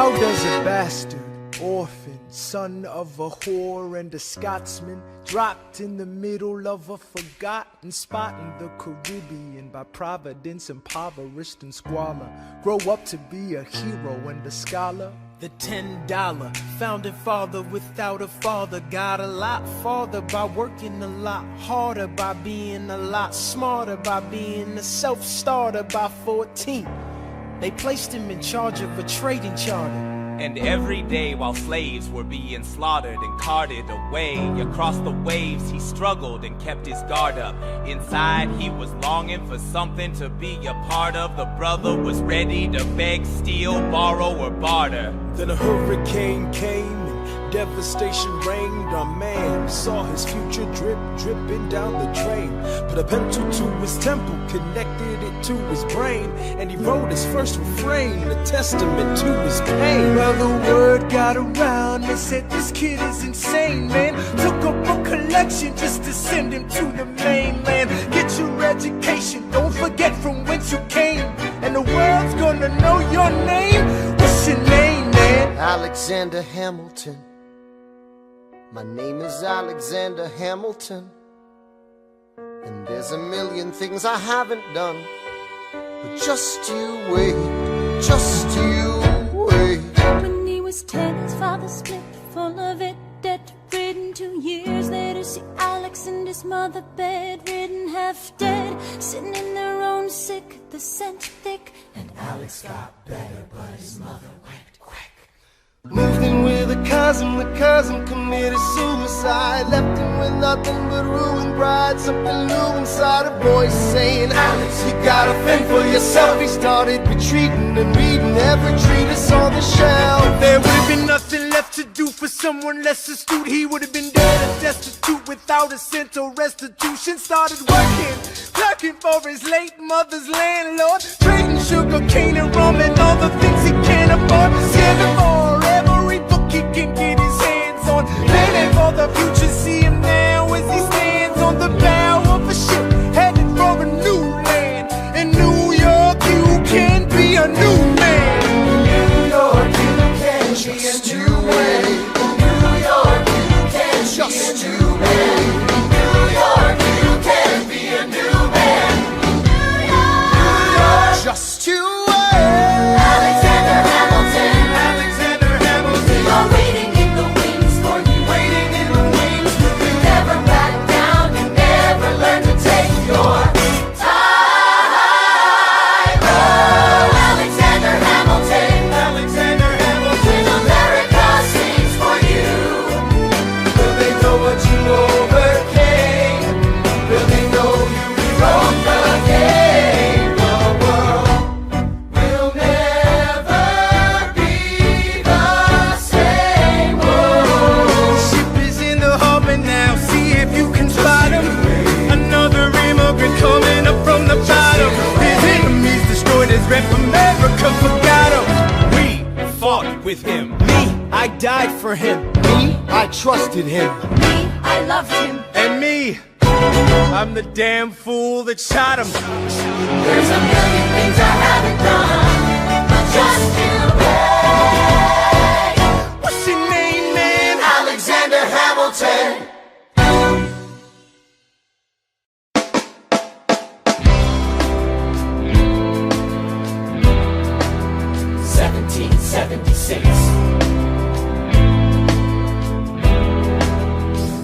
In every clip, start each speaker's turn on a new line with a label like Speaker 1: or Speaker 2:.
Speaker 1: How does a bastard, orphan, son of a whore and a Scotsman, dropped in the middle of a forgotten spot in the Caribbean by providence, impoverished and squalor, grow up to be a hero and a scholar? The $10 founding father without a father got a lot farther by working a lot harder, by being a lot smarter, by being a self-starter. By 14, they placed him in charge of a trading charter.
Speaker 2: And every day while slaves were being slaughtered and carted away across the waves, he struggled and kept his guard up. Inside he was longing for something to be a part of. The brother was ready to beg, steal, borrow, or barter.
Speaker 1: Then a hurricane came and devastation reigned. Our man saw his future dripping down the drain. Put a pencil to his temple, connected it to his brain, and he wrote his first refrain, a testament to his pain. Well, the word got around, they said this kid is insane, man. Took up a collection just to send him to the mainland. Get your education, don't forget from whence you came, and the world's gonna know your name. What's your name, man?
Speaker 3: Alexander Hamilton. My name is Alexander Hamilton, and there's a million things I haven't done, but just you wait, just you wait.
Speaker 4: When he was 10, his father split, full of it, debt-ridden. 2 years later, see Alex and his mother bedridden, half dead, sitting in their own sick, the scent thick. And Alex got better, but his mother went quick.
Speaker 3: Moved in with a cousin, the cousin committed suicide. Left him with nothing but ruined pride. Something new inside a voice saying, Alex, you gotta fend for yourself. He started retreating and reading every treatise on the shelf.
Speaker 1: There would have been nothing left to do for someone less astute. He would have been dead and destitute without a cent or restitution. Started working, clerking for his late mother's landlord, trading sugar cane and rum and all the things he can't afford. Scamming for every book he can get his hands on, planning for the future. See him now as he stands on the bow of a ship, headed for a new land. In New York you can be a new man.
Speaker 3: New York, you can just be a new man. New York, you can just be a new man. New York, you can be a new man. New York, just you wait.
Speaker 4: Alexander Hamilton,
Speaker 3: Alexander Hamilton,
Speaker 4: you're waiting in the wings for you.
Speaker 3: waiting in the wings.
Speaker 4: You never back down, you never learn to take your time. Oh, Alexander Hamilton,
Speaker 3: Alexander Hamilton,
Speaker 4: when America sings for you.
Speaker 3: will they know what you overcame? Will they know you rewrote the game? The world will never be the same. Oh,
Speaker 1: Ship is in the harbor now, see if you can spot him. Another immigrant coming up from the bottom. His enemies destroyed his rep, America forgot him. We fought with him, me, I died for him.
Speaker 3: me, I trusted him.
Speaker 4: Me, I loved him.
Speaker 1: And me, I'm the damn fool that shot him.
Speaker 4: There's a million things I haven't done, but just you wait.
Speaker 1: What's your name, man?
Speaker 3: Alexander Hamilton.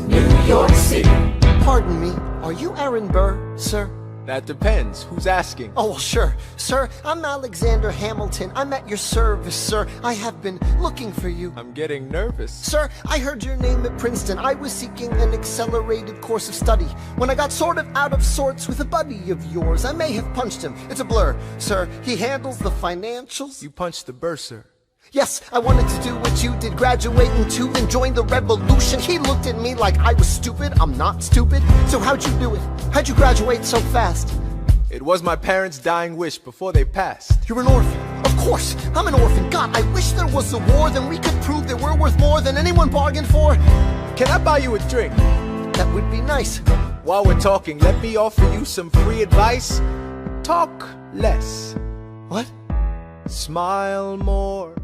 Speaker 4: New York City.
Speaker 3: Pardon me, are you Aaron Burr, sir?
Speaker 1: That depends. Who's asking?
Speaker 3: Oh, well, sure. Sir, I'm Alexander Hamilton. I'm at your service, sir. I have been looking for you.
Speaker 1: I'm getting nervous.
Speaker 3: Sir, I heard your name at Princeton. I was seeking an accelerated course of study when I got sort of out of sorts with a buddy of yours. I may have punched him. It's a blur. Sir, he handles the financials.
Speaker 1: You punched the bursar.
Speaker 3: Yes, I wanted to do what you did, graduate and too, and join the revolution. He looked at me like I was stupid. I'm not stupid. So how'd you do it? How'd you graduate so fast?
Speaker 1: It was my parents' dying wish before they passed.
Speaker 3: You're an orphan. Of course, I'm an orphan. God, I wish there was a war, then we could prove that we're worth more than anyone bargained for.
Speaker 1: Can I buy you a drink?
Speaker 3: That would be nice.
Speaker 1: While we're talking, let me offer you some free advice. Talk less.
Speaker 3: What?
Speaker 1: Smile more.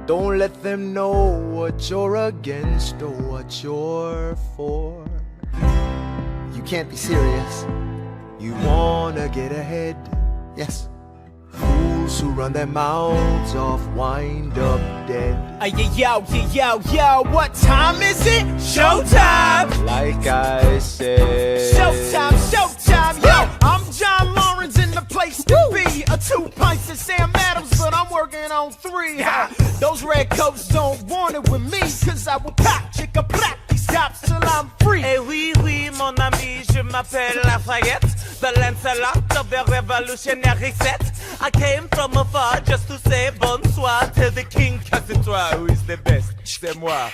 Speaker 3: Don't let them know what you're against or what you're for. You can't be serious. You wanna get ahead. Yes. Fools who run their mouths off wind up dead.
Speaker 1: Yo, what time is it? Showtime!
Speaker 3: Like I said.
Speaker 1: Showtime, yo! I'm John Lawrence in the place to be. A 2 pints of Sam Adams, but I'm working on 3. Ha! Those red coats don't want it with me, cause I will pop, chicka plop these cops till I'm free.
Speaker 2: Eh oui, oui, mon ami, je m'appelle Lafayette, the Lancelot of the revolutionary set. I came from afar just to say bonsoir to the king, cause it's who is the best, c'est moi.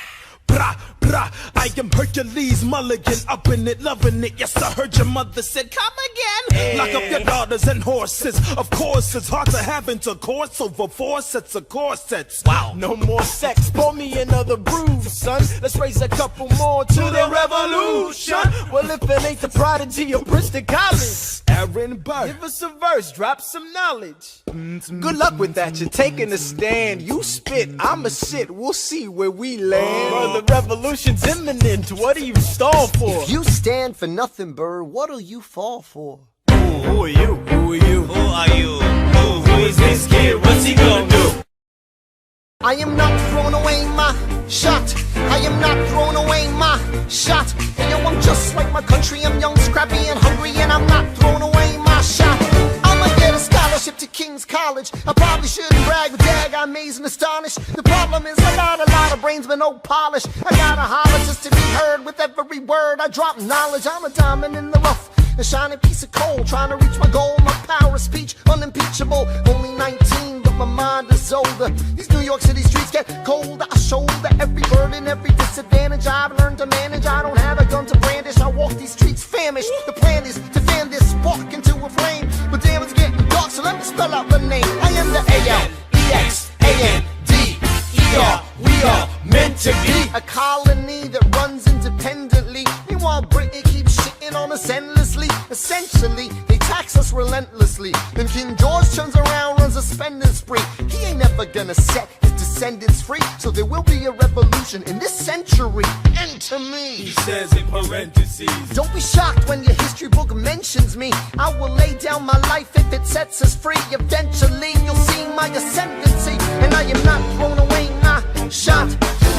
Speaker 1: Brah, brah, I am Hercules Mulligan, up in it, loving it. Yes, I heard your mother said, come again. Lock up your daughters and horses. Of course, it's hard to have intercourse over 4 sets of corsets.
Speaker 2: Wow.
Speaker 1: No more sex, pour me another brew, son. Let's raise a couple more to the revolution. Well, if it ain't the prodigy of Princeton College, Aaron Burr, give us a verse, drop some knowledge.
Speaker 3: Good luck with that, you're taking a stand. You spit, I'ma sit, we'll see where we land.
Speaker 1: Bro, the revolution's imminent, what do you stall for?
Speaker 3: If you stand for nothing, Burr, what'll you fall for?
Speaker 1: Who are you? Who are you?
Speaker 2: Who are you? Who is this kid? What's he gonna do?
Speaker 3: I am not throwing away my shot. I am not throwing away my shot. And yo, I'm just like my country. I'm young, scrappy, and hungry, and I'm not throwing away my shot. I'ma get a scholarship to King's College. I probably shouldn't brag, but dag, I'm amazed and astonished. The problem is I got a lot of brains but no polish. I gotta holler just to be heard with every word. I drop knowledge. I'm a diamond in the rough, a shining piece of coal, trying to reach my goal. My power of speech, unimpeachable. Only 19, but my mind is older. These New York City streets get colder. I shoulder every burden, every disadvantage I've learned to manage. I don't have a gun to brandish. I walk these streets famished. The plan is to fan this spark into a flame. But damn, it's getting dark, so let me spell out the name. I am the A-L-E-X-A-N-D-E-R. We are meant to be a colony that runs independently. Meanwhile, Britain keeps shitting on us endlessly. Essentially, they tax us relentlessly. Then King George turns around, runs a spending spree. He ain't never gonna set his descendants free. So there will be a revolution in this century. Enter me.
Speaker 1: He says in parentheses.
Speaker 3: Don't be shocked when your history book mentions me. I will lay down my life if it sets us free. Eventually, you'll see my ascendancy. And I am not throwing away my shot.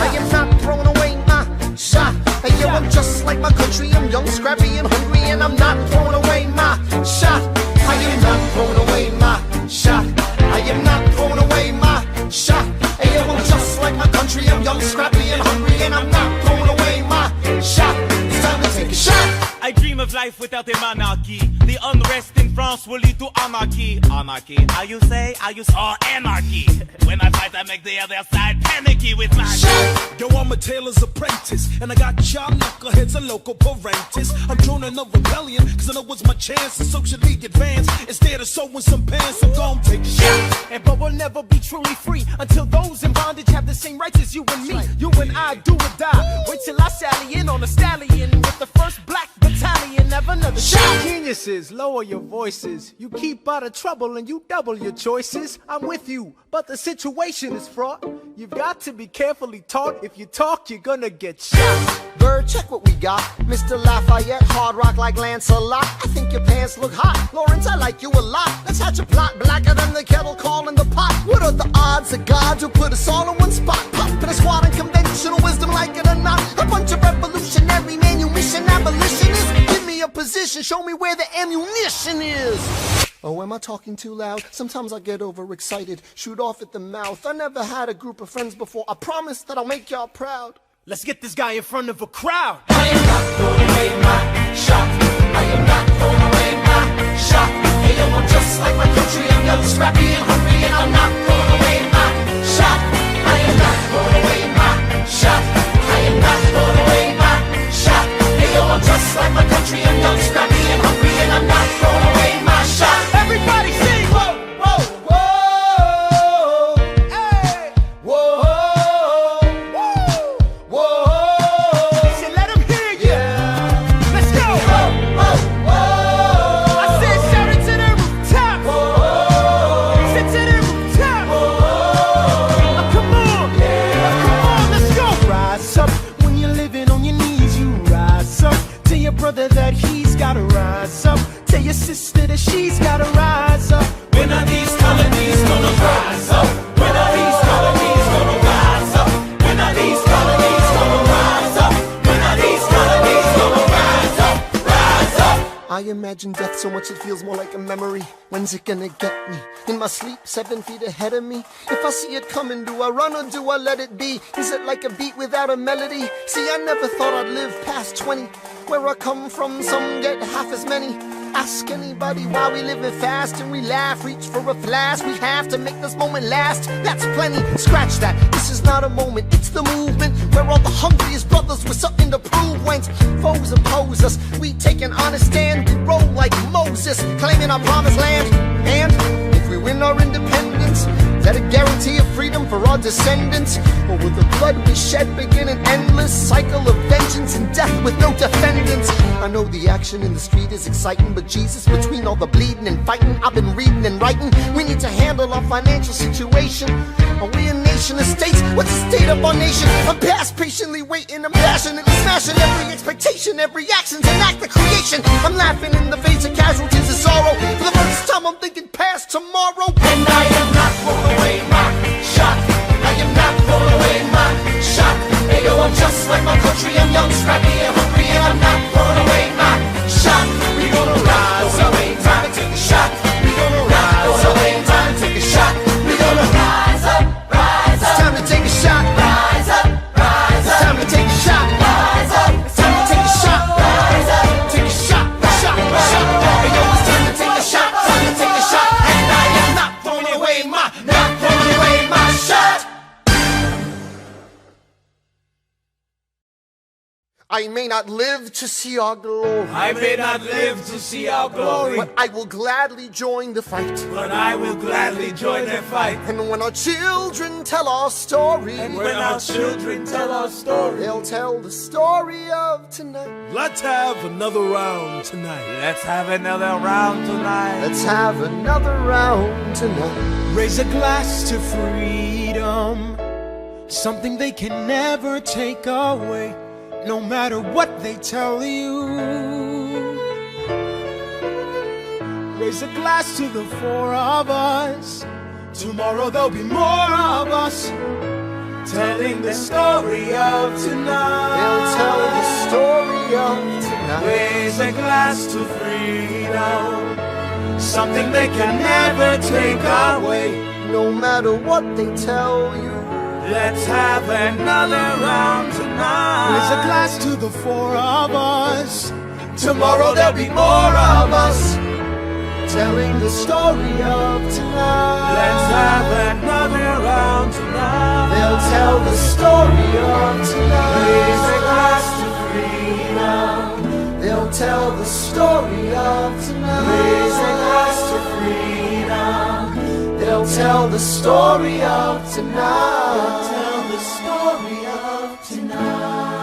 Speaker 3: I am not throwing away my shot. And yo, I'm just like my country. I'm young, scrappy, and hungry, and I'm not throwing away my shot. I am not throwing away my shot. I am not throwing away my shot. And yo, I'm just like my country. I'm young, scrappy, and hungry, and I'm not throwing away my shot. It's time to take a shot.
Speaker 2: I dream of life without a monarchy. The unrest in France will lead to anarchy. Anarchy, how you say? Oh, anarchy. When I fight, I make the other side panicky with my
Speaker 3: shot.
Speaker 1: Yo, I'm a tailor's apprentice, and I got y'all knuckleheads and local parentes. I'm joining a rebellion, cause I know it's my chance to socially advance. Instead of sewing some pants, I'm gon' take a shot.
Speaker 5: But we'll never be truly free until those in bondage have the same rights as you and me. You and I do or die. Wait till I sally in on a stallion with the first black battalion. Have another shot.
Speaker 3: Geniuses, lower your voices. You keep out of trouble and you double your choices. I'm with you, but the situation is fraught. You've got to be carefully taught. If you talk, you're gonna get shot. Bird, check what we got. Mr. Lafayette, hard rock like Lancelot. I think your pants look hot. Lawrence, I like you a lot. Let's hatch a plot blacker than the kettle calling the pot. What are the odds of God who put us all in one spot? Pop in a squad and conventional wisdom, like it or not. A bunch of revolutionary manumission abolitionists. Give me a position, show me where the ammunition is. Oh, am I talking too loud? Sometimes I get overexcited, shoot off at the mouth. I never had a group of friends before. I promise that I'll make y'all proud.
Speaker 5: Let's get this guy in front of a crowd.
Speaker 3: I am not throwing away my shot. I am not throwing away my shot. Hey, yo, I'm just like my country. I'm young, scrappy, and hungry, and I'm not throwing away my shot. I am not throwing away my shot. I am not throwing away my shot. Hey, yo, I'm just like my country. I'm young, scrappy, and hungry, and I'm not throwing away my shot.
Speaker 5: Everybody sing!
Speaker 3: Whoa, whoa, whoa, hey, whoa, whoa.
Speaker 5: Say, let him hear you.
Speaker 3: Yeah.
Speaker 5: Let's go.
Speaker 3: Whoa, whoa, whoa.
Speaker 5: I said shout it to the rooftop.
Speaker 1: gotta rise up.
Speaker 5: When are these colonies gonna rise up? When are these colonies gonna rise up? When are these colonies gonna rise up? When are these colonies gonna rise up? Rise up!
Speaker 3: I imagine death so much it feels more like a memory. When's it gonna get me? In my sleep, 7 feet ahead of me. If I see it coming, do I run or do I let it be? Is it like a beat without a melody? See, I never thought I'd live past 20. Where I come from, some get half as many. Ask anybody why we living fast and we laugh, reach for a flash. We have to make this moment last. That's plenty. Scratch that. This is not a moment, it's the movement where all the hungriest brothers with something to prove. When foes oppose us, we take an honest stand. We roll like Moses, claiming our promised land. And if we win our independence, that a guarantee of freedom for our descendants? Or will the blood we shed begin an endless cycle of vengeance and death with no defendants? I know the action in the street is exciting, but Jesus, between all the bleeding and fighting I've been reading and writing, we need to handle our financial situation. Are we a nation of states? What's the state of our nation? I'm past patiently waiting, I'm passionately smashing every expectation, every action's an act of creation. I'm laughing in the face of casualties of sorrow. For the first time I'm thinking past tomorrow.
Speaker 5: And I am not throwing away my shot. I am not throwing away my shot. Hey yo, I'm just like my country. I'm young, scrappy, and hungry, and I'm not throwing away my shot. We gonna rise up, time to take a shot. We gonna rise up, time to take a shot. We gonna rise up, rise up.
Speaker 3: It's time to take a shot.
Speaker 5: Rise up, rise up.
Speaker 3: It's time to take a shot.
Speaker 5: Rise up.
Speaker 3: It's time to take a shot.
Speaker 5: Rise up.
Speaker 3: Take a shot, shot, shot.
Speaker 5: Hey yo, it's time to take a shot. Time to take a shot. And I am not throwing away my shot.
Speaker 3: I may not live to see our glory,
Speaker 5: I may not live to see our glory,
Speaker 3: but I will gladly join the fight.
Speaker 5: but I will gladly join their fight.
Speaker 3: And when our children tell our story,
Speaker 5: And when our children tell our story,
Speaker 3: they'll tell the story of tonight.
Speaker 1: Let's have another round tonight.
Speaker 2: Let's have another round tonight.
Speaker 3: Let's have another round tonight.
Speaker 1: Raise a glass to freedom, something they can never take away, no matter what they tell you. Raise a glass to the four of us. Tomorrow there'll be more of us, telling the story of tonight.
Speaker 3: They'll tell the story of tonight.
Speaker 1: Raise a glass to freedom, something they can never take away.
Speaker 3: No matter what they tell you.
Speaker 1: Let's have another round tonight. Raise a glass to the four of us. Tomorrow there'll be more of us,
Speaker 3: telling the story of tonight.
Speaker 1: let's have another round tonight.
Speaker 3: They'll tell the story of tonight.
Speaker 1: Raise a glass to freedom.
Speaker 3: They'll tell the story of tonight.
Speaker 1: Raise a glass to freedom.
Speaker 3: They'll tell the story of tonight.
Speaker 1: Tell the story of tonight.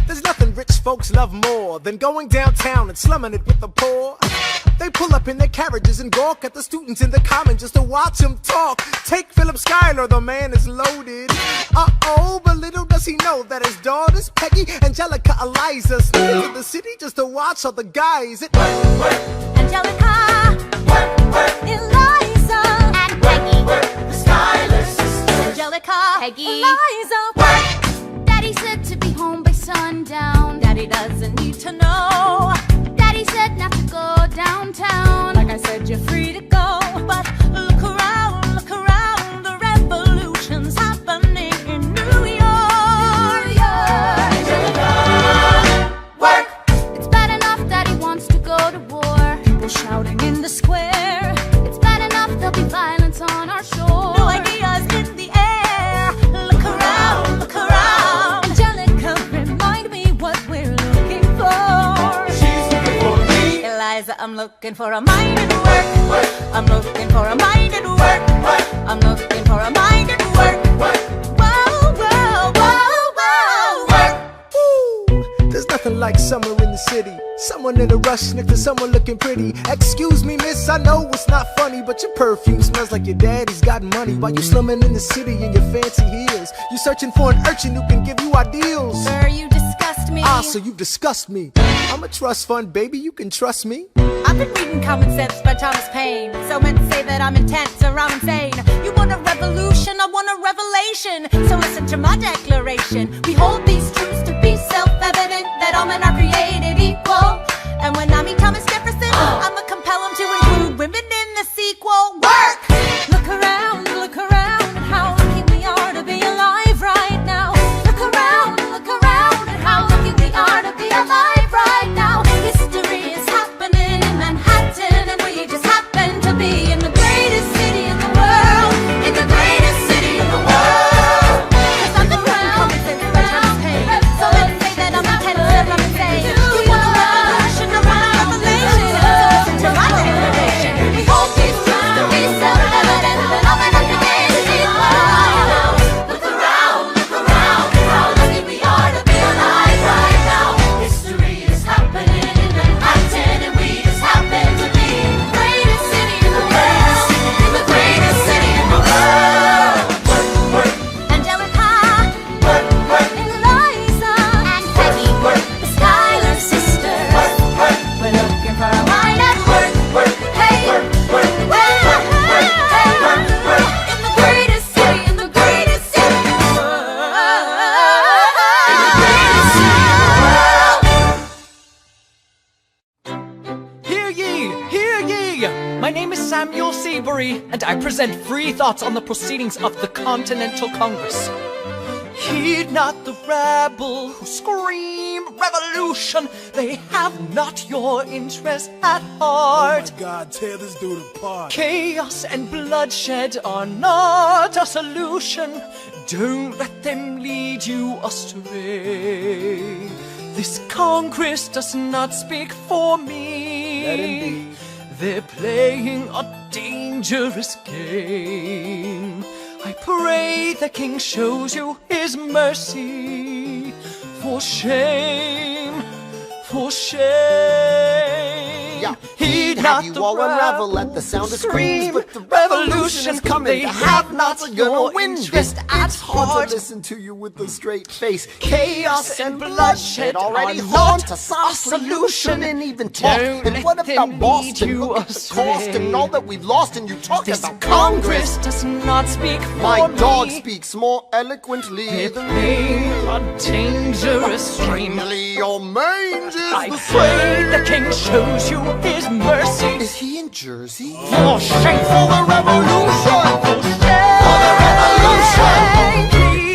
Speaker 5: there's nothing rich folks love more than going downtown and slumming it with the poor. They pull up in their carriages and gawk at the students in the common just to watch them talk. Take Philip Schuyler, the man is loaded. Uh-oh, but little does he know that his daughters, Peggy, Angelica, Eliza, sneak into the city just to watch all the guys.
Speaker 4: Angelica, Eliza, and Peggy,
Speaker 5: The Schuyler Sisters.
Speaker 4: Angelica,
Speaker 6: Peggy,
Speaker 4: Eliza, Daddy said to be home by sundown. Daddy doesn't need to know. Daddy said not to go downtown. Like I said, you're free to go, but look around, the revolution's happening in New York.
Speaker 5: Angelica, work.
Speaker 4: It's bad enough Daddy wants to go to war. People shouting in the square. It's bad enough there'll be violence on our shore. No ideas in the air. Look around, Angelica, remind me what we're looking for.
Speaker 5: She's looking for me.
Speaker 4: Eliza, I'm looking for a mind at work. I'm looking for a mind at work. I'm looking for a mind at work. Whoa, whoa, whoa, whoa, work.
Speaker 5: Ooh, there's nothing nothing like summer in the city. Someone in a rush next to someone looking pretty. Excuse me, miss, I know it's not funny, but your perfume smells like your daddy's got money. While you slumming in the city in your fancy heels, you searching for an urchin who can give you ideals.
Speaker 4: Sir, you disgust me.
Speaker 5: Ah, so you disgust me. I'm a trust fund, baby, you can trust me.
Speaker 4: I've been reading Common Sense by Thomas Paine. So meant to say that I'm intense or I'm insane. You want a revolution, I want a revelation. So listen to my declaration. We hold these truths to be self-evident, that all men are created equal. And when I meet Thomas Jefferson, I'ma compel him to include women in the sequel. Work! Look around at how lucky we are to be alive right now. Look around at how lucky we are to be alive right now. History is happening in Manhattan, and we just happen to be in the greatest city in the world. In the greatest city in the world. 'Cause I'm around, so let's say that I'm intense or I'm insane. You want a revolution, I want a revelation. So listen to my declaration. We hold these truths to be self-evident, that all men are created equal. Look around at how lucky we are to be alive right now. History is happening in Manhattan, and we just happen to be in the greatest city in the world. In the greatest city in the world. Angelica, Eliza, and Peggy, the Schuyler Sisters. We're looking for a mind at work. Hey, in the greatest city, in the greatest city in the world. In the greatest city in the world.
Speaker 6: Hear ye! Hear ye! My name is Samuel Seabury, and I present free thoughts on the proceedings of the Continental Congress. Heed not the rabble who scream revolution. They have not your interest at heart.
Speaker 1: Oh my God, tear this dude apart.
Speaker 6: Chaos and bloodshed are not a solution. Don't let them lead you astray. This Congress does not speak for me.
Speaker 1: That indeed.
Speaker 6: They're playing a dangerous game. I pray the King shows you his mercy. For shame, for shame.
Speaker 3: Yeah.
Speaker 6: Heed
Speaker 3: Have
Speaker 6: not
Speaker 3: you
Speaker 6: the
Speaker 3: all unravel
Speaker 6: rabble
Speaker 3: at the sound of
Speaker 6: scream,
Speaker 3: screams, but the revolution is coming.
Speaker 6: They have not
Speaker 3: gonna
Speaker 6: your
Speaker 3: win.
Speaker 6: interest at
Speaker 3: It's hard
Speaker 6: heart.
Speaker 3: to listen to you with a straight face.
Speaker 6: Chaos and bloodshed
Speaker 3: already
Speaker 6: are
Speaker 3: haunt
Speaker 6: not
Speaker 3: us. Honestly,
Speaker 6: a
Speaker 3: you
Speaker 6: solution.
Speaker 3: shouldn't even talk.
Speaker 6: Don't
Speaker 3: And
Speaker 6: let
Speaker 3: what
Speaker 6: them
Speaker 3: about
Speaker 6: lead
Speaker 3: Boston?
Speaker 6: you
Speaker 3: Look at the
Speaker 6: astray.
Speaker 3: cost and all that we've lost, and you talk
Speaker 6: This
Speaker 3: about
Speaker 6: Congress does not speak for
Speaker 3: My
Speaker 6: me.
Speaker 3: dog speaks more eloquently
Speaker 6: They're
Speaker 3: than
Speaker 6: playing a dangerous game.
Speaker 3: Strangely, your mange is
Speaker 6: I
Speaker 3: the
Speaker 6: pray the
Speaker 3: same.
Speaker 6: King shows you his mercy.
Speaker 3: Is he in Jersey?
Speaker 6: For shame,
Speaker 3: For the revolution!
Speaker 6: for the revolution.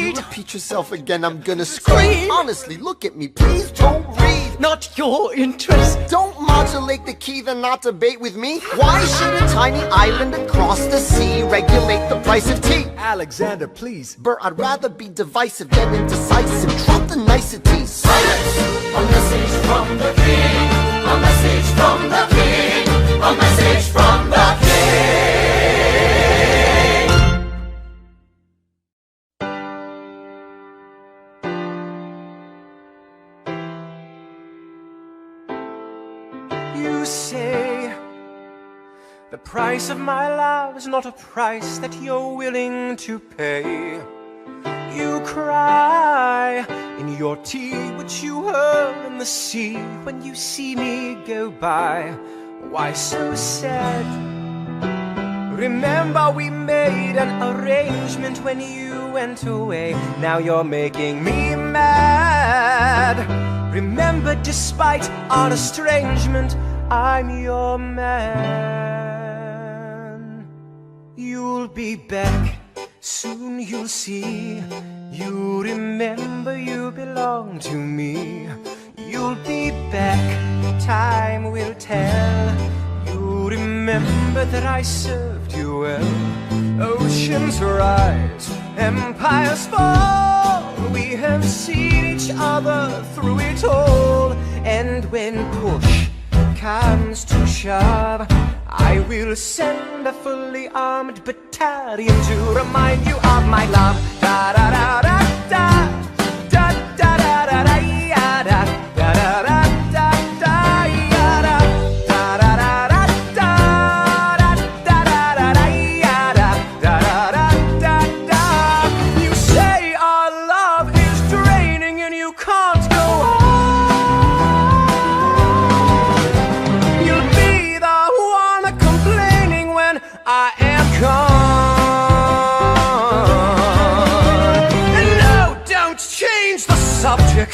Speaker 3: You repeat yourself again, I'm gonna scream. Honestly, look at me, please don't read.
Speaker 6: Not your interest.
Speaker 3: Don't modulate the key, then not debate with me. Why should a tiny island across the sea regulate the price of tea?
Speaker 5: Alexander, please.
Speaker 3: Burr, I'd rather be divisive than indecisive. Drop the niceties. Silence!
Speaker 7: A message from the king, a message from the king, a message from the king.
Speaker 1: You say the price of my love is not a price that you're willing to pay. You cry in your tea, which you hurl in the sea when you see me go by. Why so sad? Remember we made an arrangement when you went away. Now you're making me mad. Remember, despite our estrangement, I'm your man. You'll be back, soon you'll see. You remember you belong to me. You'll be back, time will tell. You remember that I served you well. Oceans rise, empires fall. We have seen each other through it all. And when push comes to shove, I will send a fully armed battalion to remind you of my love. Da da da da da da da da da da da da da.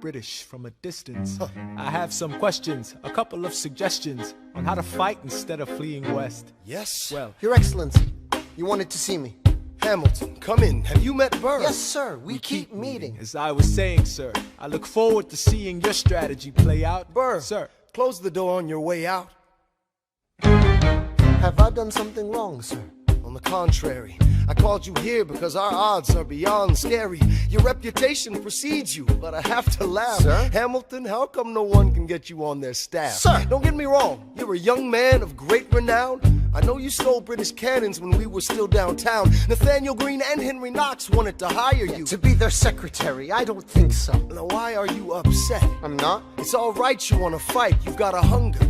Speaker 1: British from a distance. I have some questions, a couple of suggestions on how to fight instead of fleeing west.
Speaker 3: Yes?
Speaker 1: Well,
Speaker 3: Your Excellency, you wanted to see me. Hamilton, come in. Have you met Burr? Yes, sir. We keep meeting.
Speaker 1: as I was saying, sir, I look forward to seeing your strategy play out.
Speaker 3: Burr,
Speaker 1: Sir.
Speaker 3: close the door on your way out. Have I done something wrong, sir? On the contrary, I called you here because our odds are beyond scary. Your reputation precedes you, but I have to laugh. Sir? Hamilton, how come no one can get you on their staff? Sir! Don't get me wrong, you're a young man of great renown. I know you stole British cannons when we were still downtown. Nathaniel Greene and Henry Knox wanted to hire you. To be their secretary, I don't think so. Now why are you upset? I'm not. It's all right you want to fight, you've got a hunger.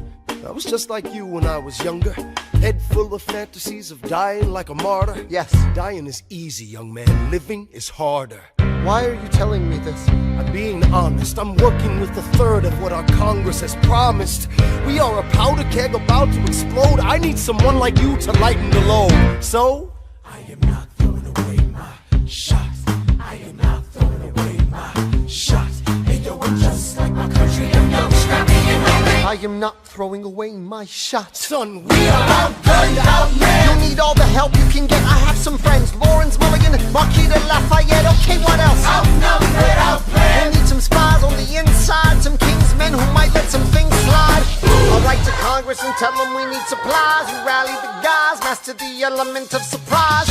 Speaker 3: I was just like you when I was younger. Head full of fantasies of dying like a martyr. Yes. Dying is easy, young man. Living is harder. Why are you telling me this? I'm being honest. I'm working with a third of what our Congress has promised. We are a powder keg about to explode. I need someone like you to lighten the load. So?
Speaker 1: I am not throwing away my shot. I am not throwing away my shot. Hey, yo, I'm just like my country. I'm young, scrappy, and hungry.
Speaker 3: I am not throwing away my shot. Son,
Speaker 1: We are outgunned, outmanned.
Speaker 3: you'll need all the help you can get. I have some friends. Lawrence Mulligan, Marquis de Lafayette. Okay, what else?
Speaker 1: Outnumbered, outplanned.
Speaker 3: We'll need some spies on the inside. Some kingsmen who might let some things slide. I'll write to Congress and tell them we need supplies. We rally the guys, master the element of surprise.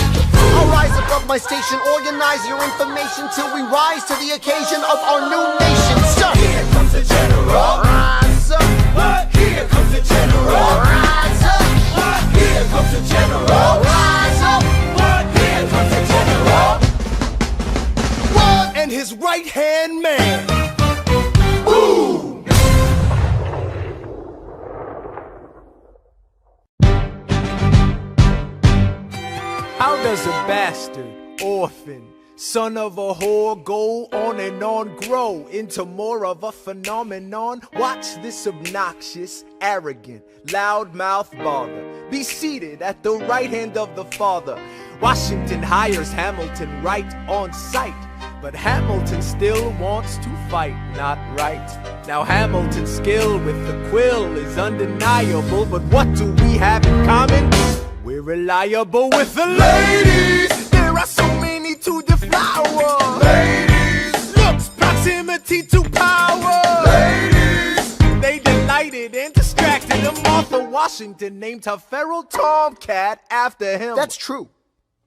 Speaker 3: I'll rise above my station, organize your information till we rise to the occasion of our new nation. Sir,
Speaker 1: Here comes the general.
Speaker 3: rise up.
Speaker 1: What? Here comes the general.
Speaker 3: Rise up.
Speaker 1: What? Here comes the general.
Speaker 3: Rise up.
Speaker 1: What? Here comes the general.
Speaker 3: What? And his right-hand man. Boom!
Speaker 1: How does a bastard, orphan, son of a whore go on and on, grow into more of a phenomenon? Watch this obnoxious, arrogant, loudmouth bother be seated at the right hand of the father. Washington hires Hamilton right on sight, but Hamilton still wants to fight, not right. Now Hamilton's skill with the quill is undeniable, but what do we have in common? We're reliable with the ladies. There are so many to deflower. Ladies. Looks, proximity to power. Ladies. They delighted and distracted him. Martha Washington named her feral tomcat after him.
Speaker 3: That's true.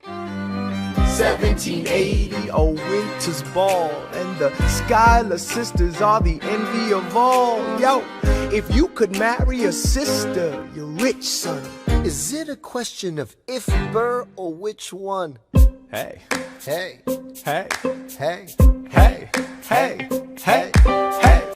Speaker 1: 1780, a winter's ball, and the Schuyler Sisters are the envy of all. Yo, if you could marry a sister, you're rich, son.
Speaker 3: Is it a question of if Burr or which one?
Speaker 1: Hey,
Speaker 3: Hey,
Speaker 1: hey,
Speaker 3: hey.
Speaker 1: hey, hey, hey, hey.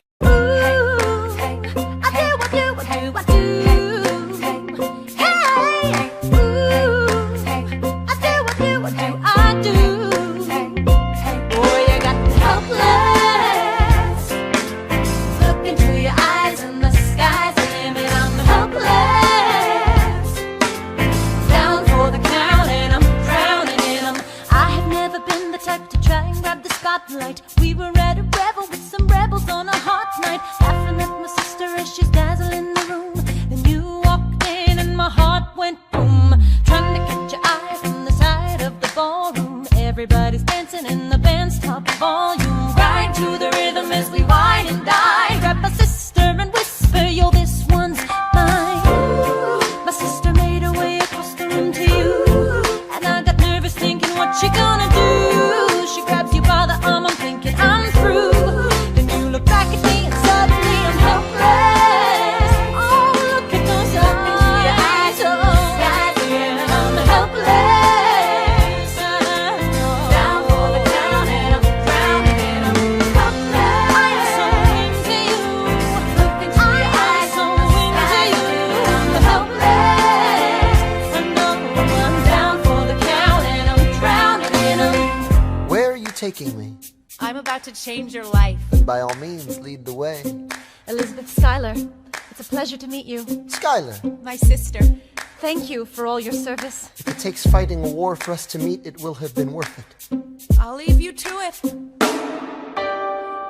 Speaker 4: We were at a revel with some rebels on a hot night, laughing at my sister as she's dazzling the room. Then you walked in and my heart went boom, trying to catch your eye from the side of the ballroom. Everybody's dancing in the band's top volume, right to the rhythm as we wine and dine. Grab my sister and whisper, yo, this one's mine. My sister made her way across the room to you, and I got nervous thinking, what you gonna do? She grabs you by the arm, I'm thinking I'm through. Then you look back at me and suddenly I'm helpless. Oh, look at those eyes, oh, yeah, I'm helpless. Down for the count and I'm drowning and I'm helpless. I'm so into you. Look into your eyes, so into you. I'm helpless. I know I'm down for the count and I'm drowning and I'm.
Speaker 3: Where are you taking me?
Speaker 8: I'm about to change your life.
Speaker 3: By all means, lead the way.
Speaker 8: Elizabeth Schuyler, it's a pleasure to meet you.
Speaker 3: Schuyler,
Speaker 8: My sister.
Speaker 4: Thank you for all your service.
Speaker 3: if it takes fighting a war for us to meet, it will have been worth it.
Speaker 8: I'll leave you to it.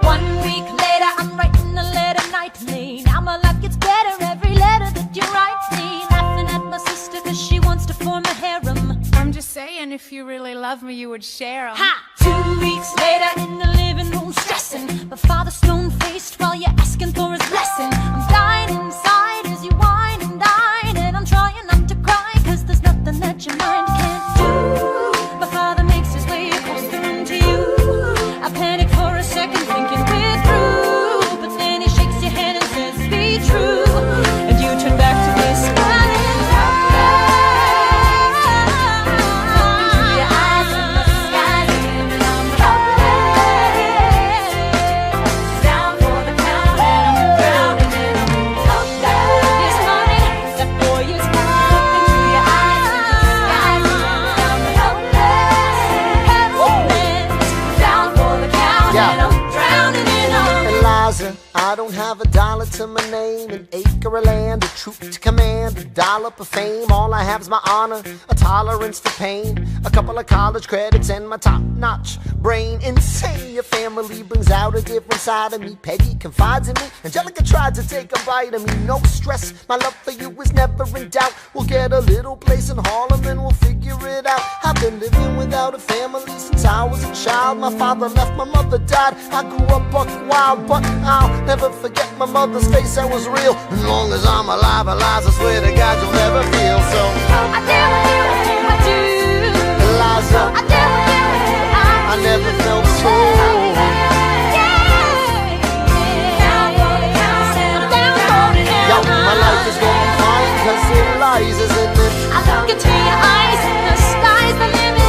Speaker 4: One 1 week later, I'm writing a letter nightly. Now my life gets better every letter that you write me. Laughing at my sister cause she wants to form a harem.
Speaker 8: I'm just saying, if you really love me, you would share 'em.
Speaker 4: Ha! 2 weeks later in the living room stressing. My father stone-faced while you're asking for his blessing. I'm dying inside as you whine and dine. And I'm trying not to cry cause there's nothing that your mind can't do. My father makes his way across the room to you. I panic for a second thinking we're through. But then he shakes your hand and says be true. And you turn back to me smiling.
Speaker 3: I don't have a dollar to my name, an acre of land, a troop to command, a dollop of fame. All I have is my honor, a tolerance for pain, a couple of college credits and my top-notch brain. Insane, your family brings out a different side of me. Peggy confides in me, Angelica tried to take a bite of me. No stress, my love for you is never in doubt. We'll get a little place in Harlem and we'll figure it out. I've been living without a family since I was a child. My father left, my mother died. I grew up buck wild, but I'll never forget my mother's face, that was real. As long as I'm alive, Eliza, I swear to God you'll never feel. So
Speaker 4: I dare you, I do.
Speaker 3: Eliza,
Speaker 4: I dare you,
Speaker 3: I never felt so. Yo, my life is gonna be fine cause Eliza's in it.
Speaker 4: I look into your eyes and the sky's the limit.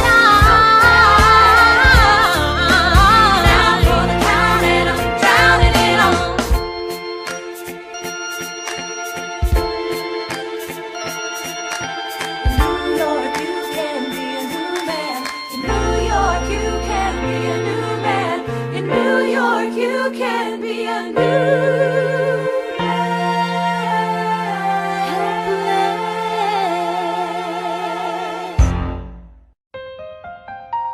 Speaker 4: You can be a new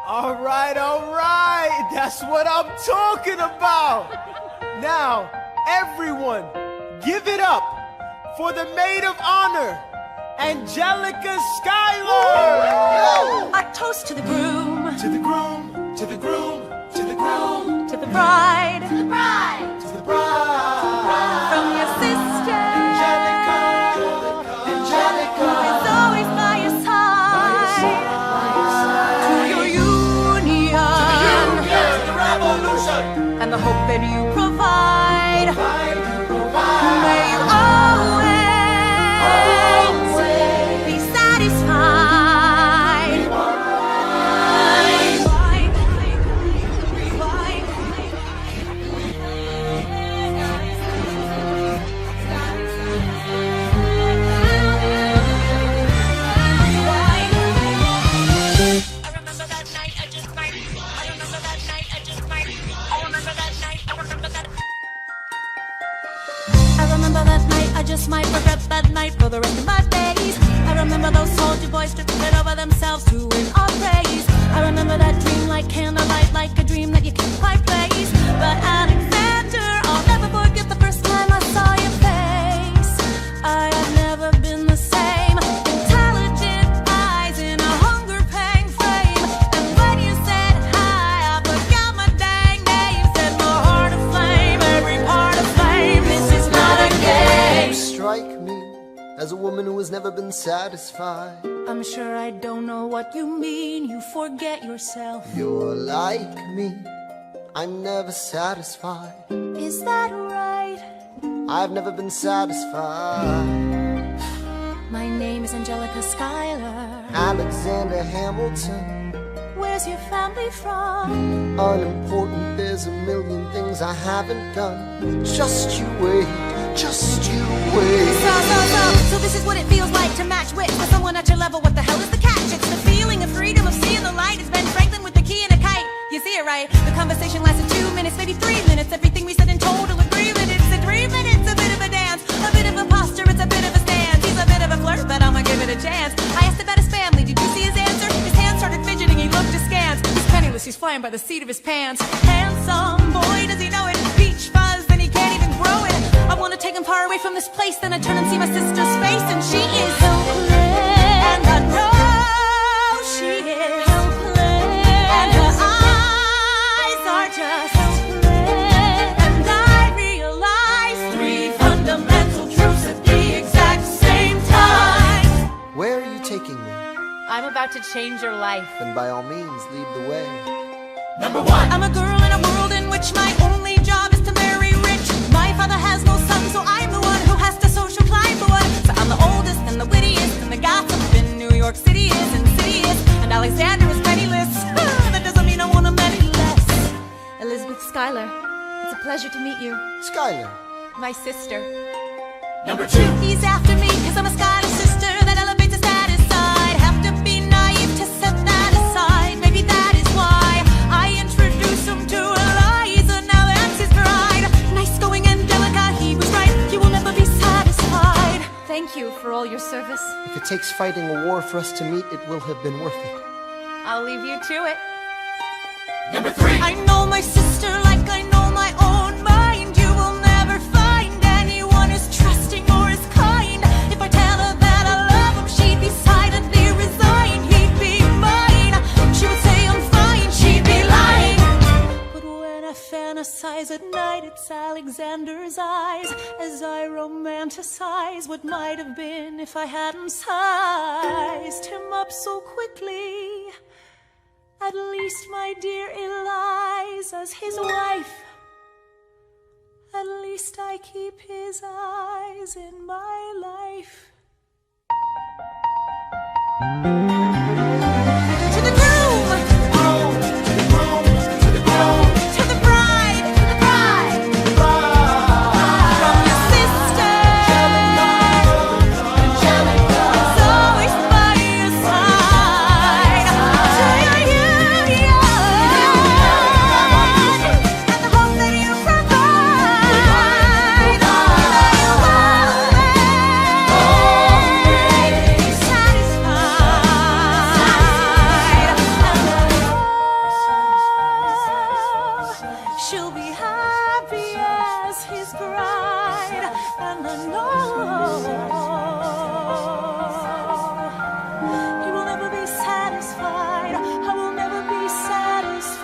Speaker 1: All right, that's what I'm talking about. Now, everyone, give it up for the maid of honor, Angelica Schuyler.
Speaker 4: I toast to the groom,
Speaker 1: To the groom, to the groom, to the groom,
Speaker 4: to the bride,
Speaker 1: to the bride, to the bride.
Speaker 4: from your sister,
Speaker 1: Angelica, Angelica,
Speaker 4: who's always by your side, to your union,
Speaker 1: the revolution.
Speaker 4: and the hope that you provide. May you always be satisfied. Just might regret that night for the rest of my days. I remember those soldier boys stripping it over themselves to win our praise. I remember that dream like candlelight, like a dream that you can't quite place. But Alexander, I'll never forget the first time I saw your face. I have never been the same. Intelligent eyes in a hunger-pang frame. And when you said hi, I forgot my dang name. Set my heart aflame, every part aflame. This is not a game.
Speaker 3: Strike me as a woman who has never been satisfied.
Speaker 4: I'm sure I don't know what you mean. You forget yourself.
Speaker 3: You're like me, I'm never satisfied.
Speaker 4: Is that right?
Speaker 3: I've never been satisfied.
Speaker 4: My name is Angelica Schuyler.
Speaker 3: Alexander Hamilton,
Speaker 4: Where's your family from?
Speaker 3: unimportant, there's a million things I haven't done. Just you wait, just you wait.
Speaker 4: So this is what it feels like to match wits with someone at your level. What the hell is the catch? It's the feeling of freedom, of seeing the light. It's Ben Franklin with the key and a kite. You see it right? The conversation lasted 2 minutes, maybe 3 minutes. Everything we said in total agreement. It's a dream and it's a bit of a dance, a bit of a posture, it's a bit of a stance. He's a bit of a flirt, but I'ma give it a chance. I asked about his family, did you see his answer? His hands started fidgeting, he looked askance. He's penniless, he's flying by the seat of his pants. Handsome boy, does he know it?
Speaker 8: I'm about to change your life.
Speaker 3: Then by all means, lead the way.
Speaker 7: Number 1.
Speaker 9: I'm a girl in a world in which my only job is to marry rich. My father has no son, so I'm the one who has to social climb the one. So I'm the oldest and the wittiest, and the gossip in New York City is insidious. And Alexander is penniless. That doesn't mean I want him any less.
Speaker 8: Elizabeth Schuyler, it's a pleasure to meet you.
Speaker 3: Schuyler.
Speaker 8: My sister.
Speaker 7: Number 2.
Speaker 9: He's after me because I'm a Schuyler sister that elevates a status side. Have to be naive to set that aside. Maybe that is why I introduced him to Eliza. Now that's his bride. Nice going Angelica, he was right. You will never be satisfied.
Speaker 8: Thank you for all your service.
Speaker 3: If it takes fighting a war for us to meet, it will have been worth it.
Speaker 8: I'll leave you to it.
Speaker 7: Number 3.
Speaker 9: I know my sister like I know my own mind. You will never find anyone as trusting or as kind. If I tell her that I love him, she'd be silently resigned. He'd be mine. She would say I'm fine, she'd be lying. But when I fantasize at night, it's Alexander's eyes as I romanticize what might have been if I hadn't sized him up so quickly. At least, my dear Eliza's his wife. At least I keep his eyes in my life. To the groom, to the groom, to the groom, to the bride, to the bride, from your sister, Angelica, is always by your side. To your union, and the hope that you provide, that you will be satisfied. She'll be happy as his bride, and I know he will never be satisfied. I will never be satisfied.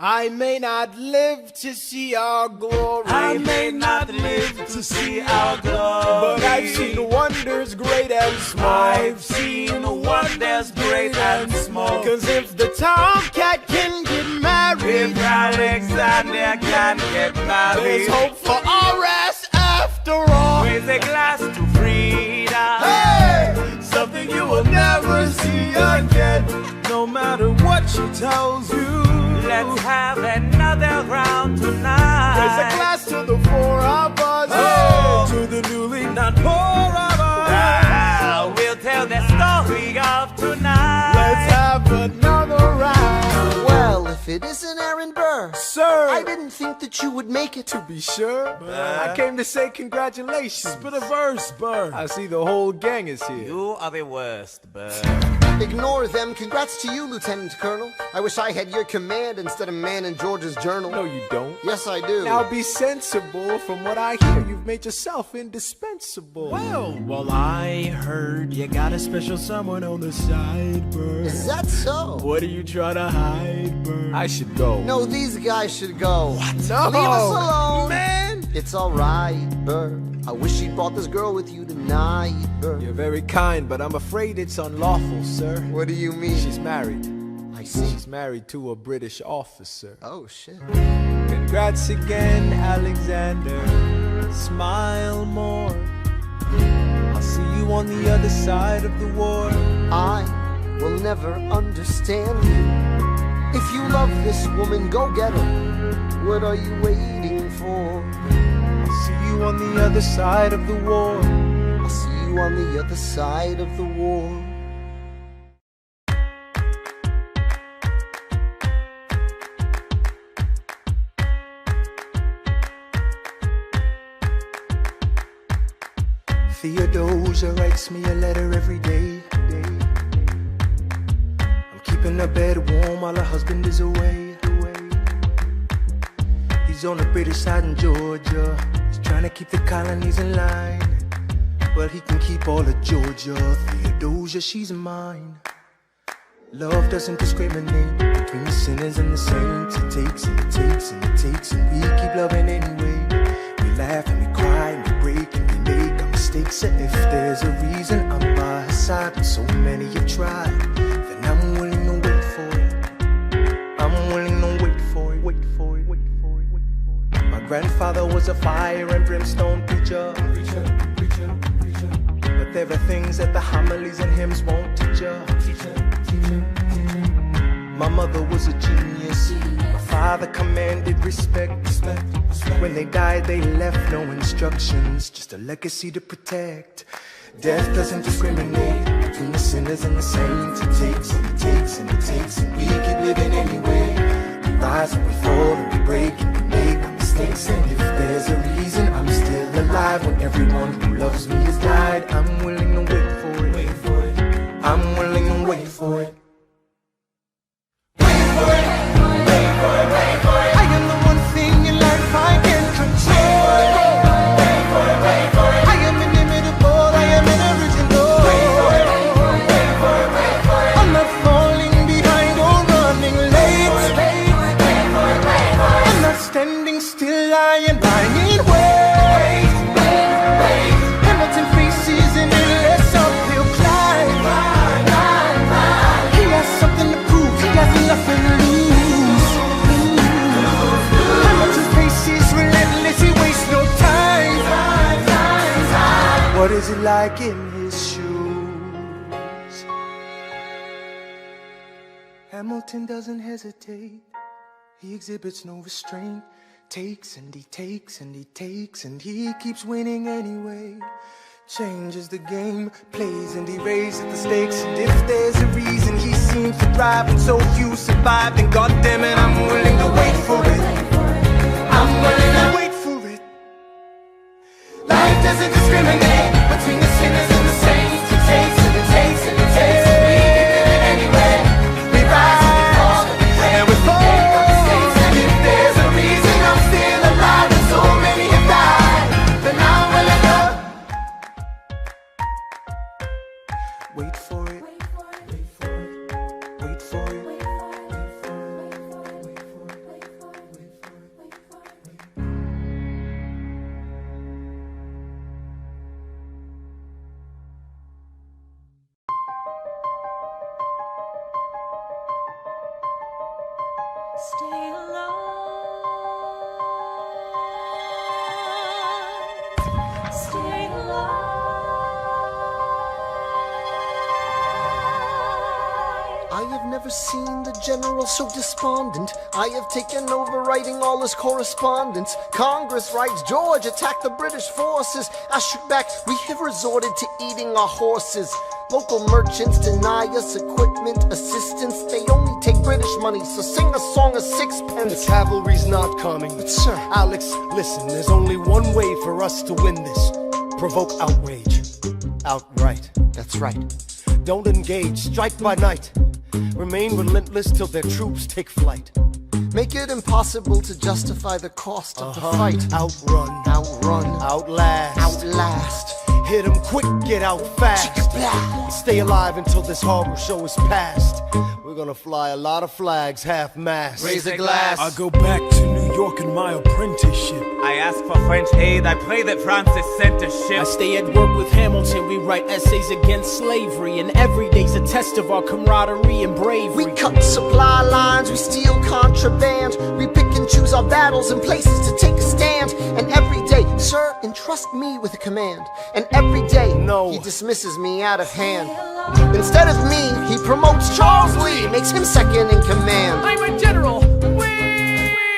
Speaker 1: I may not live to see our glory.
Speaker 2: I may not live to see our glory,
Speaker 1: but I've seen wonders great and small.
Speaker 2: I've seen wonders great and small.
Speaker 1: Cause if the tomcat can get married,
Speaker 2: If Alexander can get married,
Speaker 1: there's hope for our ass after all.
Speaker 2: raise a glass to freedom.
Speaker 1: Hey, something you will never see again. No matter what she tells you,
Speaker 2: Let's have another round tonight.
Speaker 1: raise a glass to the four of us.
Speaker 2: Oh.
Speaker 1: To the newly not poor of us.
Speaker 2: We'll tell the story of tonight.
Speaker 1: Let's have another round.
Speaker 3: Well, if it isn't Aaron Burr,
Speaker 1: Sir,
Speaker 3: I didn't think that you would make it.
Speaker 1: to be sure, I came to say congratulations. Spit a verse, Burr. I see the whole gang is here.
Speaker 2: You are the worst, Burr.
Speaker 3: Ignore them. Congrats to you, Lieutenant Colonel. I wish I had your command instead of man in George's journal.
Speaker 1: No, you don't.
Speaker 3: Yes, I do.
Speaker 1: Now be sensible. From what I hear, you've made yourself indispensable. Well, I heard you got a special someone on the side, Burr.
Speaker 3: Is that so?
Speaker 1: What are you trying to hide, Burr? I should go.
Speaker 3: No, these guys should go. What?
Speaker 1: No.
Speaker 3: Leave us alone.
Speaker 1: Man.
Speaker 3: It's alright, Burr. I wish you'd brought this girl with you tonight, Burr.
Speaker 1: You're very kind, but I'm afraid it's unlawful, sir.
Speaker 3: What do you mean?
Speaker 1: She's married.
Speaker 3: I see.
Speaker 1: She's married to a British officer.
Speaker 3: Oh, shit.
Speaker 1: Congrats again, Alexander. Smile more. I'll see you on the other side of the war.
Speaker 3: I will never understand you. If you love this woman, go get her. What are you waiting for?
Speaker 1: I'll see you on the other side of the war.
Speaker 3: I'll see you on the other side of the war.
Speaker 1: Theodosia writes me a letter every day. I'm keeping her bed warm while her husband is away. He's on the British side in Georgia. He's trying to keep the colonies in line. Well, he can keep all of Georgia. Theodosia, she's mine. Love doesn't discriminate between the sinners and the saints. It takes
Speaker 5: Said if there's a reason I'm by her side, but so many have tried, then I'm willing to wait for it. I'm willing to wait for it, wait for it, wait for it, wait for it. My grandfather was a fire and brimstone preacher. But there are things that the homilies and hymns won't teach ya. My mother was a genius. My father commanded respect. When they died, they left no instructions, just a legacy to protect. Death doesn't discriminate between the sinners and the saints. It takes and it takes and it takes, and we keep living anyway. We rise and we fall and we break and we make mistakes. And if there's a reason I'm still alive when everyone who loves me has died, I'm willing to wait for it. Wait for it. I'm willing to wait for it. Wait for it. Wait for it. Wait for it. I am the one thing in life I can control. Wait for it. Wait for it. I am inimitable. I am an original. Wait for it. Wait for it. Wait for it. I'm not falling behind or running late. Wait for it. Wait for it. I'm not standing still. I am lying in wait. Wait. Hamilton faces an endless uphill climb. He has something to prove. He has nothing to lose. Hamilton's pace is relentless. He wastes no time. What is it like in his shoes? Hamilton doesn't hesitate. He exhibits no restraint. Takes and he takes and he takes, and he keeps winning anyway. Changes the game, plays and he raises the stakes. And if there's a reason he seems to thrive and so few survive, then goddammit, I'm willing to wait for it. I'm willing to wait for it. Life doesn't discriminate between the sinners and the saints. It takes and it takes and it takes, and we keep living anyway. We rise and we fall and we fall. And if there's a reason I'm still alive and so many have died, then I'm willing to wait for it. Wait for it. Wait for it. Wait for it. Wait for it. Wait for it. Wait for it. Wait for it. Wait for it.
Speaker 4: Stay alive. Stay alive.
Speaker 3: I have never seen the general so despondent. I have taken over writing all his correspondence. Congress writes, George attacked the British forces. I shoot back, we have resorted to eating our horses. Local merchants deny us equipment, assistance. They only take British money, so sing a song of sixpence.
Speaker 1: The cavalry's not coming.
Speaker 3: But sir,
Speaker 1: Alex, listen, there's only one way for us to win this. Provoke outrage. Outright.
Speaker 3: that's right.
Speaker 1: Don't engage, strike by night. Remain relentless till their troops take flight.
Speaker 3: Make it impossible to justify the cost of the fight.
Speaker 1: Outrun, outlast, hit 'em quick, get out fast. Stay alive until this horrible show is past. We're gonna fly a lot of flags, half-mast.
Speaker 3: Raise a glass.
Speaker 1: I go back to New York in my apprenticeship.
Speaker 2: I ask for French aid, I pray that Francis sent a ship.
Speaker 10: I stay at work with Hamilton, we write essays against slavery, and every day's a test of our camaraderie and bravery.
Speaker 3: We cut supply lines, we steal contraband, we pick and choose our battles and places to take a stand. And every day, sir, entrust me with a command. And every day,
Speaker 1: no,
Speaker 3: he dismisses me out of hand. Instead of me, he promotes Charles Lee, makes him second in command.
Speaker 10: I'm a general.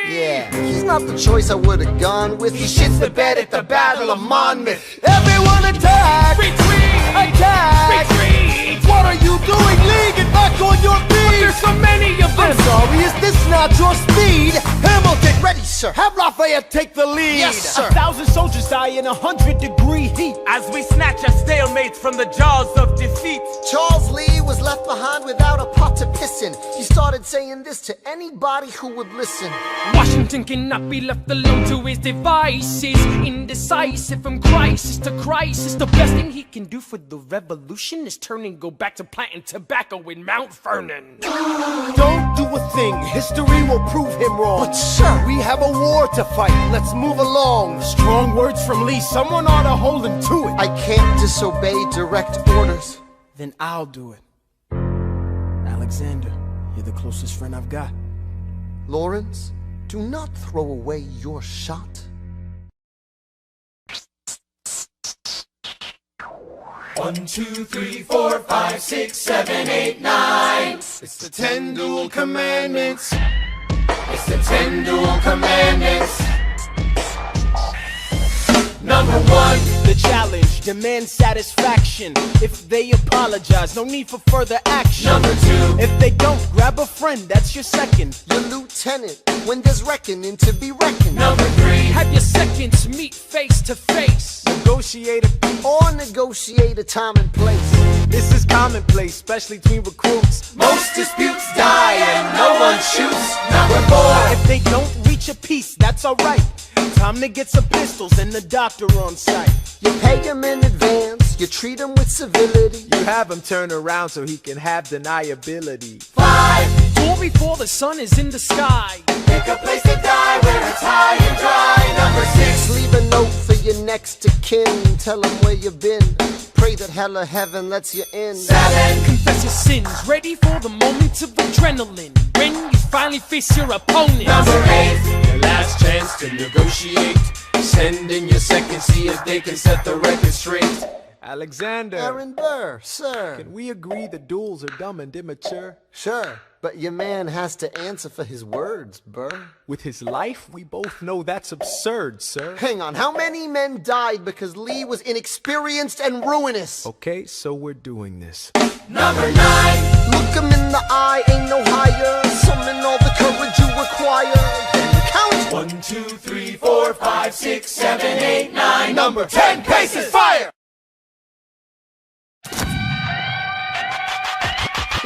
Speaker 3: Yeah, he's not the choice I would've gone with. He shits the bed at the Battle of Monmouth.
Speaker 1: Everyone attack!
Speaker 10: Retreat!
Speaker 1: Attack!
Speaker 10: Retreat!
Speaker 1: What are you doing, Lee? Get back on your feet!
Speaker 10: There's so many of them!
Speaker 1: I'm sorry, is this not your speed? Hamilton,
Speaker 3: Ready, sir.
Speaker 1: have Lafayette take the lead.
Speaker 3: Yes, sir.
Speaker 10: 1,000 soldiers die in 100-degree heat.
Speaker 2: As we snatch a stalemate from the jaws of defeat.
Speaker 3: Charles Lee was left behind without a pot to piss in. He started saying this to anybody who would listen.
Speaker 10: Washington cannot be left alone to his devices. Indecisive from crisis to crisis. The best thing he can do for the revolution is turning and go back to planting tobacco in Mount Vernon.
Speaker 3: Don't do a thing, history will prove him wrong.
Speaker 5: But sir,
Speaker 3: we have a war to fight, let's move along.
Speaker 10: Strong words from Lee, someone ought to hold him to it.
Speaker 3: I can't disobey direct orders.
Speaker 10: Then I'll do it. Alexander, you're the closest friend I've got.
Speaker 3: Lawrence, do not throw away your shot.
Speaker 7: One, 2, 3, 4, 5, 6, 7, 8, 9.
Speaker 3: It's the 10 Duel Commandments.
Speaker 7: It's the 10 Duel Commandments. Number 1.
Speaker 10: The challenge, demand satisfaction. If they apologize, no need for further action.
Speaker 7: Number 2.
Speaker 10: If they don't, grab a friend, that's your second.
Speaker 3: Your lieutenant, when there's reckoning to be reckoned.
Speaker 7: Number 3.
Speaker 10: Have your seconds meet face to face.
Speaker 5: Negotiate
Speaker 3: Or negotiate a time and place.
Speaker 5: This is commonplace, especially between recruits.
Speaker 7: Most disputes die and no one shoots. Number 4.
Speaker 10: If they don't reach a peace, that's alright. Time to get some pistols and the doctor on site.
Speaker 3: You pay him in advance, you treat him with civility.
Speaker 5: You have him turn around so he can have deniability.
Speaker 7: 5.
Speaker 10: Duel before the sun is in the sky.
Speaker 7: Pick a place to die where it's high and dry. Number 6.
Speaker 3: Leave a note for your next of kin, tell him where you've been. Pray that hell or heaven lets you in.
Speaker 7: 7.
Speaker 10: Confess your sins, ready for the moments of adrenaline. When you finally face your opponent.
Speaker 7: Number 8.
Speaker 11: Your last chance to negotiate. Send in your second, see if they can set the record straight.
Speaker 5: Alexander,
Speaker 3: Aaron Burr, sir.
Speaker 5: can we agree the duels are dumb and immature?
Speaker 3: Sure, but your man has to answer for his words, Burr.
Speaker 5: With his life, we both know that's absurd, sir.
Speaker 3: Hang on, how many men died because Lee was inexperienced and ruinous?
Speaker 5: Okay, so we're doing this.
Speaker 7: Number 9.
Speaker 3: Look him in the eye, ain't no higher. Summon all the courage you require. Then count.
Speaker 7: 1, 2, 3, 4, 5, 6, 7, 8, 9. Number 10 paces, fire!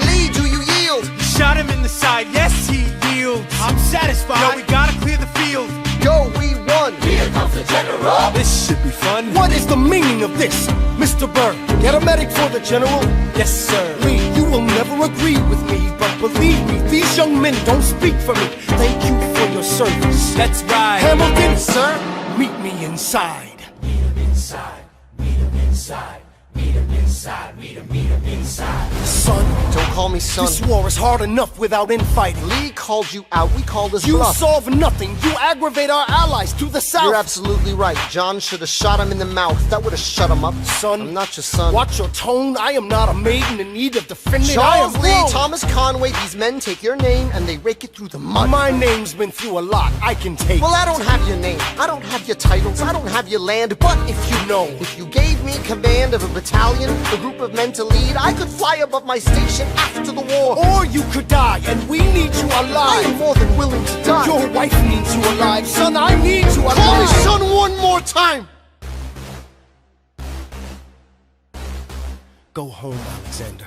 Speaker 3: Lee, do you yield?
Speaker 5: Shot him in the side, yes he yields.
Speaker 10: I'm satisfied.
Speaker 5: Yo, we gotta clear the field.
Speaker 3: Go, we won.
Speaker 7: Here comes the general.
Speaker 5: This should be fun.
Speaker 3: What is the meaning of this, Mr. Burr? Get a medic for the general.
Speaker 5: Yes, sir.
Speaker 3: Lee, you will never agree with me, but believe me, these young men don't speak for me. Thank you for your service.
Speaker 5: That's right.
Speaker 3: Hamilton, sir, meet me inside.
Speaker 7: Meet him inside. Meet him inside. Meet him inside. Meet him inside.
Speaker 3: Son, don't call me son. This war is hard enough without infighting. Lee called you out, we called his bluff. You solve nothing, you aggravate our allies to the south. You're absolutely right, John should have shot him in the mouth. That would have shut him up. Son, I'm not your son. Watch your tone, I am not a maiden in need of defending. Charles Lee, wrong. Thomas Conway, these men take your name and they rake it through the mud. My name's been through a lot, I can take. Well, I don't have your name, I don't have your titles, I don't have your land, but if you know, if you gave me command of a battalion, a group of men to lead, I could fly above my station after the war. Or you could die, and we need you alive. I am more than willing to die. Your wife needs you alive. Son, I need you alive. Call me son one more time. Go home, Alexander.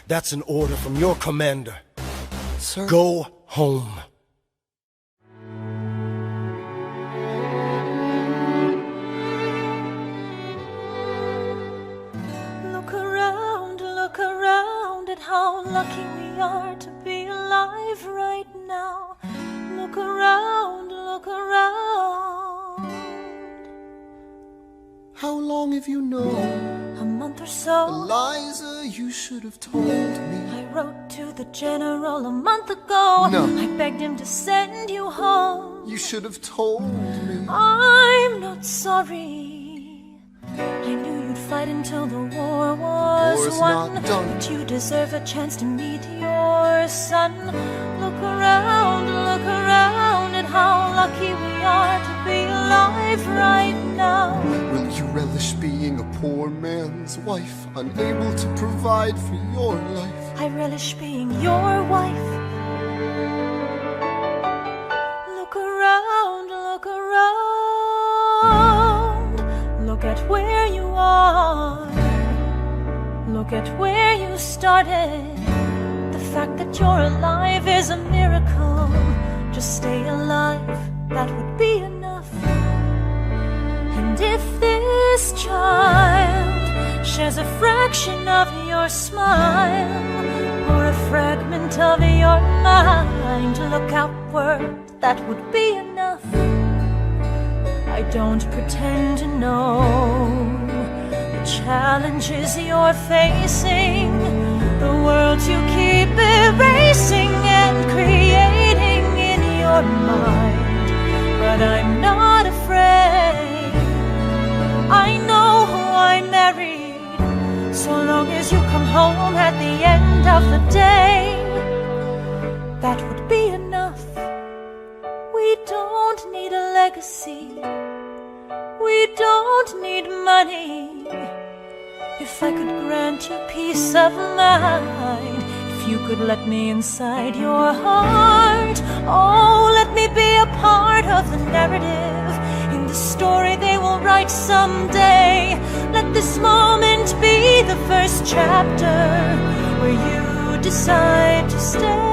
Speaker 3: That's an order from your commander. Sir? Go home.
Speaker 4: Look around at how lucky we are to be alive right now. Look around, look around.
Speaker 3: How long have you known?
Speaker 4: A month or so.
Speaker 3: Eliza, you should have told me.
Speaker 4: I wrote to the general a month ago.
Speaker 3: No.
Speaker 4: I begged him to send you home.
Speaker 3: You should have told me.
Speaker 4: I'm not sorry. I knew you'd fight until the war was
Speaker 3: War's
Speaker 4: won.
Speaker 3: not done.
Speaker 4: But you deserve a chance to meet your son. Look around at how lucky we are to be alive right now.
Speaker 3: Will you relish being a poor man's wife, unable to provide for your life?
Speaker 4: I relish being your wife. Look around, look around. Look at where you are. Look at where you started. The fact that you're alive is a miracle. Just stay alive, that would be enough. And if this child much as a fraction of your smile or a fragment of your mind. Look outward, that would be enough. I don't pretend to know the challenges you're facing, the worlds you keep erasing and creating in your mind. But I'm not afraid. I know who I married, so long as you come home at the end of the day. That would be enough. We don't need a legacy. We don't need money. If I could grant you peace of mind, if you could let me inside your heart, oh, let me be a part of the narrative in the story they will write someday. Let this moment be the first chapter where you decide to stay.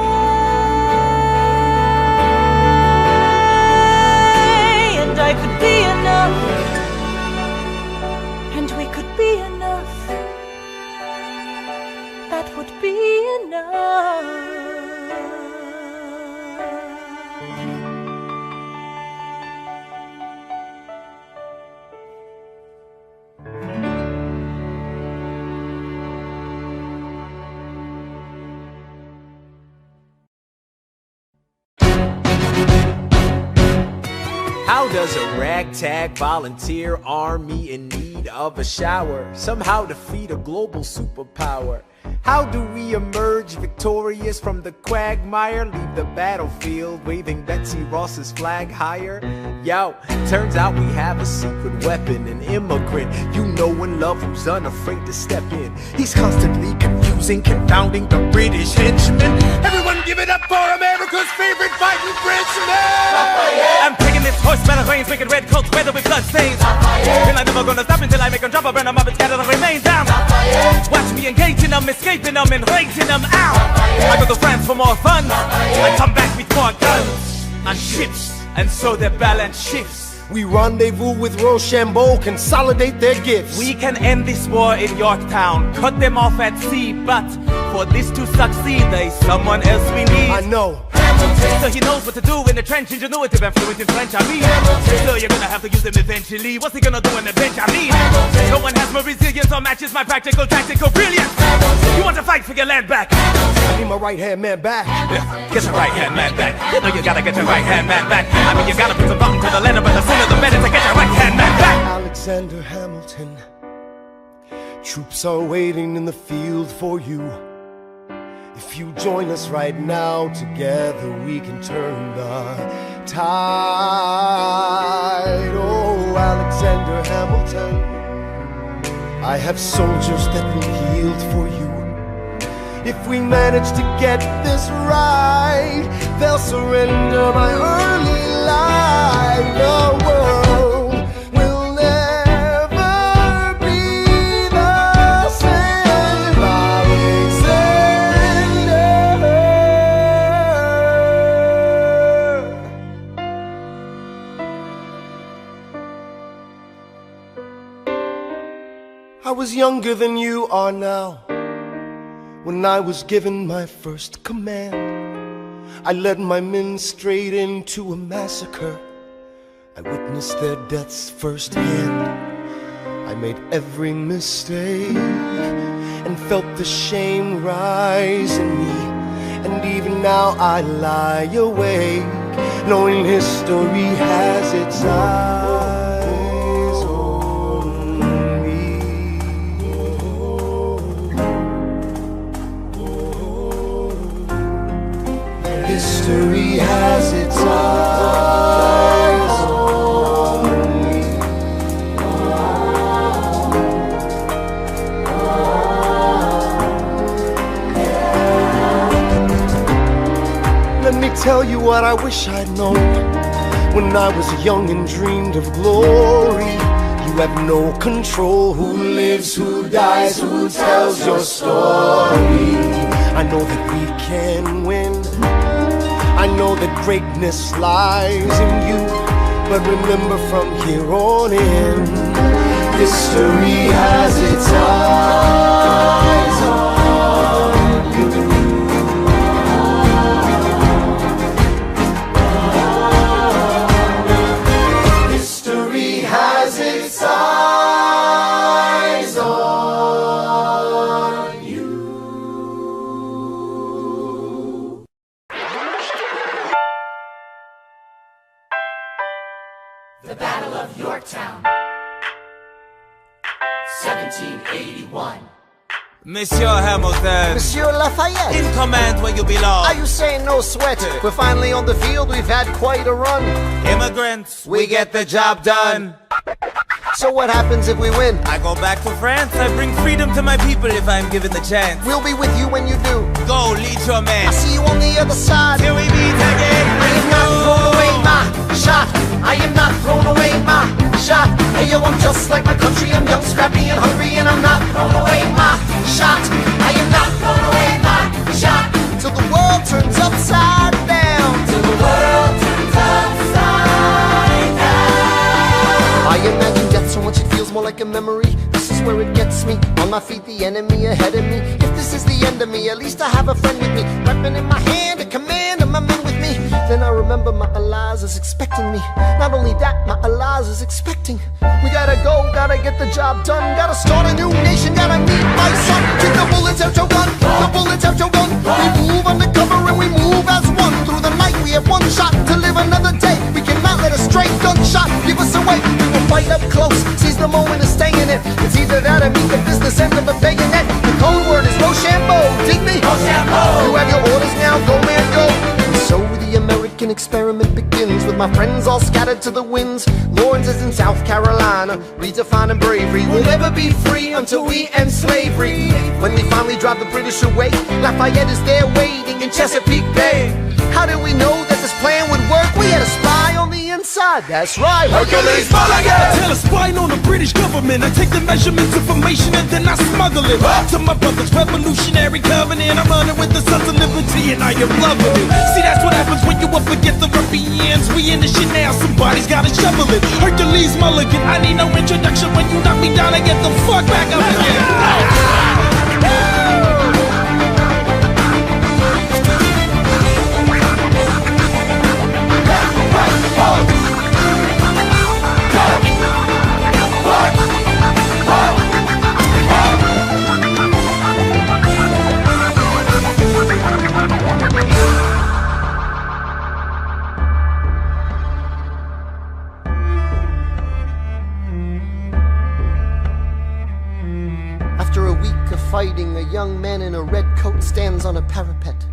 Speaker 4: And I could be enough, and we could be enough. That would be enough.
Speaker 1: How does a ragtag volunteer army in need of a shower somehow defeat a global superpower? How do we emerge victorious from the quagmire? Leave the battlefield waving Betsy Ross's flag higher? Yo, turns out we have a secret weapon, an immigrant you know and love who's unafraid to step in. He's constantly confusing, confounding the British henchmen. Everyone give it up for America's favorite fighting Frenchman!
Speaker 2: I'm taking this horseman of reigns, making red coats weather with blood stains. And I'm never gonna stop until I make them drop, I burn them up and scatter the remains down. Watch me engaging them, escaping them and raising them out. I go to France for more fun, I come back with more guns and ships, and so their balance shifts.
Speaker 3: We rendezvous with Rochambeau, consolidate their gifts.
Speaker 2: We can end this war in Yorktown, cut them off at sea, but for this to succeed, there's someone else we need.
Speaker 3: I know.
Speaker 2: So he knows what to do in the trench, ingenuitive and fluent in French, I mean. So you're gonna have to use him eventually. What's he gonna do in the bench, I mean? No one has more resilience or matches my practical tactical brilliance. You want to fight for your land back?
Speaker 3: I need my right-hand man back.
Speaker 2: Yeah, get your right-hand man back. You know you gotta get your right-hand man back. I mean, you gotta put some thought into the letter, but the sooner the better to get your right-hand man back.
Speaker 3: Alexander Hamilton, troops are waiting in the field for you. If you join us right now, together we can turn the tide. Oh, Alexander Hamilton, I have soldiers that will yield for you. If we manage to get this right, they'll surrender my early life. The world will never be the same. I was younger than you are now when I was given my first command. I led my men straight into a massacre. I witnessed their deaths firsthand. I made every mistake and felt the shame rise in me. And even now I lie awake, knowing history has its eyes on me. History has its eyes on me. Let me tell you what I wish I'd known when I was young and dreamed of glory. You have no control who lives, who dies, who tells your story. I know that we can win. I know that greatness lies in you. But remember, from here on in, History has its eyes on you. History has its eyes on you.
Speaker 7: The Battle of Yorktown, 1781.
Speaker 2: Monsieur Hamilton,
Speaker 3: Monsieur Lafayette,
Speaker 2: in command where you belong.
Speaker 3: are you saying no sweat? We're finally on the field, we've had quite a run.
Speaker 2: Immigrants, we get the job done.
Speaker 3: So what happens if we win?
Speaker 2: I go back to France, I bring freedom to my people if I'm given the chance.
Speaker 3: We'll be with you when you do.
Speaker 2: Go, lead your man.
Speaker 3: I'll see you on the other side.
Speaker 2: Till we meet again.
Speaker 3: I am not thrown away my shot. I am not thrown away my shot. Hey yo, I'm just like my country. I'm young, scrappy, and hungry, and I'm not thrown away my shot. I am not thrown away my shot. Till the world turns upside down. Till the world turns upside down. I imagine death so much it feels more like a memory. This is where it gets me. On my feet, the enemy ahead of me. If this is the end of me, at least I have a friend with me. Weapon in my hand, a command of my men with me. Then I remember my Eliza is expecting me. Not only that, my Eliza is expecting. We gotta go, gotta get the job done. Gotta start a new nation, gotta meet my son. Keep the bullets out your gun, the bullets out your gun. We move undercover and we move as one. Through the night we have one shot to live another day. We cannot let a stray gunshot give us away. We will fight up close, seize the moment and stay in it. It's either that or meet the business end of a bayonet. The code word is Rochambeau, dig me? Rochambeau. You have your orders now, go man go. And so the American experiment begins with my friends all scattered to the winds. Lawrence is in South Carolina, redefining bravery. We'll never be free until we end slavery. When we finally drive the British away, Lafayette is there waiting in Chesapeake Bay. How did we know that this plan would work? We had a spy on the inside, that's right. Hercules Mulligan!
Speaker 1: Tell a spy on the British government. I take the measurements, information, and then I smuggle it to my brother's revolutionary covenant. I'm running with the Sons of Liberty, and I am loving it. See, that's what happens when you up against the ruffians. We in the shit now, somebody's gotta shovel it. Hercules Mulligan, I need no introduction. When you knock me down, I get the fuck back up again.
Speaker 3: After a week of fighting, a young man in a red coat stands on a parapet.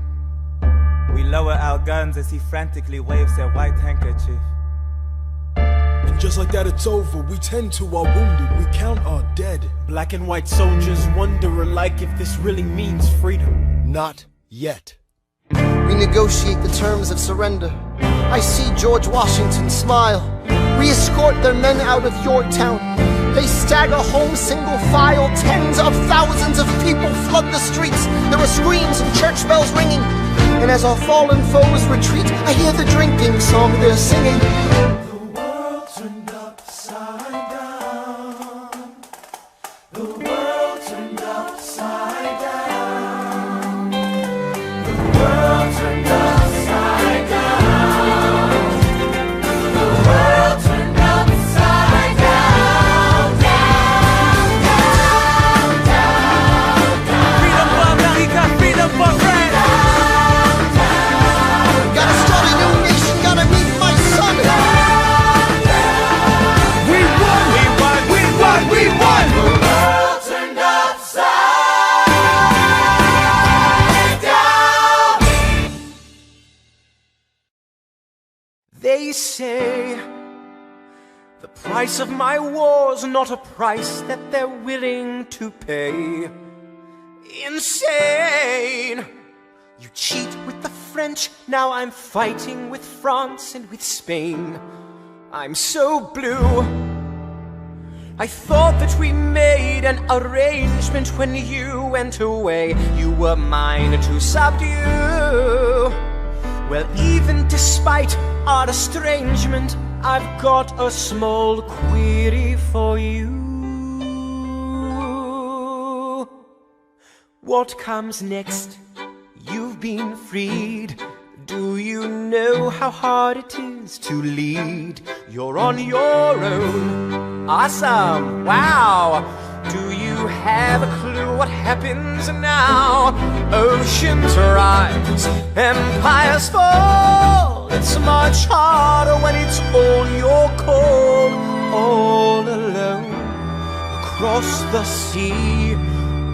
Speaker 2: We lower our guns as he frantically waves their white handkerchief.
Speaker 1: And just like that it's over. We tend to our wounded, we count our dead.
Speaker 10: Black and white soldiers wonder alike if this really means freedom.
Speaker 1: Not yet.
Speaker 3: We negotiate the terms of surrender. I see George Washington smile. We escort their men out of Yorktown. They stagger home single file. Tens of thousands of people flood the streets. There are screams and church bells ringing. And as our fallen foes retreat, I hear the drinking song they're singing. The world turned upside down. The world turned upside down. The world turned upside down. The world turned upside down. Down, down, down, down.
Speaker 2: Freedom for America, freedom for France.
Speaker 3: Gotta start a new nation, gotta meet my son.
Speaker 1: We won!
Speaker 2: We won!
Speaker 1: We won! We won!
Speaker 3: The world turned upside down.
Speaker 6: They say the price of my war's not a price that they're willing to pay. Insane! You cheat with the French, now I'm fighting with France and with Spain. I'm so blue. I thought that we made an arrangement when you went away. You were mine to subdue. Well, even despite our estrangement, I've got a small query for you.
Speaker 12: What comes next? You've been freed. Do you know how hard it is to lead? You're on your own. Awesome! Wow! Do you have a clue what happens now? Oceans rise, empires fall. It's much harder when it's all your call. All alone across the sea.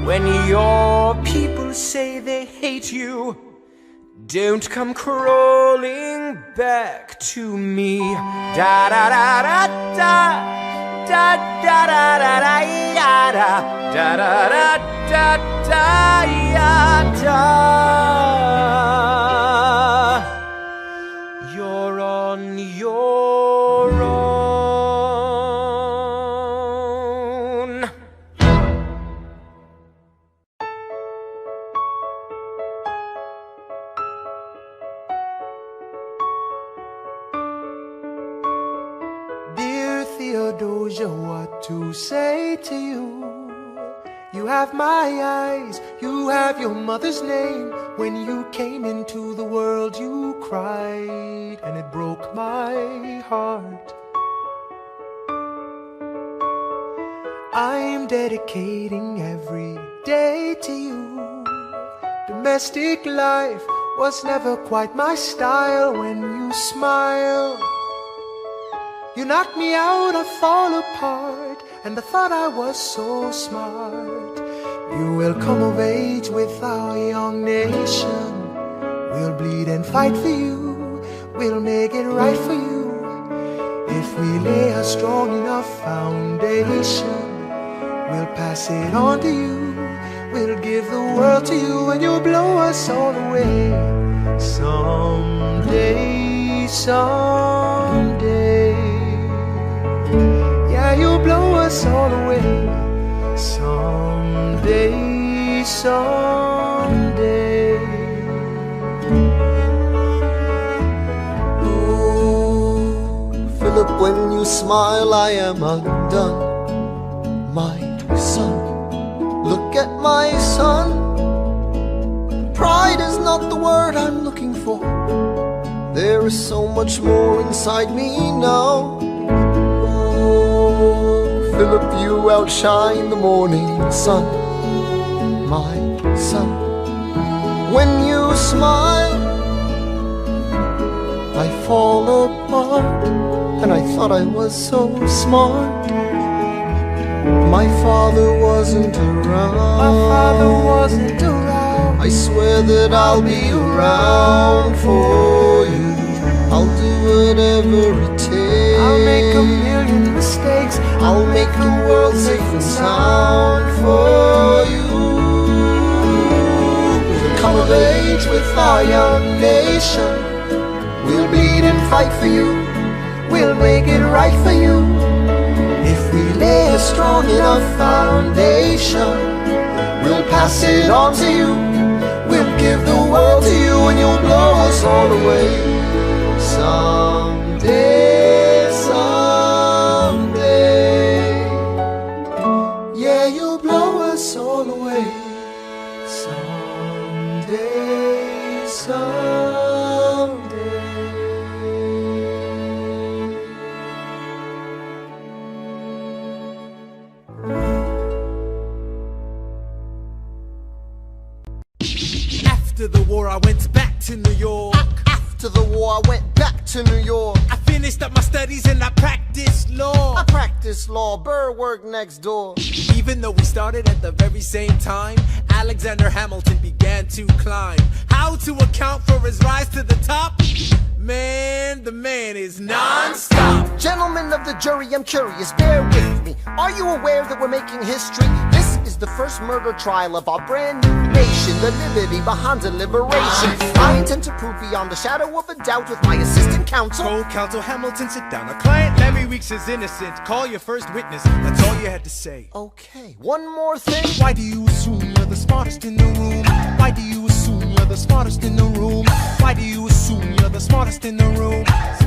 Speaker 12: When your people say they hate you, don't come crawling back to me. Da da da da da da da da da da da da da da da da. You're on your own.
Speaker 5: Theodosia, what to say to you? You have my eyes, you have your mother's name. When you came into the world you cried, and it broke my heart. I'm dedicating every day to you. Domestic life was never quite my style. When you smile, you knock me out, I fall apart, and I thought I was so smart. You will come of age with our young nation. We'll bleed and fight for you. We'll make it right for you. If we lay a strong enough foundation, we'll pass it on to you. We'll give the world to you, and you'll blow us all away. Someday, someday. Yeah, you'll blow us all away. Someday, someday.
Speaker 3: Oh, Philip, when you smile, I am undone. My son, look at my son. Pride is not the word I'm looking for. There is so much more inside me now. Philip, you outshine the morning sun, my son. When you smile, I fall apart, and I thought I was so smart. My father wasn't around.
Speaker 5: My father wasn't around.
Speaker 3: I swear that I'll be around for you. I'll do whatever it takes.
Speaker 5: I'll make a million mistakes.
Speaker 3: I'll make the world safe and sound for you. We'll come of age with our young nation. We'll bleed and fight for you. We'll make it right for you. If we lay a strong enough foundation, we'll pass it on to you. We'll give the world to you, and you'll blow us all away. Someday, someday. Yeah, you'll blow us all away. Someday, someday.
Speaker 1: After the war, I went back to New York.
Speaker 3: After the war, I went back to New York.
Speaker 1: I finished up my studies and I practiced law.
Speaker 3: I practiced law. Burr worked next door.
Speaker 1: Even though we started at the very same time, Alexander Hamilton began to climb. How to account for his rise to the top? Man, the man is non-stop.
Speaker 3: Gentlemen of the jury, I'm curious, bear with me. Are you aware that we're making history? This is the first murder trial of our brand new nation, the liberty behind deliberation. I intend to prove beyond the shadow of a doubt with my assistant counsel.
Speaker 1: Co-counsel Hamilton, sit down. Our client Larry Weeks is innocent. Call your first witness. That's all you had to say.
Speaker 3: Okay, one more thing.
Speaker 5: Why do you assume you're the smartest in the room? Why do you assume you're the smartest in the room? Why do you assume you're the smartest in the room?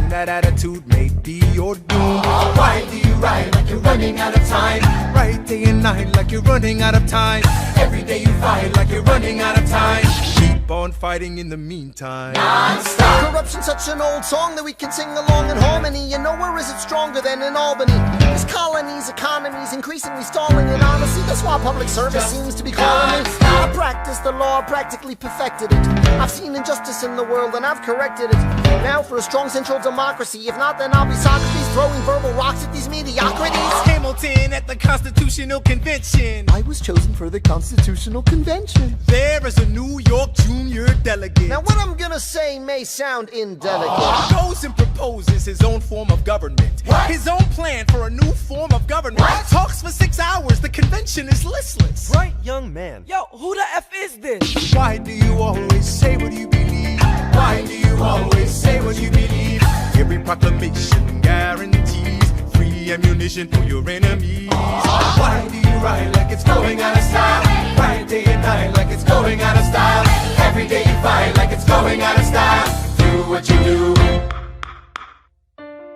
Speaker 1: and that attitude may be your doom.
Speaker 3: Why do you ride like you're running out of time?
Speaker 1: Right day and night like you're running out of time.
Speaker 3: Every day you fight like you're running out of time.
Speaker 1: Keep on fighting in the meantime.
Speaker 3: Non-stop. Corruption's such an old song that we can sing along in harmony. And nowhere is it stronger than in Albany. This colony's economy's increasingly stalling. And honestly, that's why public service seems to be calling me. I practiced the law, practically perfected it. I've seen injustice in the world and I've corrected it. Now for a strong central democracy. If not, then I'll be Socrates throwing verbal rocks at these mediocrities.
Speaker 1: Hamilton at the Constitutional Convention.
Speaker 3: I was chosen for the Constitutional Convention.
Speaker 1: There is a New York junior delegate.
Speaker 3: Now what I'm gonna say may sound indelicate.
Speaker 1: Goes and proposes his own form of government.
Speaker 3: What?
Speaker 1: His own plan for a new form of government.
Speaker 3: What?
Speaker 1: Talks for 6 hours. The convention is listless.
Speaker 12: Right, young man.
Speaker 6: Yo, who the F is this?
Speaker 1: Why do you always say what you believe?
Speaker 3: Why do you always say what you believe?
Speaker 1: Every proclamation guarantees free ammunition for your enemies.
Speaker 3: Why do you ride like it's going out of style? Ride day and night like it's going out of style. Every day you fight like it's going out of style. Do what you do.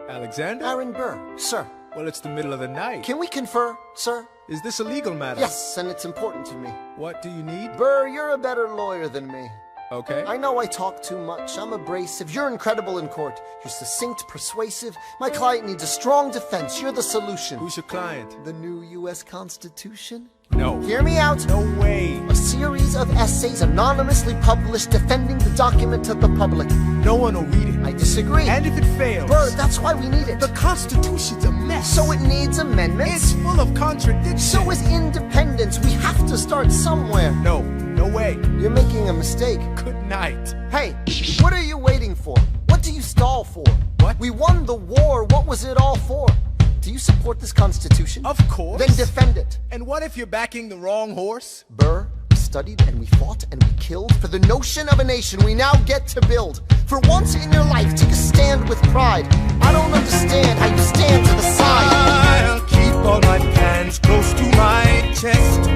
Speaker 1: Alexander?
Speaker 3: Aaron Burr, sir.
Speaker 1: Well, it's the middle of the night.
Speaker 3: Can we confer, sir?
Speaker 1: Is this a legal matter?
Speaker 3: Yes, and it's important to me.
Speaker 1: What do you need?
Speaker 3: Burr, you're a better lawyer than me.
Speaker 1: Okay.
Speaker 3: I know I talk too much. I'm abrasive. You're incredible in court. You're succinct, persuasive. My client needs a strong defense. You're the solution.
Speaker 1: Who's your client?
Speaker 3: The new U.S. Constitution?
Speaker 1: No.
Speaker 3: Hear me out.
Speaker 1: No way.
Speaker 3: A series of essays anonymously published defending the document to the public.
Speaker 1: No one will read it.
Speaker 3: I disagree.
Speaker 1: And if it fails?
Speaker 3: Burr, that's why we need it.
Speaker 1: The Constitution's a mess.
Speaker 3: So it needs amendments.
Speaker 1: It's full of contradictions.
Speaker 3: So is independence. We have to start somewhere.
Speaker 1: No. No way.
Speaker 3: You're making a mistake.
Speaker 1: Good night.
Speaker 3: Hey, what are you waiting for? What do you stall for?
Speaker 1: What?
Speaker 3: We won the war. What was it all for? Do you support this Constitution?
Speaker 1: Of course.
Speaker 3: Then defend it.
Speaker 1: And what if you're backing the wrong horse?
Speaker 3: Burr, we studied and we fought and we killed for the notion of a nation we now get to build. For once in your life, take a stand with pride. I don't understand how you stand to the side.
Speaker 1: I'll keep all my plans close to my chest.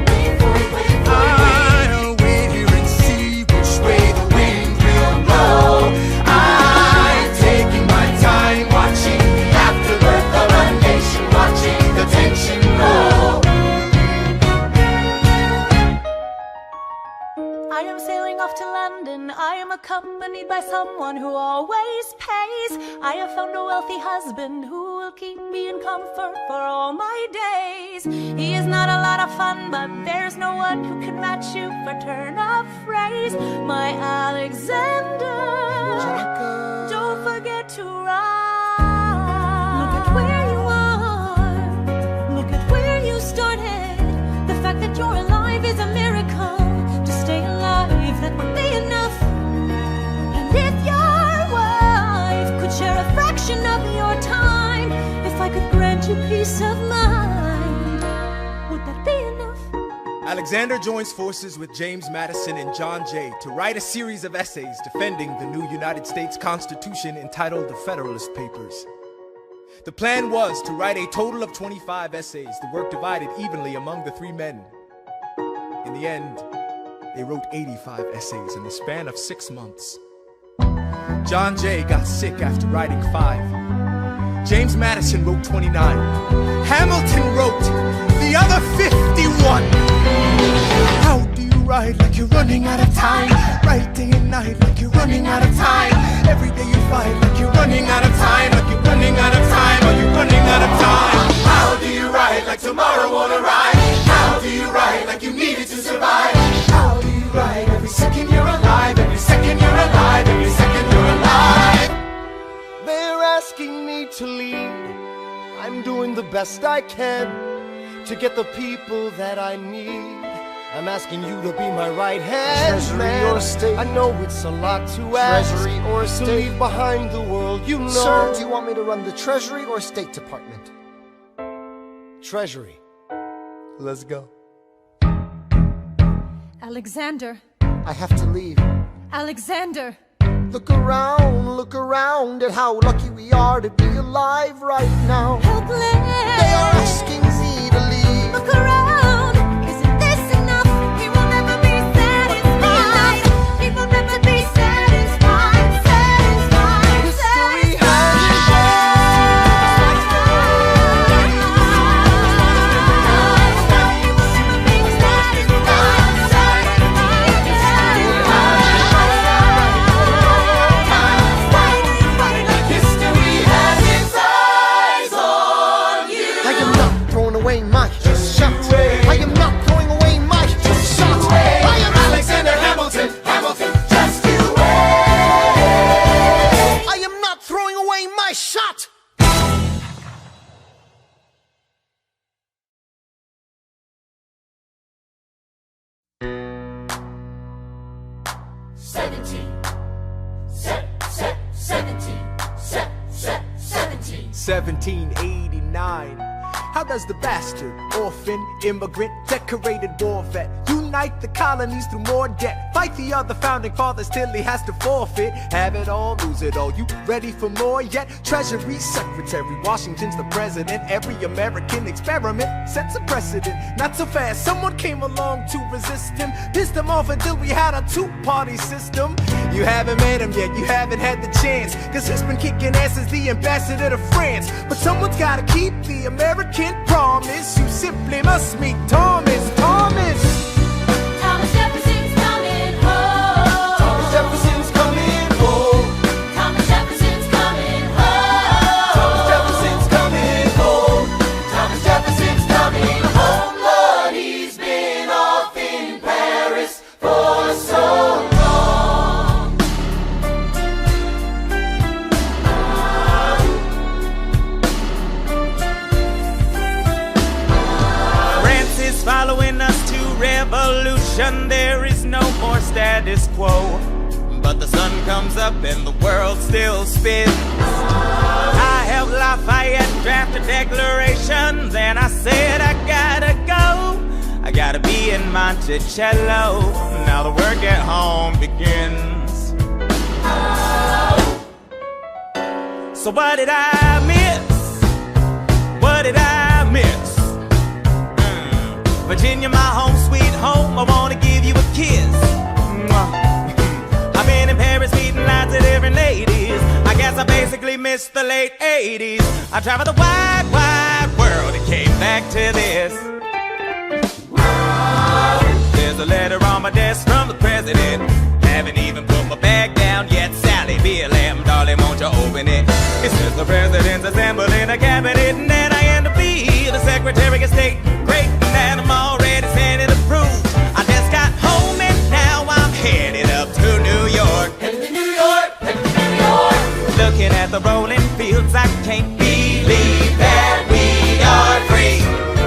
Speaker 1: I'll wait here and see which way the wind will blow. I'm taking my time watching the afterbirth of a nation, watching the tension grow.
Speaker 9: I am sailing off to London. I am accompanied by someone who always pays. I have found a wealthy husband who will keep me in comfort for all my days. He is not a lot of fun, but there's no one who can match you for turn of phrase. My Alexander, don't forget to ride. Look at where you are. Look at where you started. The fact that you're alive is a miracle. To stay alive, that would be enough. And if your wife could share a fraction of your time, if I could grant you peace of mind, would that be enough?
Speaker 1: Alexander joins forces with James Madison and John Jay to write a series of essays defending the new United States Constitution entitled the Federalist Papers. The plan was to write a total of 25 essays, the work divided evenly among the three men. In the end, they wrote 85 essays in the span of 6 months. John Jay got sick after writing 5. James Madison wrote 29. Hamilton wrote the other 51. How do you ride like you're running out of time? Right day and night like you're running out of time. Every day you fight like you're running out of time. Like you're running out of time. Are you running out of time?
Speaker 3: How do you ride like tomorrow won't arrive? How do you ride like you needed to survive? How do you ride every second you're alive? Every second you're alive. Every second you're alive.
Speaker 5: They're asking me to lead. I'm doing the best I can to get the people that I need. I'm asking you to be my right hand,
Speaker 3: Treasury
Speaker 5: man.
Speaker 3: or state?
Speaker 5: I know it's a lot to ask.
Speaker 3: Treasury or
Speaker 5: to
Speaker 3: state?
Speaker 5: leave behind the world, you know.
Speaker 3: Sir, do you want me to run the Treasury or State Department?
Speaker 5: Treasury. Let's go.
Speaker 8: Alexander.
Speaker 3: I have to leave.
Speaker 8: Alexander.
Speaker 3: Look around at how lucky we are to be alive right now.
Speaker 8: Helpless.
Speaker 3: They are asking me to leave.
Speaker 8: Look around. Isn't this enough? He will never be satisfied. He will never be satisfied.
Speaker 3: History has shot!
Speaker 7: Seventeen.
Speaker 5: 1789. How does the bastard, orphan, immigrant, decorated war vet unite the colonies through more debt? Fight the other founding fathers till he has to forfeit. Have it all, lose it all. You ready for more yet? Treasury Secretary, Washington's the president. Every American experiment sets a precedent. Not so fast, someone came along to resist him. Pissed him off until we had a two-party system. You haven't met him yet, you haven't had the chance, cause he's been kicking ass as the ambassador to France. But someone's gotta keep the American promise. You simply must meet Thomas.
Speaker 9: Thomas Jefferson's coming home.
Speaker 3: Thomas Jefferson's coming home.
Speaker 9: Thomas Jefferson's coming home.
Speaker 3: Thomas Jefferson's coming home.
Speaker 9: Thomas Jefferson's coming home. Lord, he's been off in Paris for so long.
Speaker 2: Following us to revolution, there is no more status quo. But the sun comes up and the world still spins. I helped Lafayette draft a declaration, then I said I gotta go. I gotta be in Monticello. Now the work at home begins. So what did I miss? What did I miss? Virginia, my home, sweet home, I wanna give you a kiss. I've been in Paris meeting lots of different ladies. I guess I basically missed the late 80s. I traveled the wide, wide world and came back to this. There's a letter on my desk from the president. Haven't even put my bag down yet. Sally BLM, darling, won't you open it? It says the president's assembling a cabinet, and then I end up being the Secretary of State. Great, and I'm already sending approved. I just got home and now I'm headed up to New York.
Speaker 9: Headed to New York, headed to New York.
Speaker 2: Looking at the rolling fields, I can't believe that we are free.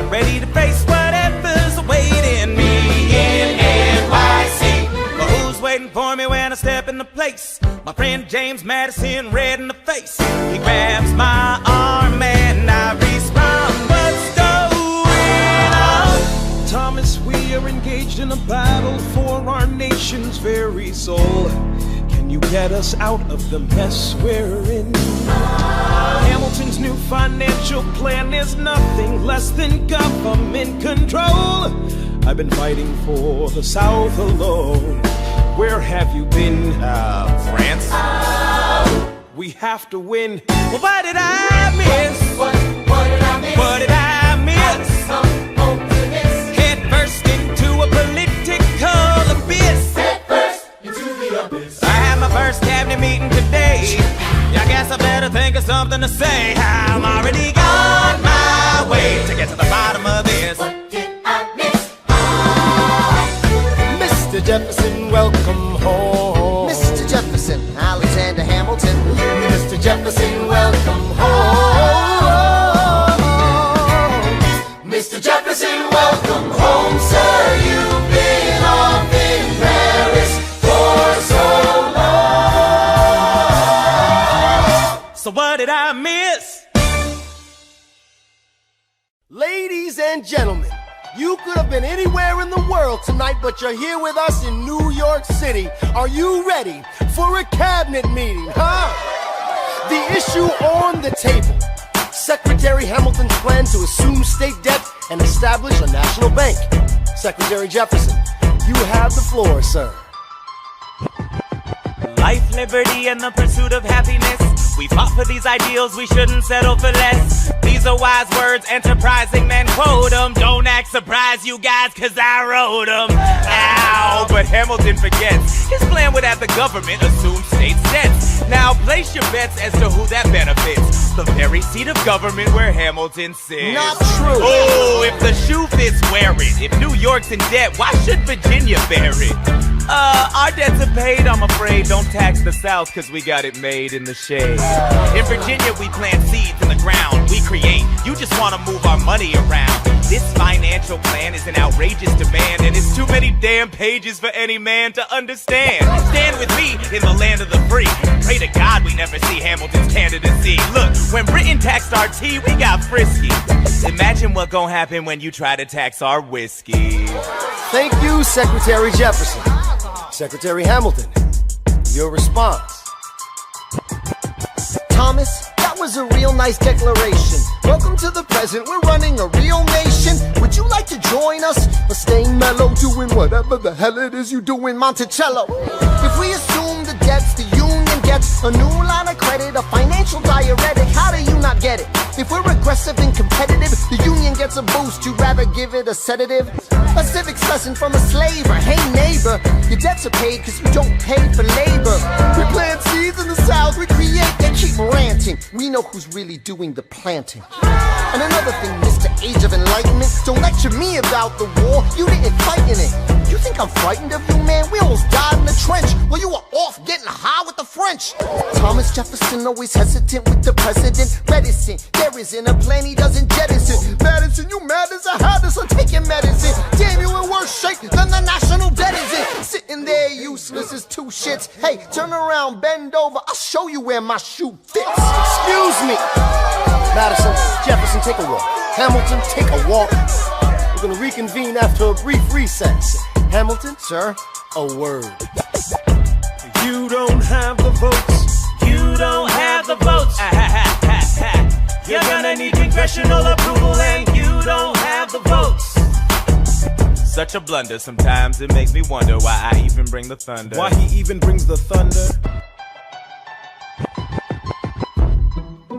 Speaker 2: Ready to face whatever's awaiting me in NYC. But who's waiting for me when I step into place? My friend James Madison, red in the face. He grabs my arm and I respond, what's going on?
Speaker 1: Thomas, we are engaged in a battle for our nation's very soul. Can you get us out of the mess we're in? Hamilton's new financial plan is nothing less than government control. I've been fighting for the South alone. Where have you been?
Speaker 2: France?
Speaker 1: We have to win.
Speaker 2: Well, what did I miss?
Speaker 9: What did I miss?
Speaker 2: What did I miss?
Speaker 9: Come home to this.
Speaker 2: Head first into a political abyss.
Speaker 9: Head first into the abyss.
Speaker 2: I had my first cabinet meeting today. I guess I better think of something to say. I'm already on my way to get to the bottom of this.
Speaker 9: What did I miss?
Speaker 3: Mr. Jefferson, welcome home.
Speaker 13: Mr. Jefferson, Alexander Hamilton.
Speaker 3: Mr. Jefferson, welcome home.
Speaker 9: Mr. Jefferson, welcome home, sir. You've been off in Paris for so long.
Speaker 2: So what did I miss?
Speaker 3: Ladies and gentlemen, you could have been anywhere in the world tonight, but you're here with us in New York City. Are you ready for a cabinet meeting, huh? The issue on the table: Secretary Hamilton's plan to assume state debt and establish a national bank. Secretary Jefferson, you have the floor, sir.
Speaker 2: Life, liberty, and the pursuit of happiness. We fought for these ideals, we shouldn't settle for less. These are wise words, enterprising men quote them. Don't act surprised, you guys, cause I wrote them. Ow, but Hamilton forgets his plan would have the government assume state debts. Now place your bets as to who that benefits. The very seat of government where Hamilton sits.
Speaker 3: Not true.
Speaker 2: Oh, if the shoe fits, wear it. If New York's in debt, why should Virginia bear it? Our debts are paid, I'm afraid. Don't tax the South, cause we got it made in the shade. In Virginia, we plant seeds in the ground. We create, you just wanna move our money around. This financial plan is an outrageous demand, and it's too many damn pages for any man to understand. Stand with me in the land of the free. Pray to God we never see Hamilton's candidacy. Look, when Britain taxed our tea, we got frisky. Imagine what gon' happen when you try to tax our whiskey.
Speaker 3: Thank you, Secretary Jefferson. Secretary Hamilton, your response.
Speaker 13: Thomas, that was a real nice declaration. Welcome to the present, we're running a real nation. Would you like to join us? Or staying mellow, doing whatever the hell it is you do in Monticello? If we assume the debts the union gets, a new line of credit, a financial diuretic, how do you not get it? If we're aggressive and competitive, the union gets a boost, you'd rather give it a sedative? A civics lesson from a slaver. Hey neighbor, your debts are paid cause you don't pay for labor. We plant seeds in the South, we create, they keep ranting. We know who's really doing the planting. And another thing, Mr. Age of Enlightenment, don't lecture me about the war, you didn't fight in it. You think I'm frightened of you, man? We almost died in the trench while you were off getting high with the French. Thomas Jefferson always hesitant with the president, reticent. There isn't a plan he doesn't jettison. Madison, you mad as a Haddison taking medicine. Damn, you in worse shape than the national debt is in. Sitting there useless as two shits. Hey, turn around, bend over, I'll show you where my shoe fits.
Speaker 3: Excuse me. Madison, Jefferson, take a walk. Hamilton, take a walk. We're gonna reconvene after a brief recess. Hamilton, sir, a word.
Speaker 1: You don't have the votes.
Speaker 2: You don't have the votes. You're gonna need congressional approval, and you don't have the votes. Such a blunder, sometimes it makes me wonder why I even bring the thunder.
Speaker 1: Why he even brings the thunder?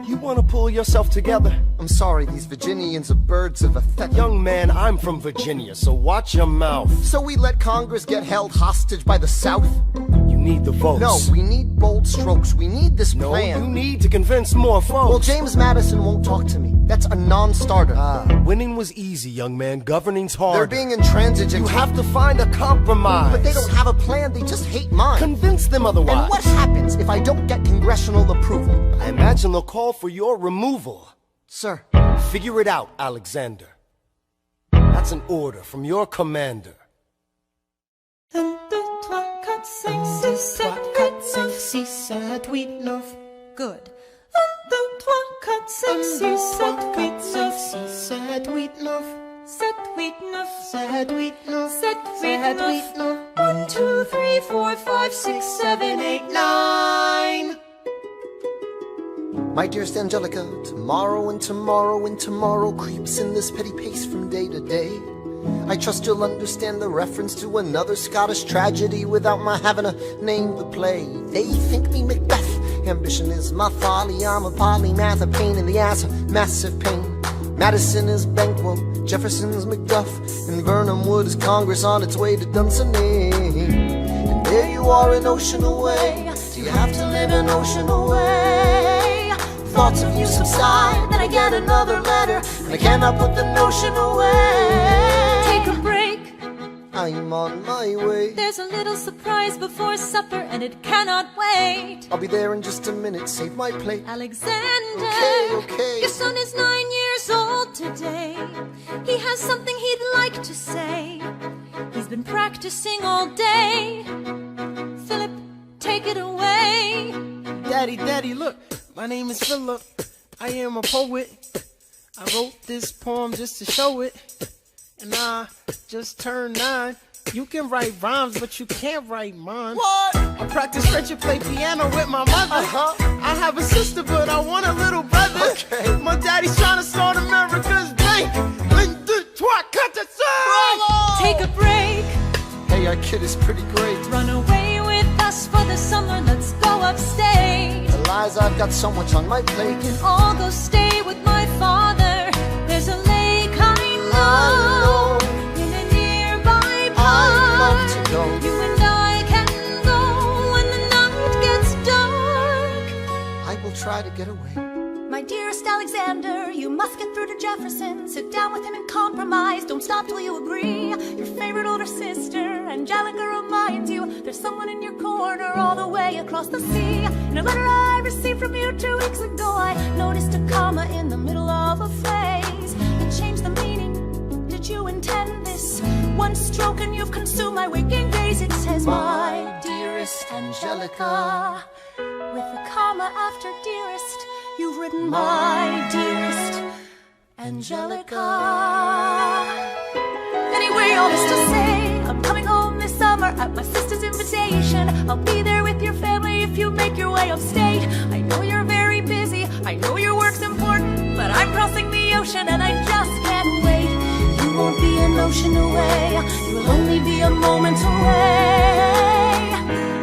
Speaker 3: You wanna pull yourself together?
Speaker 13: I'm sorry, these Virginians are birds of a feather.
Speaker 3: Young man, I'm from Virginia, so watch your mouth.
Speaker 13: So we let Congress get held hostage by the South?
Speaker 3: You need the votes.
Speaker 13: No, we need bold strokes. We need this plan.
Speaker 3: No, you need to convince more folks.
Speaker 13: Well, James Madison won't talk to me. That's a non-starter.
Speaker 3: Winning was easy, young man. Governing's hard.
Speaker 13: They're being intransigent.
Speaker 3: You have to find a compromise.
Speaker 13: But they don't have a plan. They just hate mine.
Speaker 3: Convince them otherwise.
Speaker 13: And what happens if I don't get congressional approval?
Speaker 3: I imagine they'll call for your removal.
Speaker 13: Sir.
Speaker 3: Figure it out, Alexander. That's an order from your commander.
Speaker 9: 1, 2, 3, 4, 5, 6, 7, 8, 9. Good. 1, 2, 3, 4, 5, 6, 7, 8, 9. 7, 8, 9. 7, 8, 9. 7, 8, 9. 1, 2, 3, 4, 5, 6, 7, 8, 9.
Speaker 13: My dearest Angelica, tomorrow and tomorrow and tomorrow creeps in this petty pace from day to day. I trust you'll understand the reference to another Scottish tragedy without my having to name the play. They think me Macbeth, ambition is my folly. I'm a polymath, a pain in the ass, a massive pain. Madison is Banquo, Jefferson's Macduff, and Vernon Wood is Congress on its way to Dunsinane. And there you are an ocean away. Do you have to live an ocean away? Thoughts of you subside, then I get another letter, and I cannot put the notion away.
Speaker 8: Take a break.
Speaker 13: I'm on my way.
Speaker 8: There's a little surprise before supper, and it cannot wait.
Speaker 13: I'll be there in just a minute, save my plate.
Speaker 8: Alexander,
Speaker 13: okay.
Speaker 8: Your son is 9 years old today. He has something he'd like to say. He's been practicing all day. Philip, take it away.
Speaker 10: Daddy, look. My name is Philip, I am a poet. I wrote this poem just to show it. And I just turned 9. You can write rhymes, but you can't write mine.
Speaker 13: What?
Speaker 10: I practice French and play piano with my mother. I have a sister, but I want a little brother.
Speaker 13: Okay.
Speaker 10: My daddy's trying to start America's bank. 1, 2, 3, 4.
Speaker 8: Take a break.
Speaker 13: Hey, our kid is pretty great.
Speaker 8: Run away with us for the summer, let's go upstate.
Speaker 13: Lies, I've got so much on my plate.
Speaker 8: We can all go stay with my father. There's a lake I know in a nearby park.
Speaker 13: I'd love to go.
Speaker 8: You and I can go when the night gets dark.
Speaker 13: I will try to get away.
Speaker 8: My My dearest Alexander, you must get through to Jefferson. Sit down with him and compromise. Don't stop till you agree. Your favorite older sister, Angelica, reminds you there's someone in your corner all the way across the sea. In a letter I received from you 2 weeks ago, I noticed a comma in the middle of a phrase. It changed the meaning. Did you intend this? One stroke and you've consumed my waking days. It says, my dearest Angelica, with a comma after dearest. You've written, my dearest Angelica. Anyway, all this to say, I'm coming home this summer at my sister's invitation. I'll be there with your family if you make your way upstate. I know you're very busy, I know your work's important, but I'm crossing the ocean and I just can't wait. You won't be an ocean away, you will only be a moment away.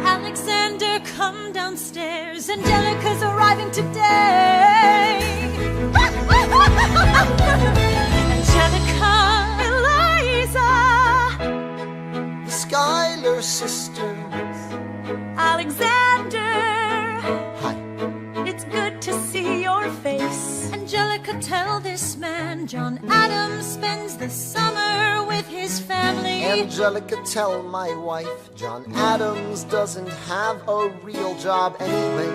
Speaker 8: Alexander, come downstairs, Angelica's arriving today. Angelica, Eliza,
Speaker 13: The Schuyler Sisters.
Speaker 8: Alexander,
Speaker 13: Hi.
Speaker 8: it's good to see your face. Angelica, tell this man John Adams spends the summer with his family.
Speaker 13: Angelica, tell my wife John Adams doesn't have a real job anyway.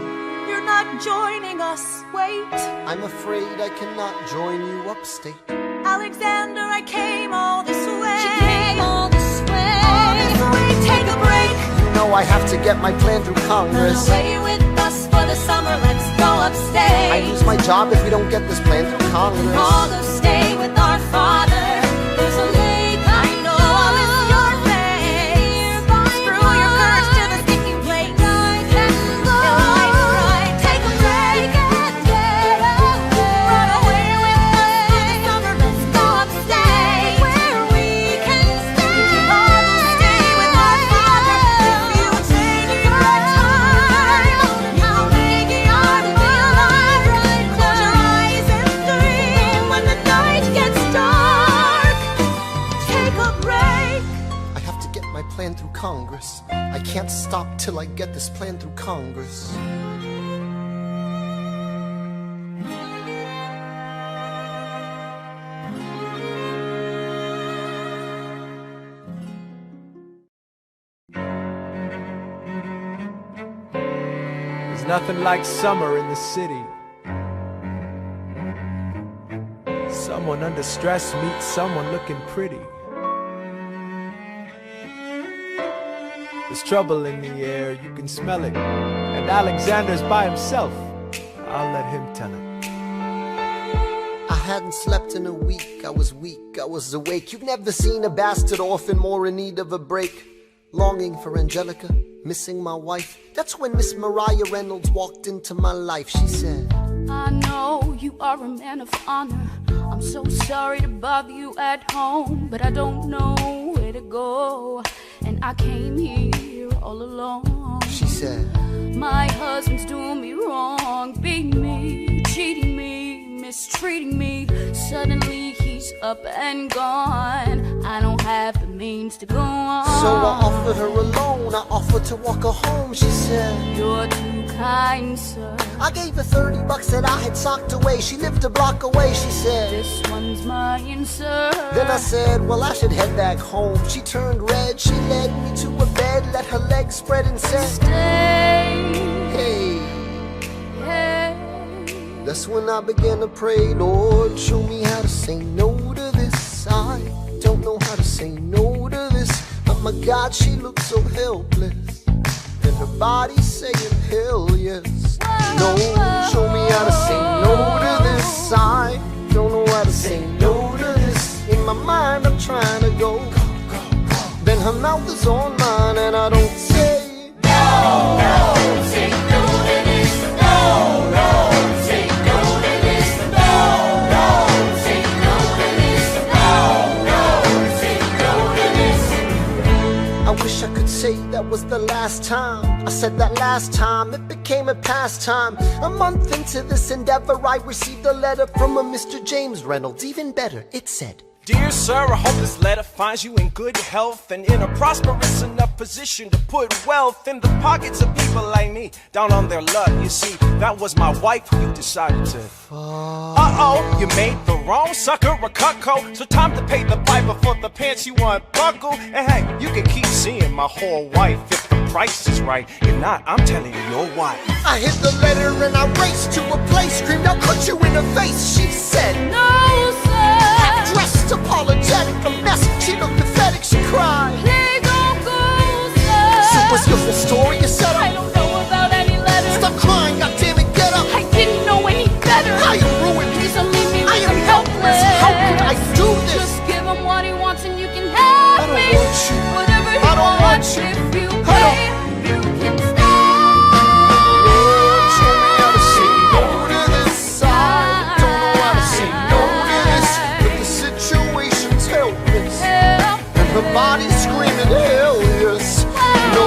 Speaker 8: You're not joining us, wait.
Speaker 13: I'm afraid I cannot join you upstate.
Speaker 8: Alexander, I came all this way. She came all this way. All this way, take a break.
Speaker 13: You know I have to get my plan through Congress.
Speaker 8: Run away with us for the summer, let's go upstate.
Speaker 13: I lose my job if we don't get this plan through Congress.
Speaker 8: All go stay with our father. There's a lake, I know, I'll miss your face. Screw your courage to the sticky plate. I can go. Right, take a break and get away. Run away with us for the summer, let's go upstate. Where we can stay. All go stay with our father. If you take your time, you'll make it hard to be alive. Close your eyes and dream when the night gets dark. Take a break.
Speaker 13: I have to get my plan through Congress. I can't stop till I get this plan through Congress.
Speaker 1: There's nothing like summer in the city. Someone under stress meets someone looking pretty. There's trouble in the air, you can smell it. And Alexander's by himself. I'll let him tell it.
Speaker 13: I hadn't slept in a week, I was weak, I was awake. You've never seen a bastard orphan more in need of a break. Longing for Angelica, missing my wife. That's when Miss Mariah Reynolds walked into my life. She said,
Speaker 14: I know you are a man of honor. I'm so sorry to bother you at home, but I don't know where to go, and I came here all alone.
Speaker 13: She said,
Speaker 14: my husband's doing me wrong, beating me, cheating me, mistreating me. Suddenly he's up and gone. I don't have the means to go on.
Speaker 13: So I offered her a loan, I offered to walk her home. She said,
Speaker 14: you're too kind, sir.
Speaker 13: I gave her $30 that I had socked away. She lived a block away. She said,
Speaker 14: this one's mine, sir.
Speaker 13: Then I said, well, I should head back home. She turned red, she led me to a bed, let her legs spread and said,
Speaker 14: stay.
Speaker 13: Hey.
Speaker 14: Hey.
Speaker 13: That's when I began to pray, Lord, show me how to say no to this. I don't know how to say no to this. Oh my God, she looks so helpless, and her body saying hell yes. No, show me how to say no to this. I don't know how to say no to this. In my mind I'm trying to go. Then her mouth is on mine and I don't say no, no, say no to this. No, no, say no to this. No, no, say no to this. No, no, say no to this. I wish I could say that was the last time I said that last time. It became a pastime. A month into this endeavor, I received a letter from a Mr. James Reynolds. Even better, it said,
Speaker 1: Dear sir, I hope this letter finds you in good health and in a prosperous enough position to put wealth in the pockets of people like me, down on their luck. You see, that was my wife who you decided to. Uh-oh, you made the wrong sucker a cuckold. So time to pay the piper for the pants you unbuckle. And hey, you can keep seeing my whole wife if the price is right. If not, I'm telling you, your wife.
Speaker 13: I hit the letter and I raced to a place, screamed, I'll cut you in the face. She said,
Speaker 8: No, sir.
Speaker 13: Dressed apologetic, a mess. She looked pathetic, she cried.
Speaker 8: Please don't go, sir.
Speaker 13: So what's your full story? You said
Speaker 8: I don't know about any letters.
Speaker 13: Stop crying, goddammit, get up.
Speaker 8: I didn't know any better.
Speaker 13: I am ruined.
Speaker 8: Please don't leave me
Speaker 13: I
Speaker 8: with
Speaker 13: am
Speaker 8: him
Speaker 13: helpless. How could I do this?
Speaker 8: Just give him what he wants and you can have
Speaker 13: I don't
Speaker 8: me.
Speaker 13: want you.
Speaker 8: Whatever he
Speaker 13: I don't want
Speaker 8: wants,
Speaker 13: you.
Speaker 8: if you
Speaker 13: I
Speaker 8: pay, you can stay.
Speaker 13: Lord, show me how to say no to this. I don't know how to say no to this, but the situation's helpless, and her body's screaming hell yes. No,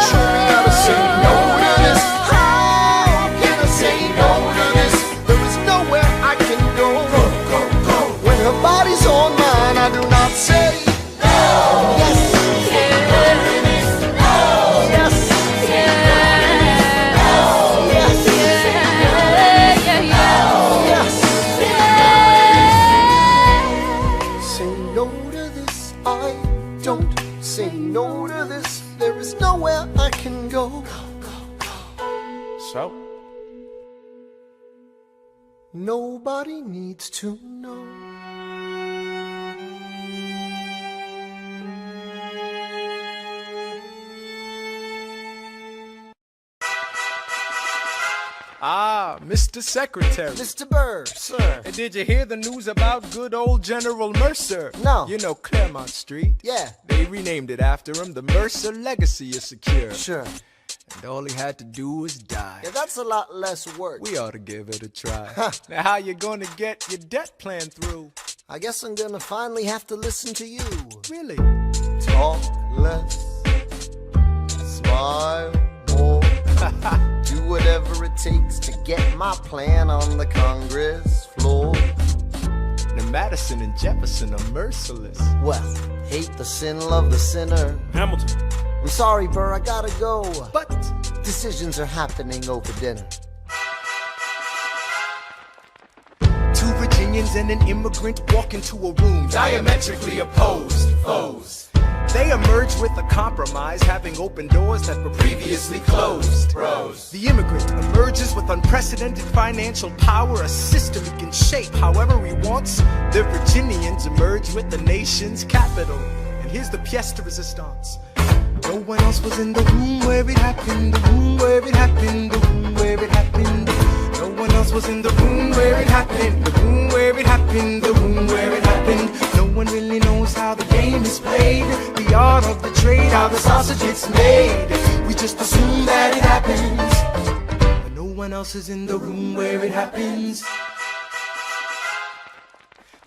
Speaker 13: show me how to say no to this. How can I say no to this? There is nowhere I can go. When her body's on mine, I do not say no. Yes. Say no to this, there is nowhere I can go.
Speaker 1: So?
Speaker 13: Nobody needs to know.
Speaker 1: Ah, Mr. Secretary.
Speaker 13: Mr. Burr, sir.
Speaker 1: And did you hear the news about good old General Mercer?
Speaker 13: No.
Speaker 1: You know Claremont Street?
Speaker 13: Yeah.
Speaker 1: They renamed it after him. The Mercer legacy is secure.
Speaker 13: Sure.
Speaker 1: And all he had to do was die.
Speaker 13: Yeah, that's a lot less work.
Speaker 1: We ought to give it a try. Now how you gonna get your debt plan through?
Speaker 13: I guess I'm gonna finally have to listen to you.
Speaker 1: Really?
Speaker 13: Talk less, smile more, do whatever it takes to get my plan on the Congress floor.
Speaker 1: Now Madison and Jefferson are merciless.
Speaker 13: Well, hate the sin, love the sinner.
Speaker 1: Hamilton.
Speaker 13: I'm sorry, Burr, I gotta go.
Speaker 1: But
Speaker 13: decisions are happening over dinner.
Speaker 1: Two Virginians and an immigrant walk into a room
Speaker 11: Diametrically opposed foes.
Speaker 1: They emerge with a compromise, having opened doors that were previously closed.
Speaker 11: Bros.
Speaker 1: The immigrant emerges with unprecedented financial power, a system he can shape however he wants. The Virginians emerge with the nation's capital. And here's the pièce de résistance. No one else was in the room where it happened, the room where it happened, the room where it happened. No one else was in the room where it happened, the room where it happened, the room where it happened. No one really knows how the game is played, the art of the trade, how the sausage gets made. We just assume that it happens, but no one else is in the room where it happens.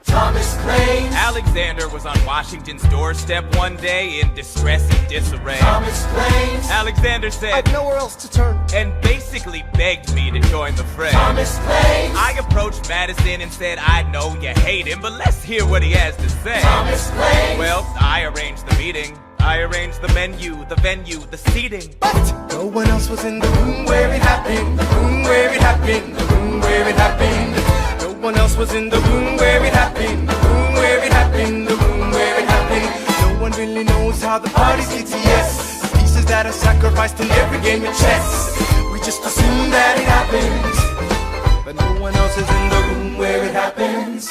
Speaker 11: Thomas claims
Speaker 2: Alexander was on Washington's doorstep one day in distress and disarray.
Speaker 11: Thomas claims
Speaker 2: Alexander said,
Speaker 13: I've nowhere else to turn,
Speaker 2: and basically begged me to join the fray.
Speaker 11: Thomas claims
Speaker 2: I approached Madison and said, I know you hate him, but let's hear what he has to say.
Speaker 11: Thomas claims
Speaker 2: Well, I arranged the meeting. I arranged the menu, the venue, the seating.
Speaker 1: But no one else was in the room where it happened, the room where it happened, the room where it happened. No one else was in the room where it happened, the room where it happened, the room where it happened. No one really knows how the parties get to yes. The pieces that are sacrificed in every game of chess. We just assume that it happens, but no one else is in the room where it happens.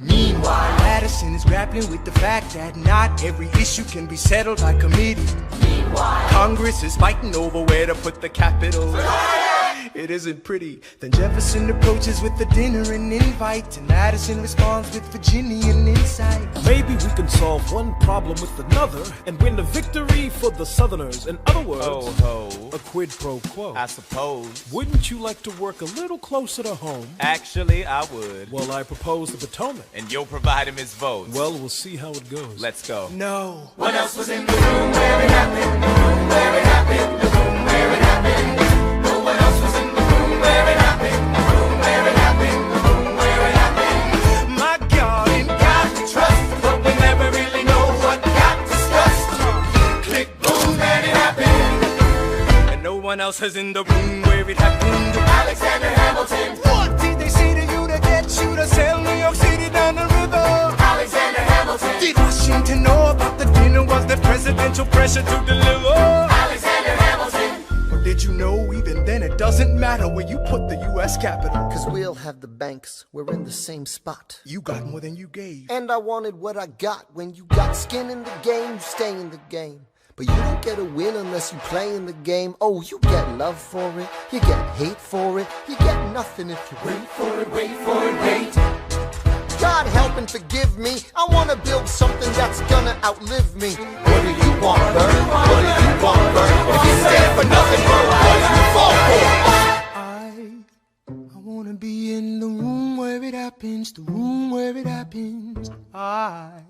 Speaker 1: Meanwhile, Madison is grappling with the fact that not every issue can be settled by committee.
Speaker 11: Meanwhile,
Speaker 1: Congress is fighting over where to put the capital. It isn't pretty. Then Jefferson approaches with the dinner and invite, and Madison responds with Virginian insight.
Speaker 15: Maybe we can solve one problem with another and win a victory for the Southerners. In other words,
Speaker 2: Ho,
Speaker 15: a quid pro quo.
Speaker 2: I suppose.
Speaker 15: Wouldn't you like to work a little closer to home?
Speaker 2: Actually, I would.
Speaker 15: Well, I propose the Potomac.
Speaker 2: And you'll provide him his votes.
Speaker 15: Well, we'll see how it goes.
Speaker 2: Let's go.
Speaker 1: No.
Speaker 11: what else was in the room where it happened? The room where it happened, the room where it happened. No one else was in the room where it happened, the room where it happened, the room where it happened.
Speaker 16: else is in the room where it happened?
Speaker 7: Alexander Hamilton.
Speaker 5: What did they say to you to get you to sail New York City down the river?
Speaker 7: Alexander Hamilton.
Speaker 5: Did Washington know about the dinner? Was there presidential pressure to deliver?
Speaker 7: Alexander Hamilton.
Speaker 5: Or did you know even then it doesn't matter where you put the U.S. Capitol?
Speaker 13: Cause we'll have the banks, we're in the same spot.
Speaker 5: You got more than you gave.
Speaker 13: And I wanted what I got. When you got skin in the game, you stay in the game. But you don't get a win unless you play in the game. Oh, you get love for it, you get hate for it, you get nothing if you wait for it, wait for it, wait. God help and forgive me, I wanna build something that's gonna outlive me. What do you want, Burr? What do you want, Burr? If you stand for nothing, Burr, what do you fall for?
Speaker 5: I wanna be in the room where it happens, the room where it happens. I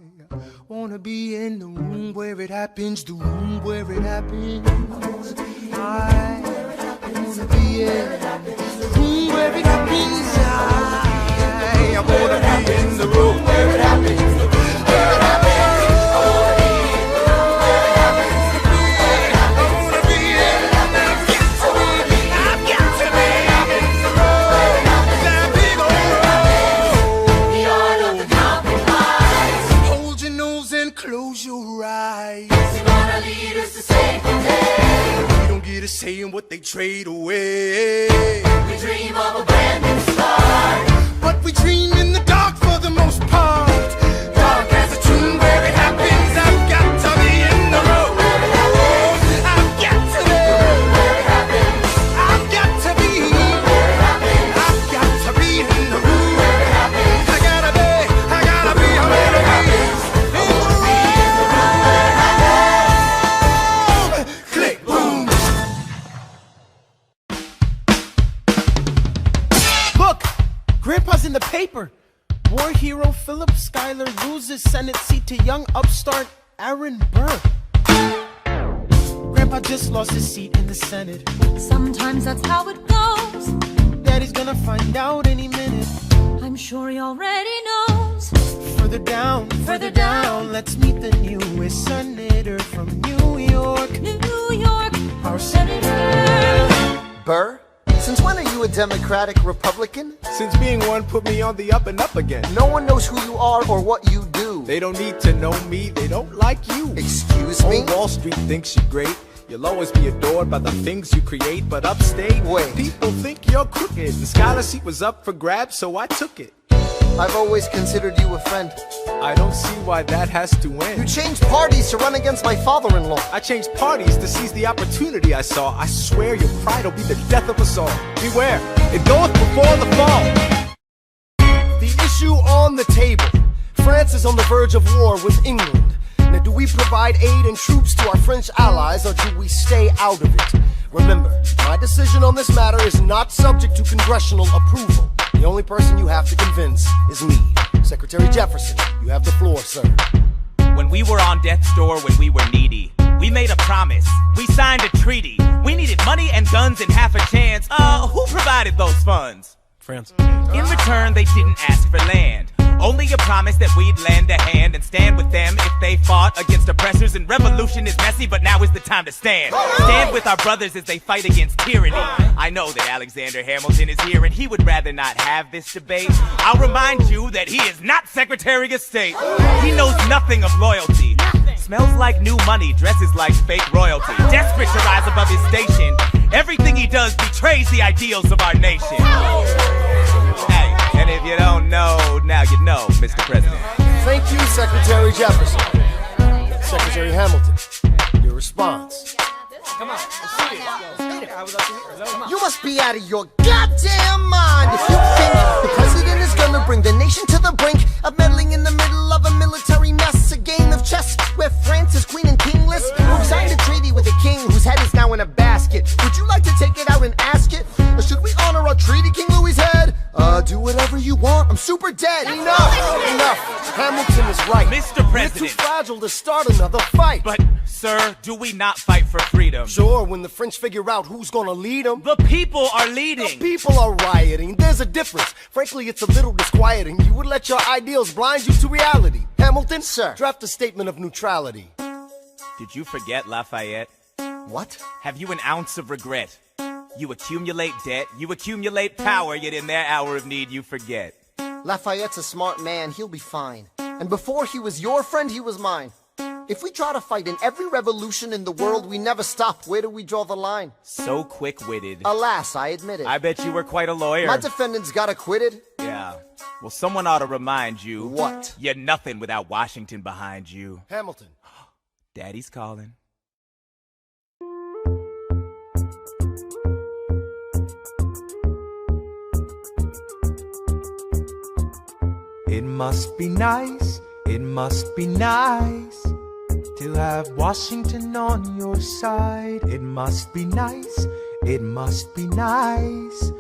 Speaker 5: wanna be in the room where it happens, the room where it happens. I wanna be in the room where it happens. I wanna be in the room where it happens, the room where it happens. I wanna be in the room where it happens. I wanna be in the room where it happens. I've got to be in the room where it happens. That big old road.
Speaker 7: The art of the compromise.
Speaker 5: Hold your nose and close your eyes.
Speaker 7: They're gonna lead us to save the day.
Speaker 5: We don't get a say in what they trade away.
Speaker 7: We dream of a brand new start.
Speaker 5: But we dream in the dark for the most part. Dark as a tomb where it happens. I've got to be in the room where it happens. I've got to be where it happens. I've got to be where it happens. I've got to be in the room where it happens. I gotta be where it happens. In the room where it happens. Click, boom. Look! Grandpa's in the paper. War hero Philip Schuyler loses Senate seat to young upstart Aaron Burr. Grandpa just lost his seat in the Senate.
Speaker 8: Sometimes that's how it goes.
Speaker 5: Daddy's gonna find out any minute.
Speaker 8: I'm sure he already knows.
Speaker 5: Further down, let's meet the newest senator from New York.
Speaker 8: New York,
Speaker 5: Our senator.
Speaker 13: Burr? Since when are you a Democratic Republican?
Speaker 5: Since being one put me on the up and up again.
Speaker 13: No one knows who you are or what you do.
Speaker 5: They don't need to know me, they don't like you.
Speaker 13: Excuse me?
Speaker 5: Old Wall Street thinks you're great. You'll always be adored by the things you create. But upstate,
Speaker 13: wait,
Speaker 5: people think you're crooked. The scholar seat was up for grabs, so I took it.
Speaker 13: I've always considered you a friend.
Speaker 5: I don't see why that has to end.
Speaker 13: You changed parties to run against my father-in-law.
Speaker 5: I changed parties to seize the opportunity I saw. I swear your pride will be the death of us all. Beware, it goeth before the fall.
Speaker 3: The issue on the table. France is on the verge of war with England. Now, do we provide aid and troops to our French allies, or do we stay out of it? Remember, my decision on this matter is not subject to congressional approval. The only person you have to convince is me. Secretary Jefferson, you have the floor, sir.
Speaker 2: When we were on death's door, when we were needy, we made a promise, we signed a treaty. We needed money and guns and half a chance. Who provided those funds?
Speaker 15: France.
Speaker 2: In return, they didn't ask for land. Only a promise that we'd lend a hand and stand with them if they fought against oppressors. And revolution is messy, but now is the time to stand. Stand with our brothers as they fight against tyranny. I know that Alexander Hamilton is here and he would rather not have this debate. I'll remind you that he is not Secretary of State. He knows nothing of loyalty. Smells like new money, dresses like fake royalty. Desperate to rise above his station. Everything he does betrays the ideals of our nation. Hey, and if you don't know, now you know, Mr. President.
Speaker 3: Thank you, Secretary Jefferson. Secretary Hamilton, your response.
Speaker 6: Come on, let's see it.
Speaker 13: You must be out of your goddamn mind if you think the president is gonna bring the nation to the brink of meddling in the middle of a military mess. A game of chess where France is queen and kingless. Who signed a treaty with a king whose head is now in a basket? Would you like to take it out and ask it? Or should we honor our treaty, King Louis's head? Do whatever you want, I'm super dead.
Speaker 3: Enough. Hamilton is right.
Speaker 2: Mr. President.
Speaker 3: We're too fragile to start another fight.
Speaker 2: But, sir, do we not fight for freedom?
Speaker 3: Sure, when the French figure out who's gonna lead them.
Speaker 2: The people are leading.
Speaker 3: The people are rioting. There's a difference. Frankly, it's a little disquieting. You would let your ideals blind you to reality. Hamilton,
Speaker 13: sir,
Speaker 3: draft a statement of neutrality.
Speaker 2: Did you forget Lafayette?
Speaker 13: What?
Speaker 2: Have you an ounce of regret? You accumulate debt, you accumulate power, yet in their hour of need you forget.
Speaker 13: Lafayette's a smart man, he'll be fine. And before he was your friend, he was mine. If we try to fight in every revolution in the world, we never stop. Where do we draw the line?
Speaker 2: So quick-witted.
Speaker 13: Alas, I admit it.
Speaker 2: I bet you were quite a lawyer.
Speaker 13: My defendants got acquitted.
Speaker 2: Yeah. Well, someone ought to remind you.
Speaker 13: What?
Speaker 2: You're nothing without Washington behind you.
Speaker 15: Hamilton.
Speaker 2: Daddy's calling.
Speaker 12: It must be nice, it must be nice to have Washington on your side. It must be nice, it must be nice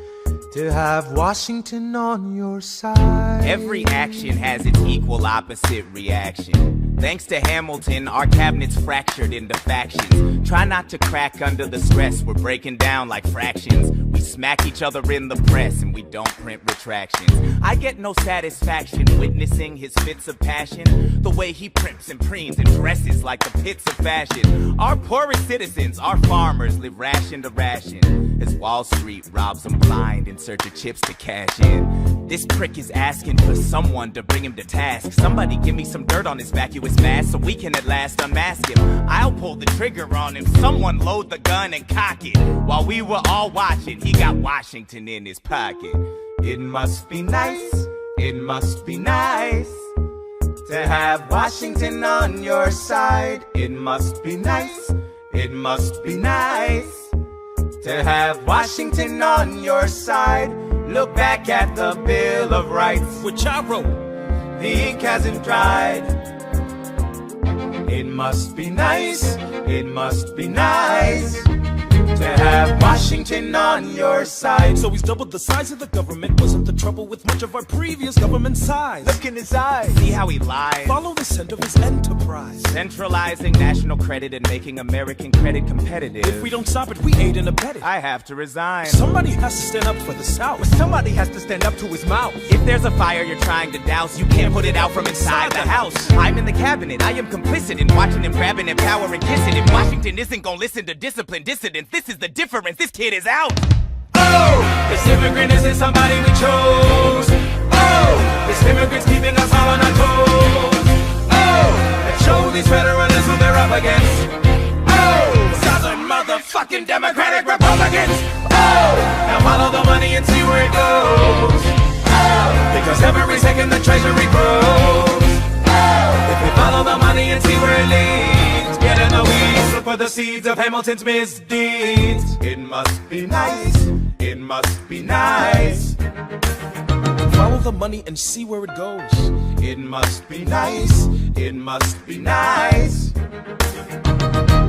Speaker 12: to have Washington on your side.
Speaker 2: Every action has its equal opposite reaction. Thanks to Hamilton, our cabinet's fractured into factions. Try not to crack under the stress, we're breaking down like fractions. We smack each other in the press and we don't print retractions. I get no satisfaction witnessing his fits of passion. The way he primps and preens and dresses like the pits of fashion. Our poorest citizens, our farmers, live ration to ration as Wall Street robs them blind in search of chips to cash in. This prick is asking for someone to bring him to task. Somebody give me some dirt on his vacuous mask so we can at last unmask him. I'll pull the trigger on him. Someone load the gun and cock it. While we were all watching, he got Washington in his pocket.
Speaker 12: It must be nice, it must be nice to have Washington on your side. It must be nice, it must be nice to have Washington on your side. Look back at the Bill of Rights,
Speaker 15: which I wrote.
Speaker 12: The ink hasn't dried. It must be nice, it must be nice to have Washington on your side.
Speaker 15: So he's doubled the size of the government. Wasn't the trouble with much of our previous government size?
Speaker 2: Look in his eyes. See how he lies.
Speaker 15: Follow the scent of his enterprise.
Speaker 2: Centralizing national credit and making American credit competitive.
Speaker 15: If we don't stop it, we aid and abet it.
Speaker 2: I have to resign.
Speaker 15: Somebody has to stand up for the South.
Speaker 12: But somebody has to stand up to his mouth.
Speaker 2: If there's a fire you're trying to douse, you can't put it out from inside the house. I'm in the cabinet. I am complicit in watching him grabbing at power and kissing. If Washington isn't gonna listen to disciplined dissidents, this is the difference. This kid is out.
Speaker 12: Oh, this immigrant isn't somebody we chose. Oh, this immigrant's keeping us all on our toes. Oh, let's show these federalists who they're up against. Oh, Southern motherfucking Democratic Republicans. Oh, now follow the money and see where it goes. Oh, because every second the treasury grows. Oh, if we follow the money and see where it leads, get in the weeds, look for the seeds of Hamilton's misdeeds. It must be nice, it must be nice.
Speaker 15: Follow the money and see where it goes.
Speaker 12: It must be nice, it must be nice.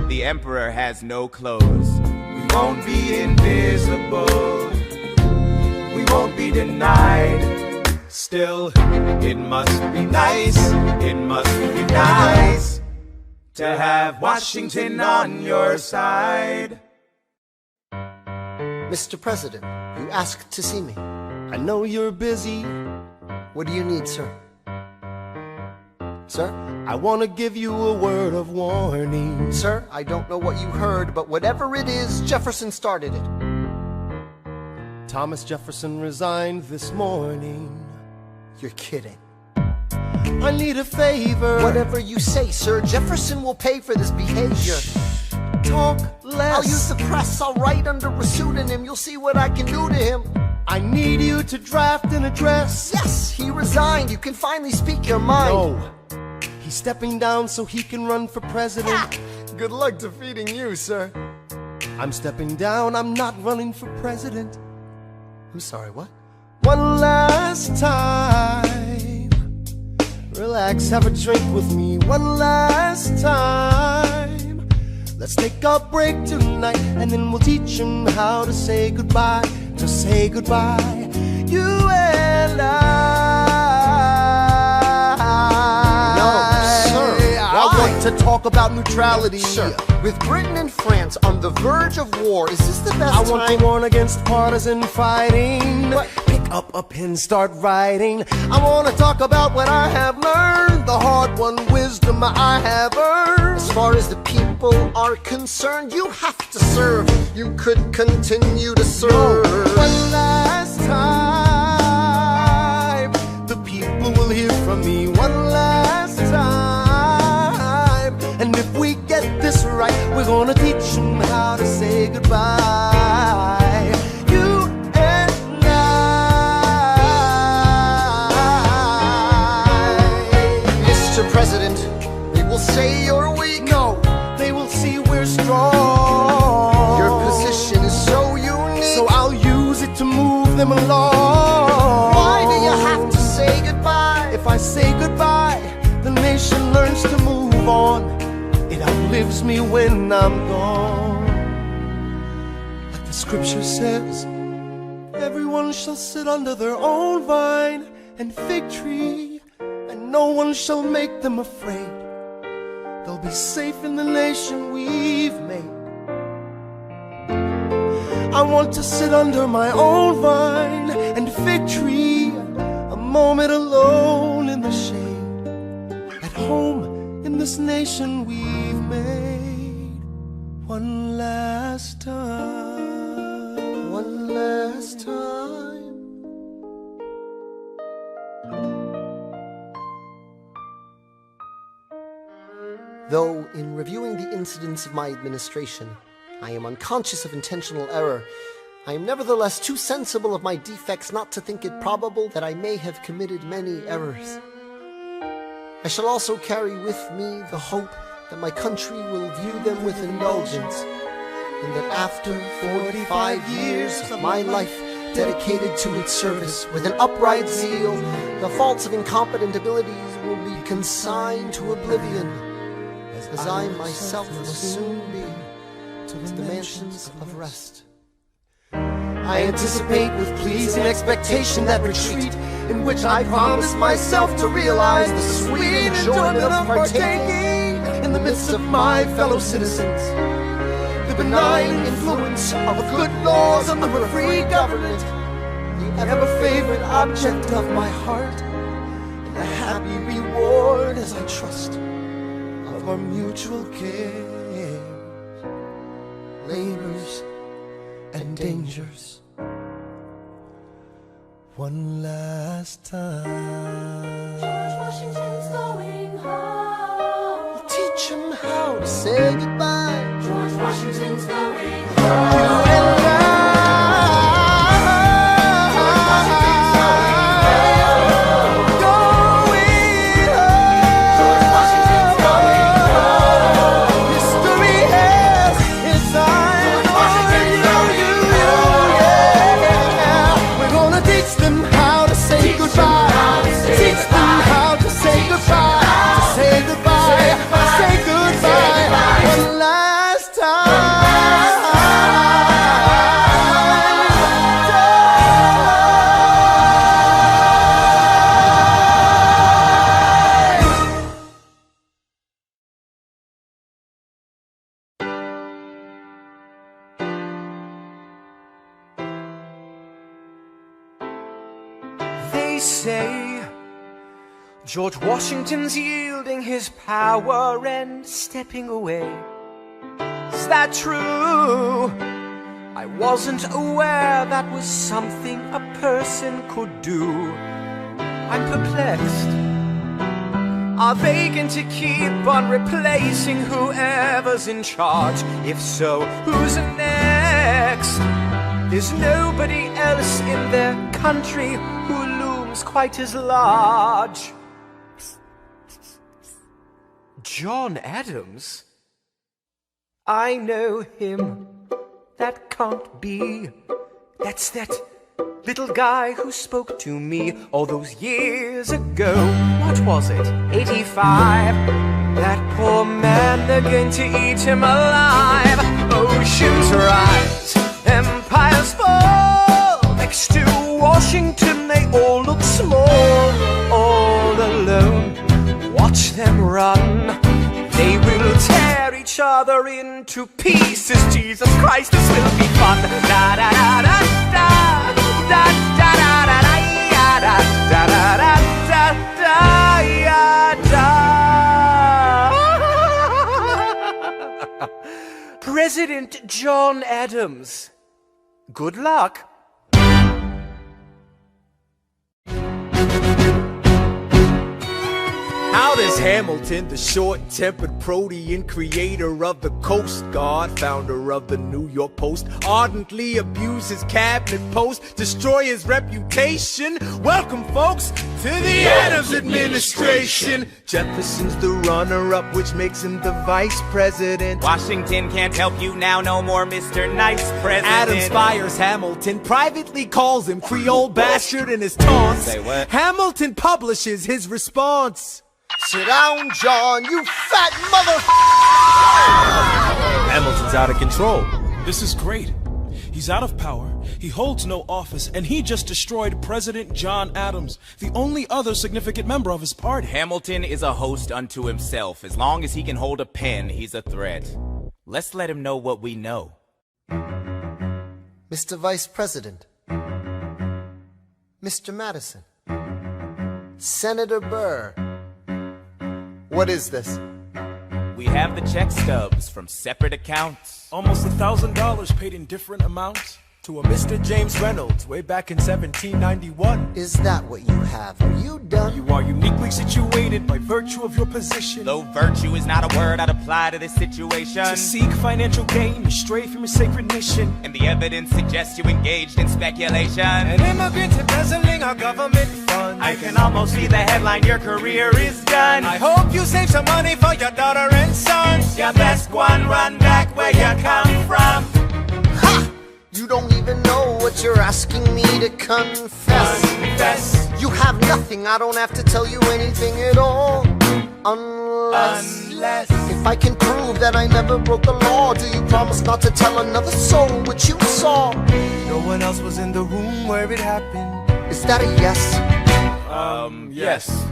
Speaker 2: The emperor has no clothes.
Speaker 12: We won't be invisible, we won't be denied. Still, it must be nice, it must be nice to have Washington on your side.
Speaker 13: Mr. President, you asked to see me. I know you're busy. What do you need, sir? Sir?
Speaker 3: I want to give you a word of warning.
Speaker 13: Sir, I don't know what you heard, but whatever it is, Jefferson started it.
Speaker 3: Thomas Jefferson resigned this morning.
Speaker 13: You're kidding.
Speaker 3: I need a favor.
Speaker 13: Whatever you say, sir, Jefferson will pay for this behavior.
Speaker 3: Talk less.
Speaker 13: I'll use the press, I'll write under a pseudonym. You'll see what I can do to him.
Speaker 3: I need you to draft an address.
Speaker 13: Yes, he resigned. You can finally speak your mind.
Speaker 3: No. He's stepping down so he can run for president.
Speaker 13: Ha! Good luck defeating you, sir.
Speaker 3: I'm stepping down. I'm not running for president.
Speaker 13: I'm sorry, what?
Speaker 3: One last time. Relax, have a drink with me. One last time. Let's take a break tonight, and then we'll teach him how to say goodbye. To say goodbye, you and I.
Speaker 13: No, sir.
Speaker 3: I want to talk about neutrality.
Speaker 13: Sir, with Britain and France on the verge of war, is this the best time?
Speaker 3: I want to warn against partisan fighting. What? Pick up a pen, start writing. I want to talk about what I have learned, the hard-won wisdom I have earned.
Speaker 13: As far as the people are concerned, you have to serve you could continue to serve.
Speaker 3: One last time, the people will hear from me. One last time, and if we get this right, we're gonna teach them how to say goodbye. You and I.
Speaker 13: Mr. President, they will say you're weak.
Speaker 3: No, they will see we're strong.
Speaker 13: Your position is so unique,
Speaker 3: so I'll use it to move them along.
Speaker 13: Why do you have to say goodbye?
Speaker 3: If I say goodbye, the nation learns to move on. It outlives me when I'm gone. Like the scripture says, everyone shall sit under their own vine and fig tree, and no one shall make them afraid. They'll be safe in the nation we've made. I want to sit under my own vine and fig tree, a moment alone in the shade, at home in this nation we've made. One last time,
Speaker 13: one last time. Though, in reviewing the incidents of my administration, I am unconscious of intentional error, I am nevertheless too sensible of my defects not to think it probable that I may have committed many errors. I shall also carry with me the hope that my country will view them with indulgence, and that after 45 years of my life dedicated to its service with an upright zeal, the faults of incompetent abilities will be consigned to oblivion, as I myself will soon be to the mansions of rest.
Speaker 3: I anticipate with pleasing expectation that retreat in which I promise myself to realize the sweet enjoyment of partaking in the midst of my fellow citizens, the benign influence of the good laws of the free government, the ever-favorite object of my heart, and the happy reward, as I trust, of our mutual cares, labors, and dangers. One last time.
Speaker 7: George Washington's going home.
Speaker 3: We'll teach him how to say goodbye.
Speaker 7: George Washington's going home.
Speaker 3: You and I.
Speaker 12: George Washington's yielding his power and stepping away. Is that true? I wasn't aware that was something a person could do. I'm perplexed. Are they going to keep on replacing whoever's in charge? If so, who's next? There's nobody else in their country who looms quite as large. John Adams? I know him. That can't be. That's that little guy who spoke to me all those years ago. What was it? 85? That poor man, they're going to eat him alive. Oceans rise, empires fall. Next to Washington, they all look small. All alone, watch them run. They will tear each other into pieces. Jesus Christ, this will be fun. Da da da da da da da da da da da da da da da. President President John Adams. Good luck.
Speaker 1: How does Hamilton, the short-tempered protean creator of the Coast Guard, founder of the New York Post, ardently abuse his cabinet post, destroy his reputation? Welcome, folks, to the Adams administration. Jefferson's the runner-up, which makes him the vice president.
Speaker 2: Washington can't help you now, no more Mr. Nice President.
Speaker 1: Adams fires Hamilton, privately calls him Creole bastard in his taunts.
Speaker 2: Say what?
Speaker 1: Hamilton publishes his response.
Speaker 13: Sit down, John, you fat mother...
Speaker 1: Hamilton's out of control.
Speaker 15: This is great. He's out of power, he holds no office, and he just destroyed President John Adams, the only other significant member of his party.
Speaker 2: Hamilton is a host unto himself. As long as he can hold a pen, he's a threat. Let's let him know what we know.
Speaker 13: Mr. Vice President, Mr. Madison, Senator Burr, what is this?
Speaker 2: We have the check stubs from separate accounts.
Speaker 15: Almost $1,000 paid in different amounts
Speaker 1: to a Mr. James Reynolds way back in 1791.
Speaker 13: Is that what you have? Are you done?
Speaker 15: You are uniquely situated by virtue of your position.
Speaker 2: Though virtue is not a word I'd apply to this situation.
Speaker 15: To seek financial gain, you stray from your sacred mission.
Speaker 2: And the evidence suggests you engaged in speculation.
Speaker 1: An immigrant embezzling our government funds.
Speaker 2: I can almost see the headline, your career is done.
Speaker 1: I hope you save some money for your daughter and sons.
Speaker 2: Your best one, run back where you come from.
Speaker 13: Ha! You don't even know what you're asking me to confess.
Speaker 2: Confess.
Speaker 13: You have nothing, I don't have to tell you anything at all. Unless if I can prove that I never broke the law, do you promise not to tell another soul what you saw?
Speaker 1: No one else was in the room where it happened.
Speaker 13: Is that a yes?
Speaker 1: Yes.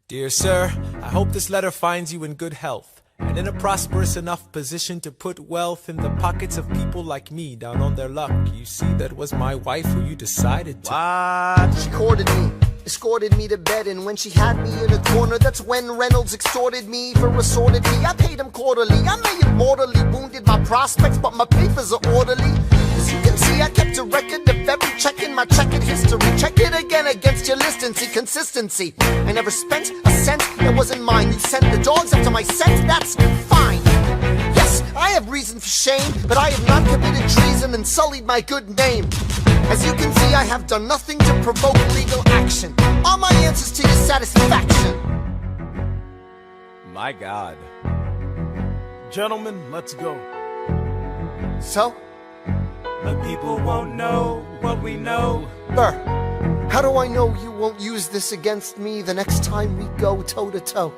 Speaker 1: Dear sir, I hope this letter finds you in good health and in a prosperous enough position to put wealth in the pockets of people like me down on their luck. You see, that was my wife who you decided to.
Speaker 2: What?
Speaker 13: She courted me, escorted me to bed, and when she had me in a corner, that's when Reynolds extorted me for assorted me. I paid him quarterly. I may have mortally wounded my prospects, but my papers are orderly. As you can see, I kept a record of every check in my checkered history. Check it again against your list and see consistency. I never spent a cent that wasn't mine. You sent the dogs after my scent, that's fine. Yes, I have reason for shame, but I have not committed treason and sullied my good name. As you can see, I have done nothing to provoke legal action. All my answers to your satisfaction.
Speaker 2: My God.
Speaker 15: Gentlemen, let's go.
Speaker 13: So?
Speaker 2: The people won't know what we know.
Speaker 13: Burr, how do I know you won't use this against me the next time we go toe-to-toe?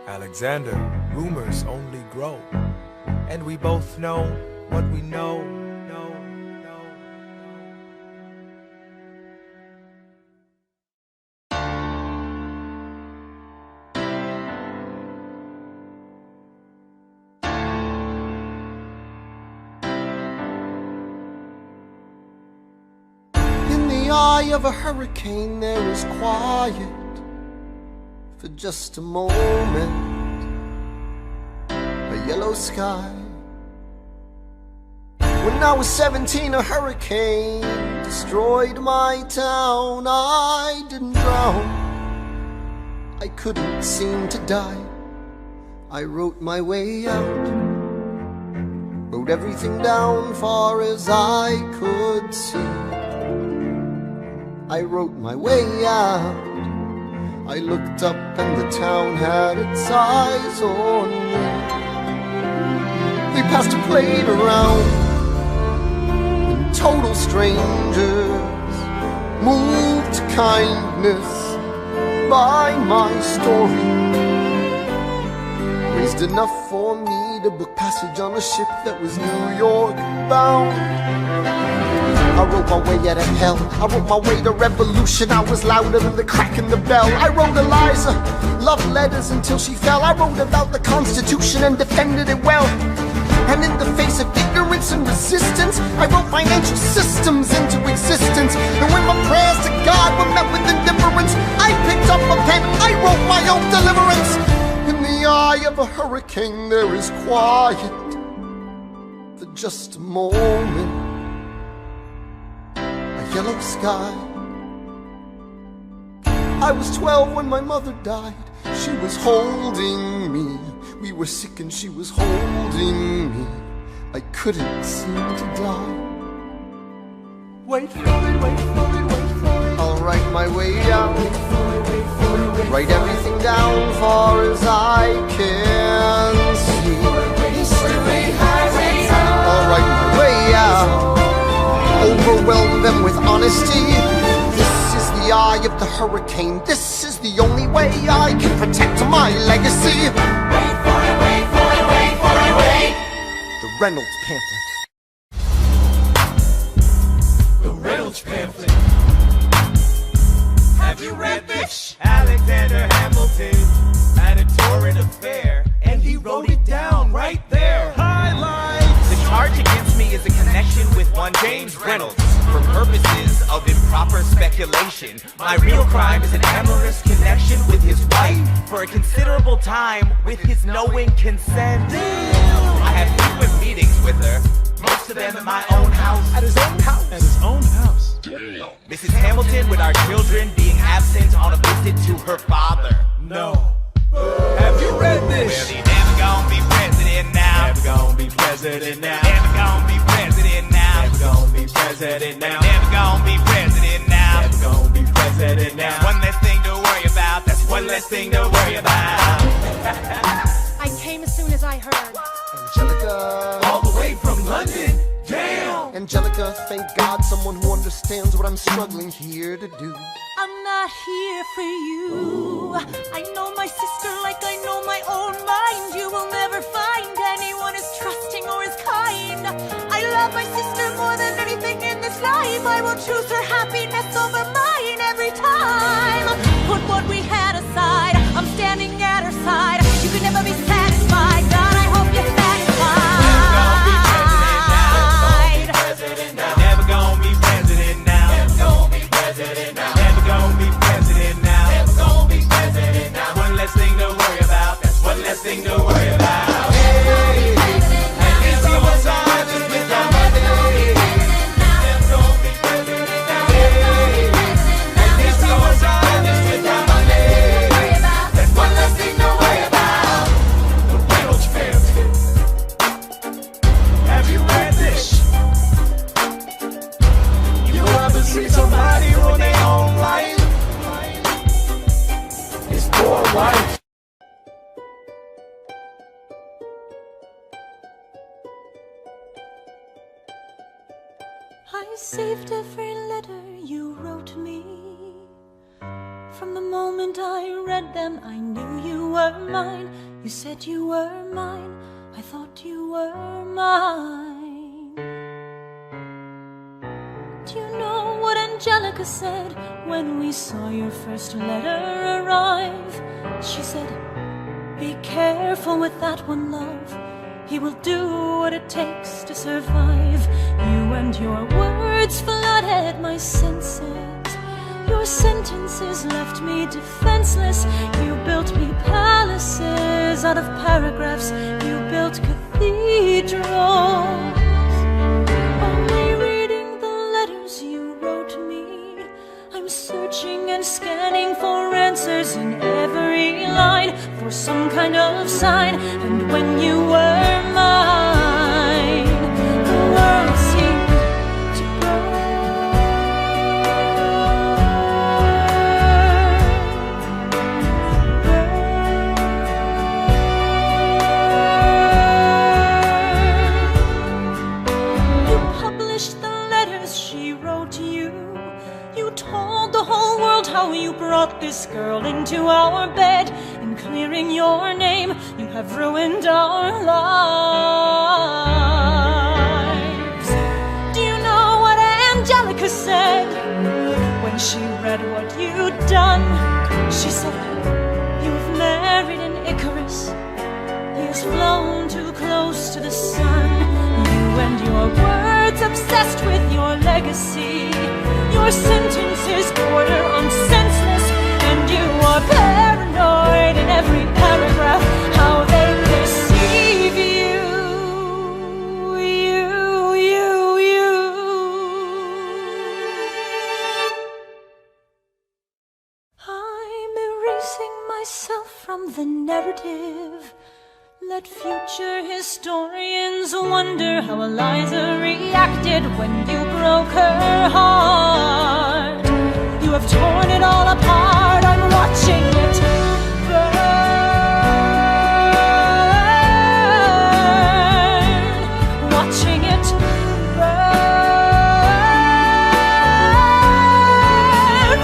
Speaker 1: Alexander, rumors only grow. And we both know what we know.
Speaker 13: Eye of a hurricane, there is quiet for just a moment. A yellow sky. When I was 17, a hurricane destroyed my town. I didn't drown, I couldn't seem to die. I wrote my way out, wrote everything down far as I could see. I wrote my way out. I looked up and the town had its eyes on me. They passed a plate around, and total strangers moved to kindness by my story. Raised enough for me to book passage on a ship that was New York bound. I wrote my way out of hell, I wrote my way to revolution. I was louder than the crack in the bell. I wrote Eliza love letters until she fell. I wrote about the Constitution and defended it well. And in the face of ignorance and resistance, I wrote financial systems into existence. And when my prayers to God were met with indifference, I picked up a pen, I wrote my own deliverance. In the eye of a hurricane there is quiet just a moment. A yellow sky. I was 12 when my mother died. She was holding me. We were sick and she was holding me. I couldn't seem to die. Wait for it, wait for it, wait for it. I'll write my way out. Wait for it, wait for it, wait. Write everything down far as I can see. History has its own. I'll write my way out. Overwhelm them with honesty. This is the eye of the hurricane. This is the only way I can protect my legacy.
Speaker 7: Wait for it, wait for it, wait for it, wait.
Speaker 13: The Reynolds Pamphlet.
Speaker 11: The Reynolds Pamphlet.
Speaker 2: Have you read this? Alexander Hamilton had a torrent affair, and he wrote it down right there. Highlights! The charge against me is a connection with one James Reynolds. For purposes of improper speculation, my real crime is an amorous connection with his wife for a considerable time with his knowing consent. I had frequent meetings with her, most of them at my own house.
Speaker 15: At his own house? At his own house.
Speaker 2: Mrs. Hamilton with our children being absent on a visit to her father.
Speaker 15: No. Have you read this?
Speaker 2: Well, he never gonna be president now.
Speaker 15: Never gonna be president now.
Speaker 2: Never gonna be president now.
Speaker 15: Never gonna be president now.
Speaker 2: Never gonna be president now.
Speaker 15: Never gonna be president now.
Speaker 2: That's one less thing to worry about. That's one less thing to worry about.
Speaker 8: I came as soon as I heard.
Speaker 13: Angelica.
Speaker 11: All the way from London. Damn!
Speaker 13: Angelica, thank God someone who understands what I'm struggling here to do.
Speaker 8: I'm not here for you. I know my sister like I know my own mind. You will never find anyone as trusting or as kind. I love my sister more than anything in this life. I will choose her happiness over mine every time. Put what we had aside. I'm standing at her side. You can never be satisfied. God, I hope you're satisfied.
Speaker 2: Never gonna be president now. Never gonna be president now. Never gonna be president now.
Speaker 7: Never gonna be president now.
Speaker 2: One less thing to worry about. That's one less thing to worry about.
Speaker 7: Hey, and this is what's on this with our money. Never gonna be president now. Hey, and this is what's on this with our money. That's one less thing to worry about.
Speaker 11: The Reynolds Pamphlet.
Speaker 15: Have you read this? You ever see somebody ruin their own life?
Speaker 11: His poor wife.
Speaker 4: I saved every letter you wrote me. From the moment I read them, I knew you were mine. You said you were mine. I thought you were mine. Do you know what Angelica said when we saw your first letter arrive? She said, be careful with that one, love. He will do what it takes to survive. You and your words flooded my senses. Your sentences left me defenseless. You built me palaces out of paragraphs. You built cathedrals. Only reading the letters you wrote me, I'm searching and scanning for answers in every line, for some kind of sign. And when you were mine, the world seemed to burn. You published the letters she wrote you. You told the whole world how you brought this girl into our bed. In clearing your name, you have ruined our lives. Do you know what Angelica said when she read what you'd done? She said, you've married an Icarus. He has flown too close to the sun. You and your words obsessed with your legacy. Your sentences border on senseless, and you are paranoid in every paragraph. How they deceive you, you. from the narrative. Let future historians wonder how Eliza reacted when you broke her heart. You have torn it all apart, I'm watching it burn. Watching it burn.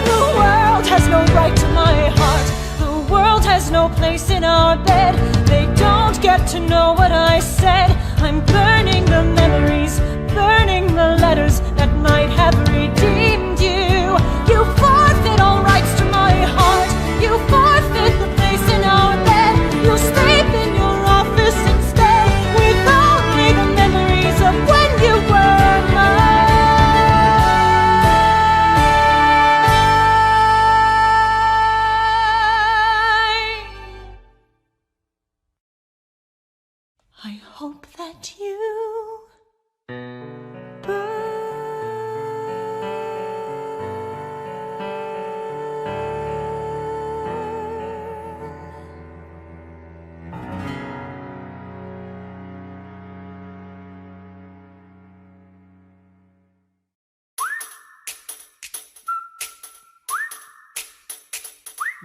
Speaker 4: The world has no right to my heart. The world has no place in our bed. They don't get to know what I said. I'm burning the memories, burning the letters that might have redeemed you. You forfeit all rights to my heart. You forfeit the place in our bed. You sleep in your office instead, with only the memories of when you were mine. I hope that you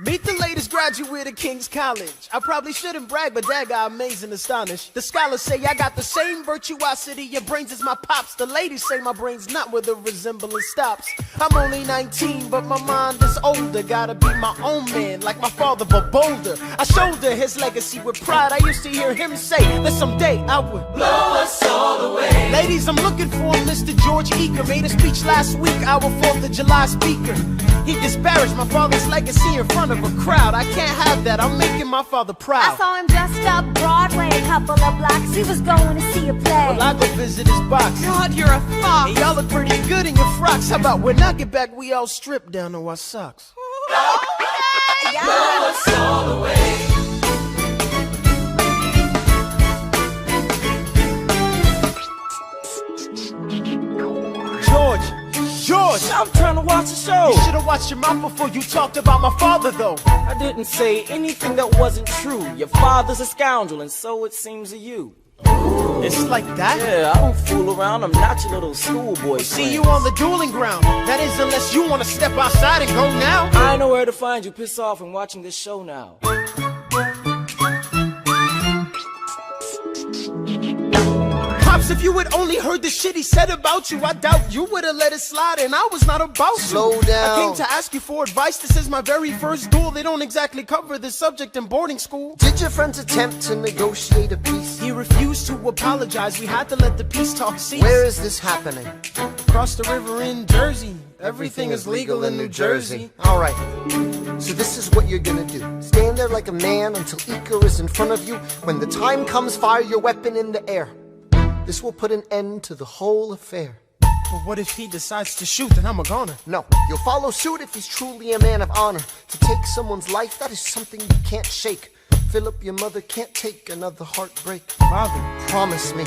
Speaker 5: Meet the latest graduate of King's College. I probably shouldn't brag, but that got amazed and astonished. The scholars say I got the same virtuosity, your brains as my pops. The ladies say my brain's not where the resemblance stops. I'm only 19, but my mind is older. Gotta be my own man, like my father, but bolder. I shoulder his legacy with pride. I used to hear him say that someday I would blow us all away. Ladies, I'm looking for Mr. George Eaker. Made a speech last week, our 4th of July speaker. He disparaged my father's legacy in front of a crowd. I can't have that, I'm making my father proud.
Speaker 17: I saw him just up Broadway, a couple of blocks. He was going to see a play.
Speaker 5: Well, I go visit his box.
Speaker 17: God, you're a fox.
Speaker 5: Hey, y'all look pretty good in your frocks. How about when I get back, we all strip down to our socks?
Speaker 7: Blow us all away.
Speaker 5: George!
Speaker 18: I'm trying to watch the show.
Speaker 5: You should've watched your mouth before you talked about my father, though.
Speaker 18: I didn't say anything that wasn't true. Your father's a scoundrel, and so it seems to you.
Speaker 5: It's like that?
Speaker 18: Yeah, I don't fool around. I'm not your little schoolboy.
Speaker 5: See you on the dueling ground. That is, unless you want to step outside and go now.
Speaker 18: I know where to find you. Piss off and watching this show now.
Speaker 5: Pops, if you had only heard the shit he said about you, I doubt you would've let it slide, and I was not about to.
Speaker 13: Slow down.
Speaker 5: I came to ask you for advice. This is my very first duel. They don't exactly cover this subject in boarding school.
Speaker 13: Did your friends attempt to negotiate a peace?
Speaker 5: He refused to apologize. We had to let the peace talk cease.
Speaker 13: Where is this happening?
Speaker 5: Across the river in Jersey. Everything is legal in New Jersey.
Speaker 13: Alright, so this is what you're gonna do. Stand there like a man until Iker is in front of you. When the time comes, fire your weapon in the air. This will put an end to the whole affair.
Speaker 5: But what if he decides to shoot, then I'm a goner?
Speaker 13: No, you'll follow suit if he's truly a man of honor. To take someone's life, that is something you can't shake. Philip, your mother can't take another heartbreak.
Speaker 5: Father,
Speaker 13: promise me,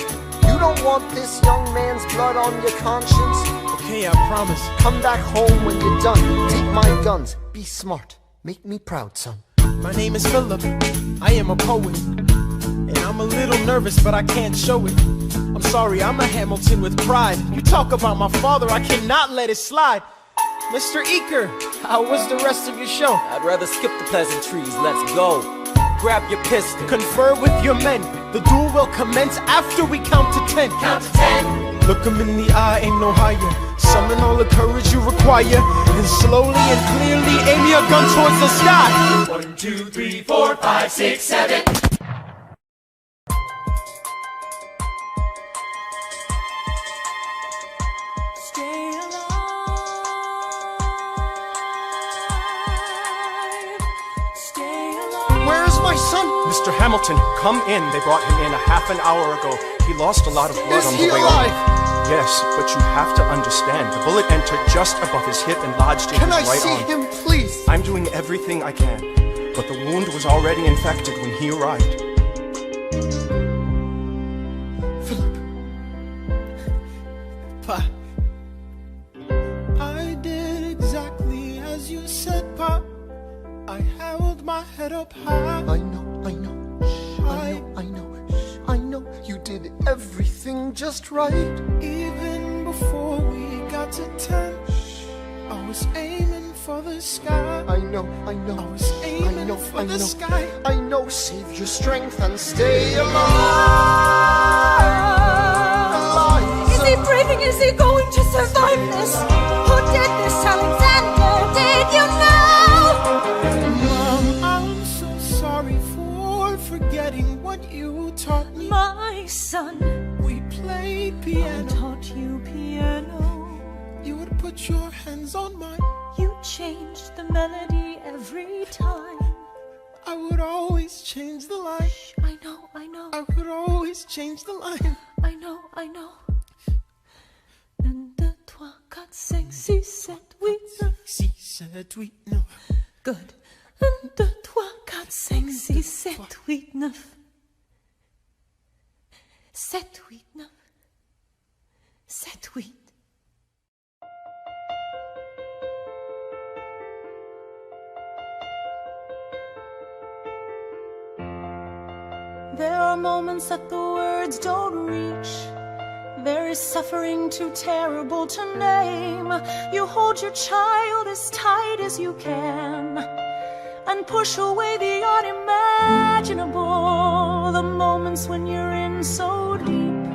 Speaker 13: you don't want this young man's blood on your conscience.
Speaker 5: Okay, I promise.
Speaker 13: Come back home when you're done. Take my guns, be smart, make me proud, son.
Speaker 5: My name is Philip, I am a poet. And I'm a little nervous, but I can't show it. I'm sorry, I'm a Hamilton with pride. You talk about my father, I cannot let it slide. Mr. Eaker, how was the rest of your show?
Speaker 18: I'd rather skip the pleasantries, let's go. Grab your pistol.
Speaker 5: Confer with your men. The duel will commence after we count to 10.
Speaker 7: Count to 10.
Speaker 5: Look him in the eye, ain't no higher. Summon all the courage you require. And slowly and clearly aim your gun towards the sky.
Speaker 7: 1, 2, 3, 4, 5, 6, 7.
Speaker 19: Mr. Hamilton, come in. They brought him in a half an hour ago. He lost a lot of blood on the way over. Yes, but you have to understand. The bullet entered just above his hip and lodged in his right arm.
Speaker 13: Can I see him, please?
Speaker 19: I'm doing everything I can, but the wound was already infected when he arrived.
Speaker 5: Philip. Pa. I did exactly as you said, Pa. I held
Speaker 10: hold my head up high.
Speaker 13: I know, I know, I know you did everything just right.
Speaker 10: Even before we got to 10, I was aiming for the sky.
Speaker 13: I know, I
Speaker 10: was aiming for the sky.
Speaker 13: I know, save your strength and stay alive.
Speaker 8: Is he breathing? Is he going to survive this? Who did this, Alexander? Did you know?
Speaker 10: Mom, I'm so sorry for forgetting what you taught me.
Speaker 8: My son,
Speaker 10: we played piano.
Speaker 8: I taught you piano.
Speaker 10: You would put your hands on mine.
Speaker 8: You changed the melody every time.
Speaker 10: I would always change the line.
Speaker 8: Shh, I know.
Speaker 10: I would always change the line.
Speaker 8: I know. 1, 2, 3, 4, 5, 6, 7, 8, 9.
Speaker 10: 6, 7, 8, 9.
Speaker 8: Good. 1, 2, 3, 4, 5, 6, 7, 8, 9. 7, 8, 9. 7, 8. There are moments that the words don't reach. There is suffering too terrible to name. You hold your child as tight as you can and push away the unimaginable. The moments when you're in so deep,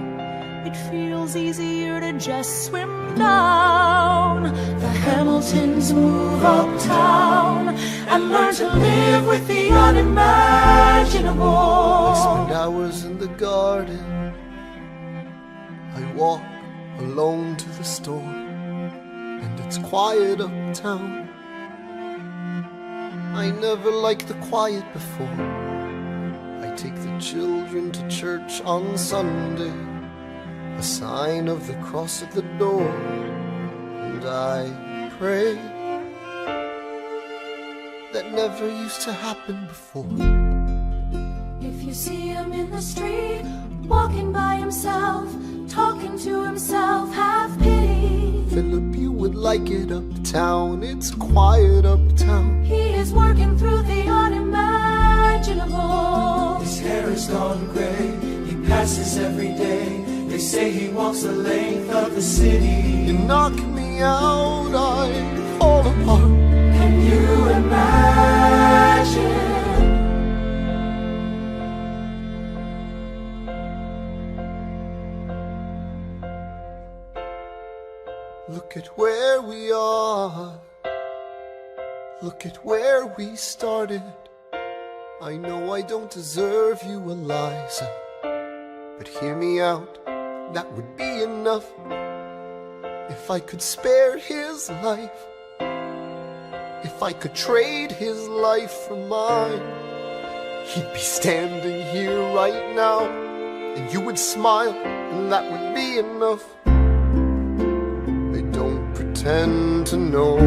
Speaker 8: it feels easier to just swim down. The Hamiltons move uptown and learn to live with the unimaginable.
Speaker 13: I spend hours in the garden. I walk alone to the store, and it's quiet uptown. I never liked the quiet before. I take the children to church on Sunday, a sign of the cross at the door, and I pray. That never used to happen before.
Speaker 8: If you see him in the street, walking by himself, talking to himself, have pity.
Speaker 13: Philip, you would like it uptown. It's quiet uptown.
Speaker 8: He is working through the unimaginable.
Speaker 11: His hair is gone gray. He passes every day. They say he walks the length of the city.
Speaker 13: You knock me out, I fall apart.
Speaker 11: Can you imagine?
Speaker 13: Look at where we are. Look at where we started. I know I don't deserve you, Eliza, but hear me out, that would be enough. If I could spare his life, if I could trade his life for mine, he'd be standing here right now, and you would smile, and that would be enough. I don't pretend to know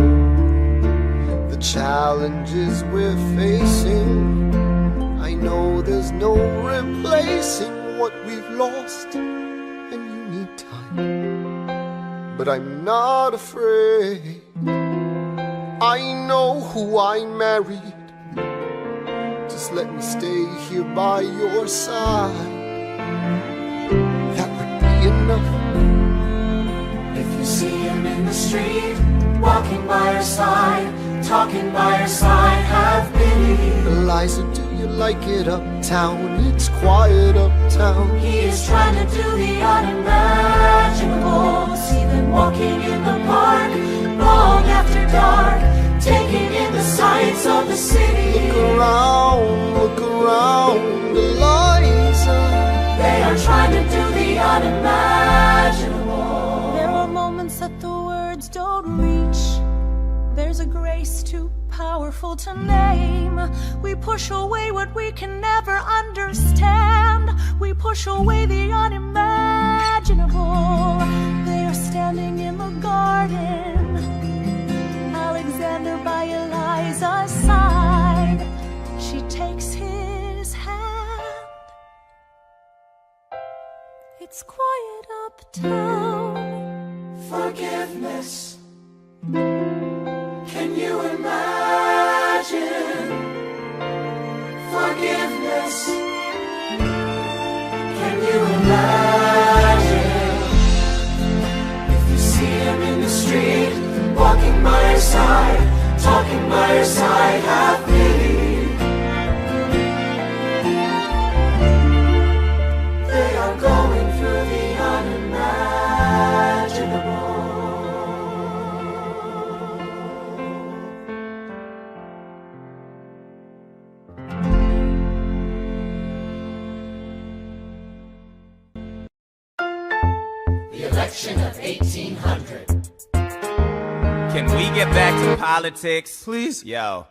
Speaker 13: the challenges we're facing. I know there's no replacing what we've lost, and you need time, but I'm not afraid. I know who I married. Just let me stay here by your side. That would be enough.
Speaker 11: If you see him in the street, walking by your side, talking by your side, have pity.
Speaker 13: Eliza, do you like it uptown? It's quiet uptown.
Speaker 11: He is trying to do the unimaginable. See them walking in the park, long after dark, taking in the sights of the city.
Speaker 13: Look around, Eliza.
Speaker 11: They are trying to do the unimaginable.
Speaker 8: There are moments that the words don't reach. There's a grace too powerful to name. We push away what we can never understand. We push away the unimaginable. They are standing in the garden, Alexander by Eliza's side. She takes his hand. It's quiet uptown.
Speaker 11: Forgiveness. Can you imagine? you imagine if you see him in the street, walking by your side, talking by your side, have pity. They are going through the unimaginable.
Speaker 2: The election of 1800. Can we get back to politics? Please? Yo.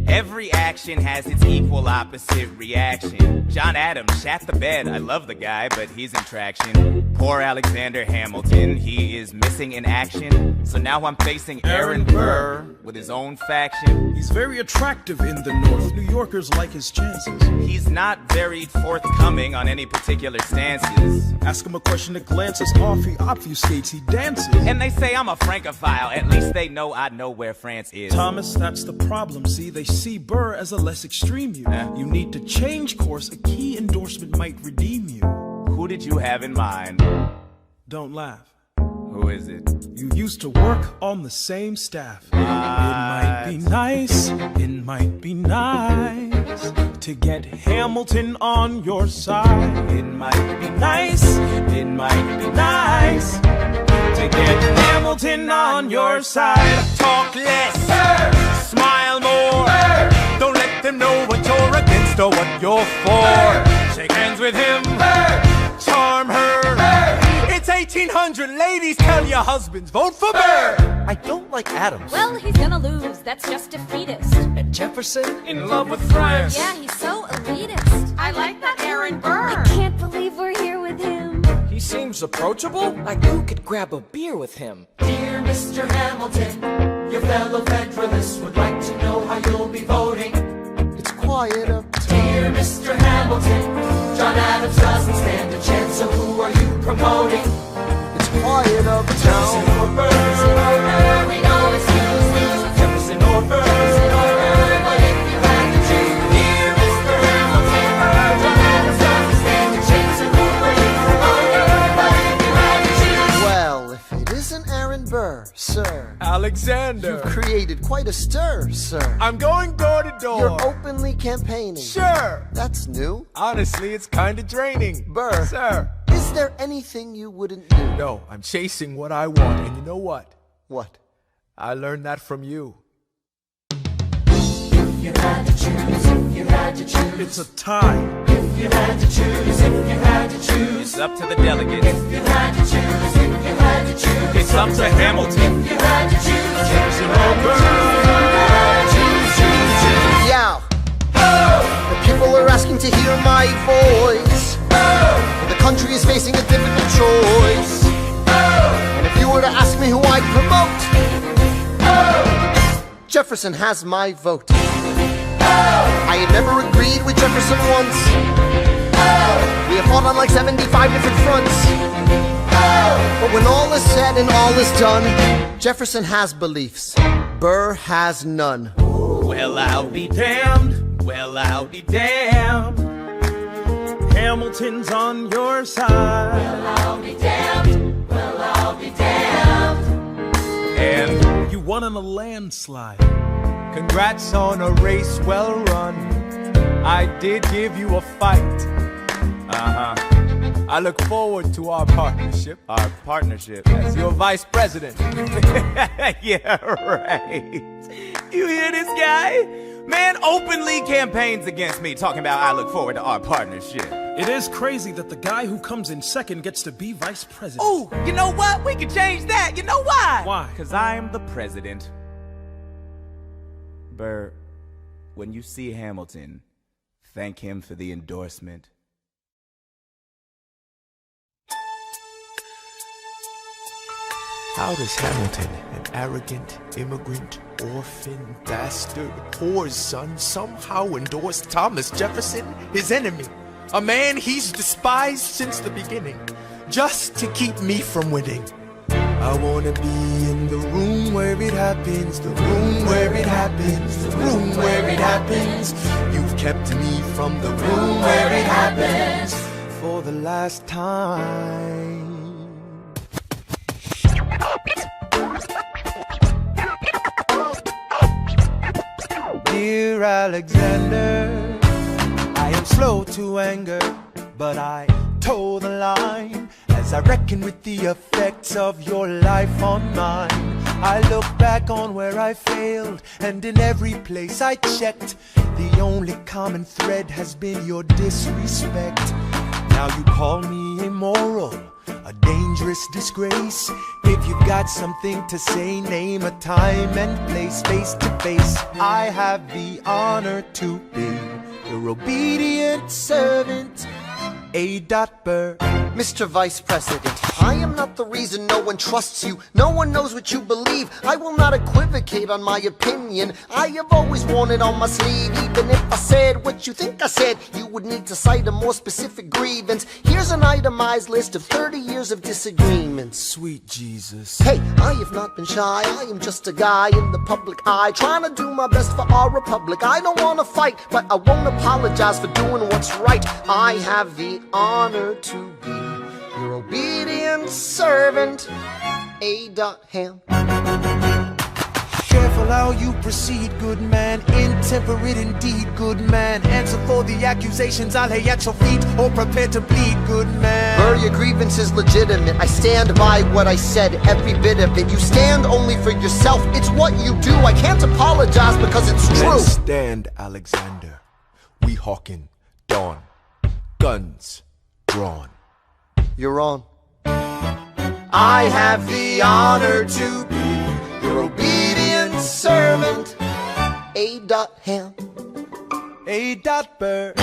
Speaker 2: Every action has its equal opposite reaction. John Adams shat the bed. I love the guy, but he's in traction. Poor Alexander Hamilton, he is missing in action. So now I'm facing Aaron Burr with his own faction.
Speaker 15: He's very attractive in the North. New Yorkers like his chances.
Speaker 2: He's not very forthcoming on any particular stances.
Speaker 15: Ask him a question that glances off, he obfuscates, he dances.
Speaker 2: And they say I'm a Francophile. At least they know I know where France is.
Speaker 15: Thomas, that's the problem. See, they see Burr as a less extreme you. You need to change course. A key endorsement might redeem you.
Speaker 2: Who did you have in mind?
Speaker 15: Don't laugh.
Speaker 2: Who is it?
Speaker 15: You used to work on the same staff. It might be nice, it might be nice to get Hamilton on your side. It might be nice, it might be nice to get Hamilton on your side.
Speaker 16: Talk less, smile more. Don't let them know what you're against or what you're for. Shake hands with him, charm her. It's 1800, ladies, tell your husbands, vote for Burr.
Speaker 12: I don't like Adams.
Speaker 8: Well, he's gonna lose, that's just defeatist.
Speaker 12: And Jefferson?
Speaker 15: In love with France.
Speaker 8: Yeah, he's so elitist.
Speaker 9: I like that Aaron Burr.
Speaker 17: I can't believe we're here with him.
Speaker 18: He seems approachable, like you could grab a beer with him.
Speaker 11: Dear Mr. Hamilton, your fellow Federalists would like to know how you'll be voting.
Speaker 13: It's quiet up.
Speaker 11: Dear Mr. Hamilton, John Adams doesn't stand a chance, so who are you promoting?
Speaker 13: It's quiet uptown.
Speaker 11: Jefferson or Burr, we know it's lose-lose. Jefferson or Burr, but if you had to choose, dear Mr. Hamilton, John Adams doesn't stand a chance, so who are you promoting? But if you had to choose,
Speaker 13: Well, if it isn't Aaron Burr, sir.
Speaker 16: Alexander.
Speaker 13: You've created quite a stir, sir.
Speaker 16: I'm going door to door.
Speaker 13: You're openly campaigning.
Speaker 16: Sure.
Speaker 13: That's new.
Speaker 16: Honestly, it's kind of draining.
Speaker 13: Burr.
Speaker 16: Sir.
Speaker 13: Is there anything you wouldn't do?
Speaker 16: No, I'm chasing what I want, and you know what?
Speaker 13: What?
Speaker 16: I learned that from you.
Speaker 11: if you had to choose, if you had to choose.
Speaker 15: It's a tie.
Speaker 11: If you had to choose, if you had to choose.
Speaker 2: It's up to the delegates.
Speaker 11: If you had to choose, if you had to choose.
Speaker 2: It's up to Hamilton.
Speaker 11: If you had to choose, Jefferson or Burr. Choose.
Speaker 13: Yeah. The people are asking to hear my voice. The country is facing a difficult choice. And if you were to ask me who I'd promote, Jefferson has my vote. I had never agreed with Jefferson once. We have fought on like 75 different fronts. But when all is said and all is done, Jefferson has beliefs. Burr has none.
Speaker 2: Well, I'll be damned. Well, I'll be damned.
Speaker 15: Hamilton's on your side.
Speaker 11: Well, I'll be damned. Well, I'll be damned.
Speaker 2: And
Speaker 15: you won in a landslide.
Speaker 16: Congrats on a race well run. I did give you a fight. I look forward to our partnership.
Speaker 2: Our partnership?
Speaker 16: As your vice president.
Speaker 2: Yeah, right. You hear this guy? Man openly campaigns against me, talking about I look forward to our partnership.
Speaker 15: It is crazy that the guy who comes in second gets to be vice president.
Speaker 2: Oh, you know what? We could change that. You know why?
Speaker 15: Why?
Speaker 2: Because I'm the president. Burr, when you see Hamilton, thank him for the endorsement.
Speaker 20: How does Hamilton, an arrogant, immigrant, orphan, bastard, poor son, somehow endorse Thomas Jefferson, his enemy? A man he's despised since the beginning, just to keep me from winning. I wanna be in the room where it happens, the room where it happens, the room where it happens. You've kept me from the room where it happens. for the last time. Dear Alexander, I am slow to anger, but I toe the line as I reckon with the effects of your life on mine. I look back on where I failed, and in every place I checked, the only common thread has been your disrespect. Now you call me immoral, a dangerous disgrace. If you've got something to say, name a time and place, face to face. I have the honor to be your obedient servant, A. Burr.
Speaker 13: Mr. Vice President, I am not the reason no one trusts you. No one knows what you believe. I will not equivocate on my opinion. I have always worn it on my sleeve. Even if I said what you think I said, you would need to cite a more specific grievance. Here's an itemized list of 30 years of disagreements.
Speaker 20: Sweet Jesus.
Speaker 13: Hey, I have not been shy. I am just a guy in the public eye, trying to do my best for our republic. I don't want to fight, but I won't apologize for doing what's right. I have the honor to be your obedient servant, A. Ham.
Speaker 20: Careful how you proceed, good man. Intemperate indeed, good man. Answer for the accusations I lay at your feet, or prepare to bleed, good man.
Speaker 13: Burr, your grievance is legitimate. I stand by what I said, every bit of it. You stand only for yourself. It's what you do. I can't apologize because it's true.
Speaker 20: Let's stand, Alexander. We hawking dawn. Guns drawn.
Speaker 13: You're on.
Speaker 20: I have the honor to be
Speaker 13: your obedient servant, A. Ham.
Speaker 20: A. Burr.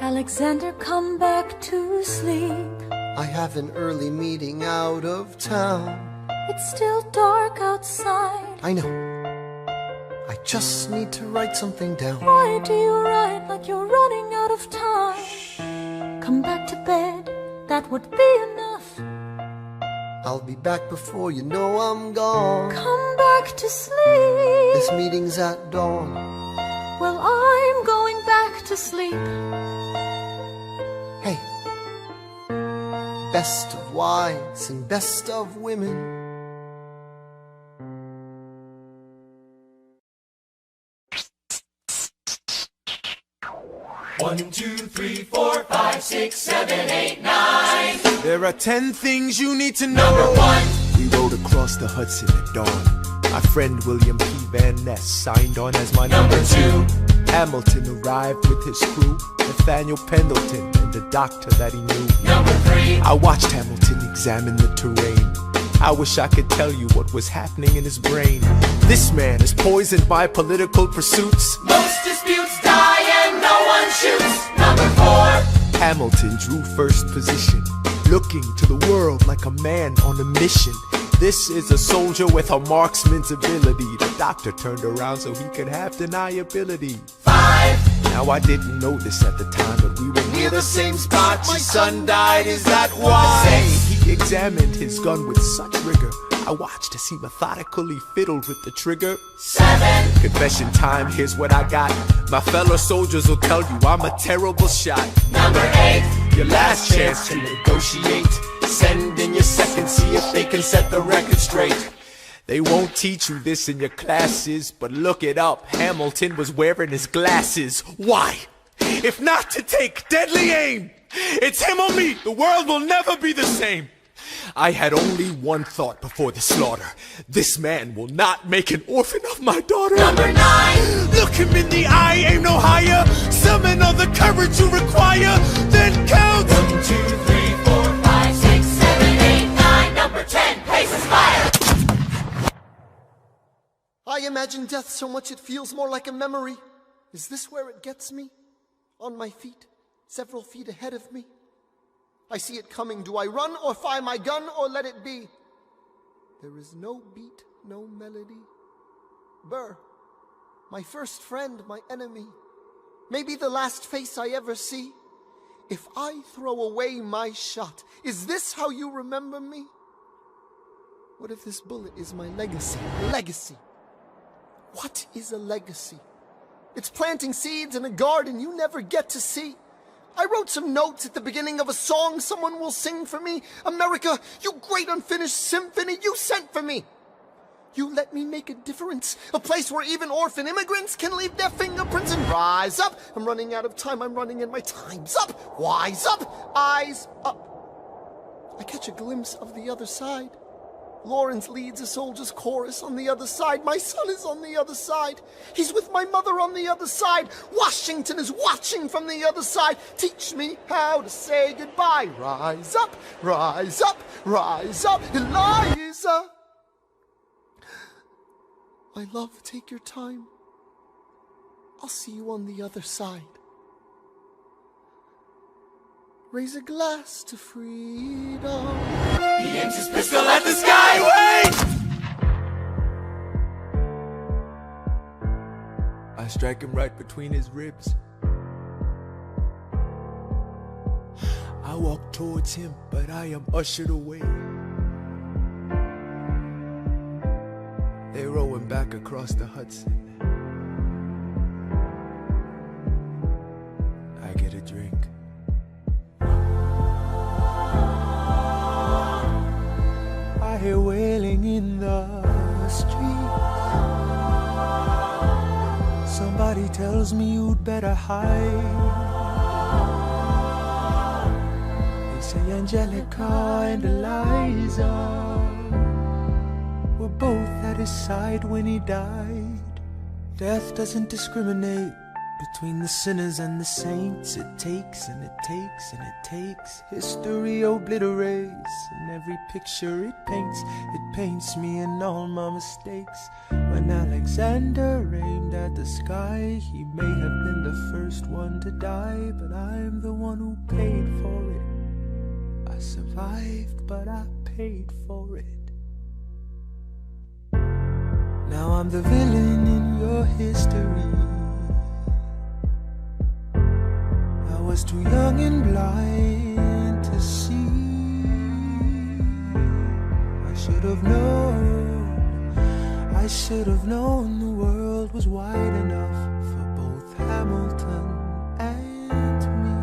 Speaker 4: Alexander, come back to sleep.
Speaker 13: I have an early meeting out of town.
Speaker 4: It's still dark outside.
Speaker 13: I know. I just need to write something down.
Speaker 4: Why do you write like you're running out of time? Come back to bed, that would be enough.
Speaker 13: I'll be back before you know I'm gone.
Speaker 4: Come back to sleep.
Speaker 13: This meeting's at dawn.
Speaker 4: Well, I'm going back to sleep.
Speaker 13: Hey, best of wives and best of women.
Speaker 11: 1, 2, 3, 4, 5, 6, 7, 8, 9.
Speaker 20: There are 10 things you need to know.
Speaker 11: Number 1.
Speaker 20: We rode across the Hudson at dawn. My friend William P. Van Ness signed on as my
Speaker 11: Number 2.
Speaker 20: Hamilton arrived with his crew, Nathaniel Pendleton and the doctor that he knew.
Speaker 11: Number 3.
Speaker 20: I watched Hamilton examine the terrain. I wish I could tell you what was happening in his brain. This man is poisoned by political pursuits.
Speaker 11: Most disputes die and no one shoots. Number 4.
Speaker 20: Hamilton drew first position, looking to the world like a man on a mission. This is a soldier with a marksman's ability. The doctor turned around so he could have deniability.
Speaker 11: 5.
Speaker 20: Now I didn't know this at the time, but we were near the same spot. My son died, is that why? He examined his gun with such rigor. I watched as he methodically fiddled with the trigger.
Speaker 11: 7.
Speaker 20: Confession time, here's what I got. My fellow soldiers will tell you I'm a terrible shot.
Speaker 11: Number 8.
Speaker 20: Your last chance to negotiate. Send in your second, see if they can set the record straight. They won't teach you this in your classes, but look it up. Hamilton was wearing his glasses. Why? If not to take deadly aim. It's him or me. The world will never be the same. I had only one thought before the slaughter. This man will not make an orphan of my daughter.
Speaker 11: Number 9.
Speaker 20: Look him in the eye, aim no higher. Summon all the courage you require. Then count.
Speaker 11: 1, 2, 3, 4, 5, 6, 7, 8, 9. Number 10. Paces fire.
Speaker 13: I imagine death so much it feels more like a memory. Is this where it gets me? On my feet, several feet ahead of me. I see it coming. Do I run or fire my gun or let it be? There is no beat, no melody. Burr, my first friend, my enemy. Maybe the last face I ever see. If I throw away my shot, is this how you remember me? What if this bullet is my legacy? Legacy. What is a legacy? It's planting seeds in a garden you never get to see. I wrote some notes at the beginning of a song someone will sing for me. America, you great unfinished symphony you sent for me. You let me make a difference, a place where even orphan immigrants can leave their fingerprints and rise up. I'm running out of time, I'm running and my time's up. Wise up, eyes up. I catch a glimpse of the other side. Lawrence leads a soldier's chorus on the other side. My son is on the other side. He's with my mother on the other side. Washington is watching from the other side. Teach me how to say goodbye. Rise up, rise up, rise up, Eliza. My love, take your time. I'll see you on the other side. Raise a glass to freedom.
Speaker 11: He aims his pistol at the sky. Wait!
Speaker 20: I strike him right between his ribs. I walk towards him, but I am ushered away. They row him back across the Hudson. I get a drink. I hear wailing in the streets. Somebody tells me you'd better hide. They say Angelica and Eliza were both at his side when he died. Death doesn't discriminate between the sinners and the saints. It takes and it takes and it takes. History obliterates, and every picture it paints me in all my mistakes. When Alexander aimed at the sky, he may have been the first one to die, but I'm the one who paid for it. I survived, but I paid for it. Now I'm the villain in your history. I was too young and blind to see. I should have known the world was wide enough for both Hamilton and me.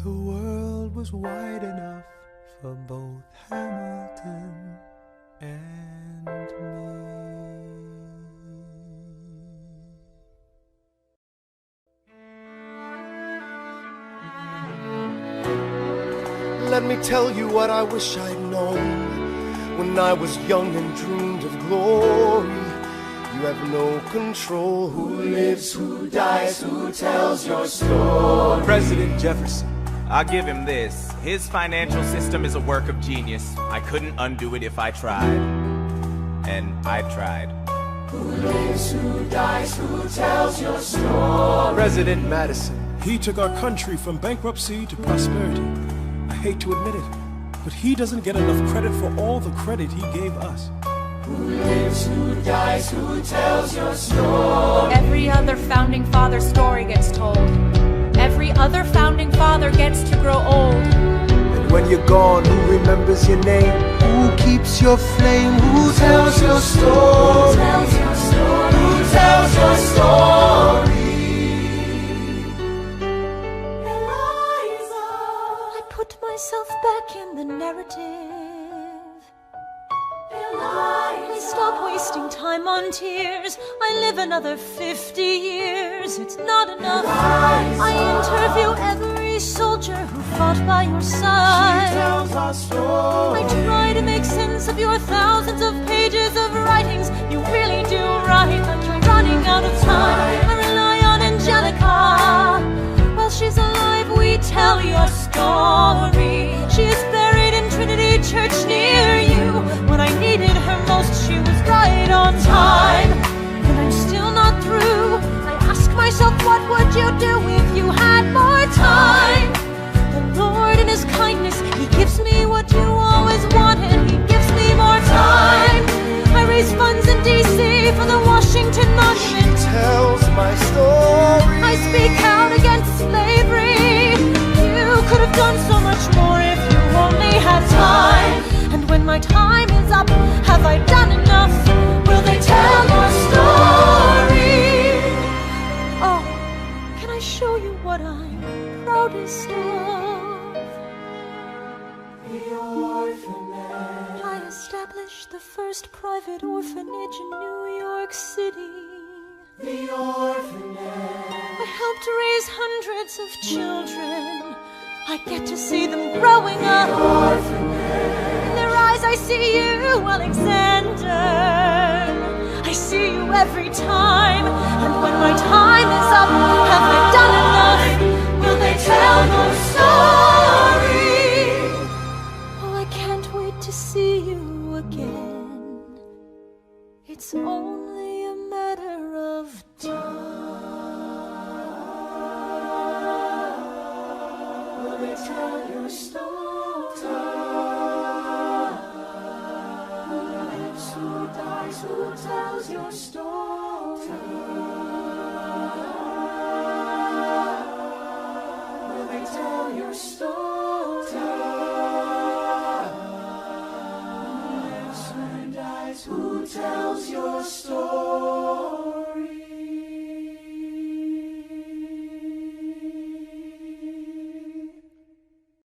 Speaker 20: The world was wide enough for both Hamilton and me.
Speaker 3: Let me tell you what I wish I'd known when I was young and dreamed of glory. You have no control. Who lives, who dies, who tells your story?
Speaker 2: President Jefferson. I'll give him this. His financial system is a work of genius. I couldn't undo it if I tried. And I tried.
Speaker 11: Who lives, who dies, who tells your story?
Speaker 15: President Madison. He took our country from bankruptcy to prosperity. I hate to admit it, but he doesn't get enough credit for all the credit he gave us.
Speaker 11: Who lives, who dies, who tells your story?
Speaker 8: Every other founding father story gets told. Every other founding father gets to grow old.
Speaker 20: And when you're gone, who remembers your name? Who keeps your flame? Who tells your story?
Speaker 11: Who tells your story? Who tells your story?
Speaker 4: Myself back in the narrative. I stop wasting time on tears. I live another 50 years. It's not enough. I interview every soldier who fought by your side.
Speaker 11: She tells our story.
Speaker 4: I try to make sense of your thousands of pages of writings. You really do write like you're running out of time. I rely on Angelica. While she's alive, we tell your story. She is buried in Trinity Church near you. When I needed her most, she was right on time. And I'm still not through. I ask myself, what would you do if you had more time? The Lord in His kindness, He gives me what you always wanted. He gives me more time. I raise funds in D.C. for the Washington Monument.
Speaker 3: She tells my story.
Speaker 4: I speak out against slavery. You could have done so much more if you only had time. And when
Speaker 8: my time is up, have I done enough? Will they tell your story? Oh, can I show you what I'm proudest of? The orphanage. I established the first private orphanage in New York City. The orphanage. I helped raise hundreds of children. I get to see them growing up. The orphanage. In their eyes I see you, Alexander. I see you every time. And when my time is up, have I done enough? Will they tell your story? Oh, I can't wait to see you again. It's only a matter of time. Will they tell your story? Who lives, who dies, who tells your story? Will they tell your story? Who lives, who dies, who tells your story?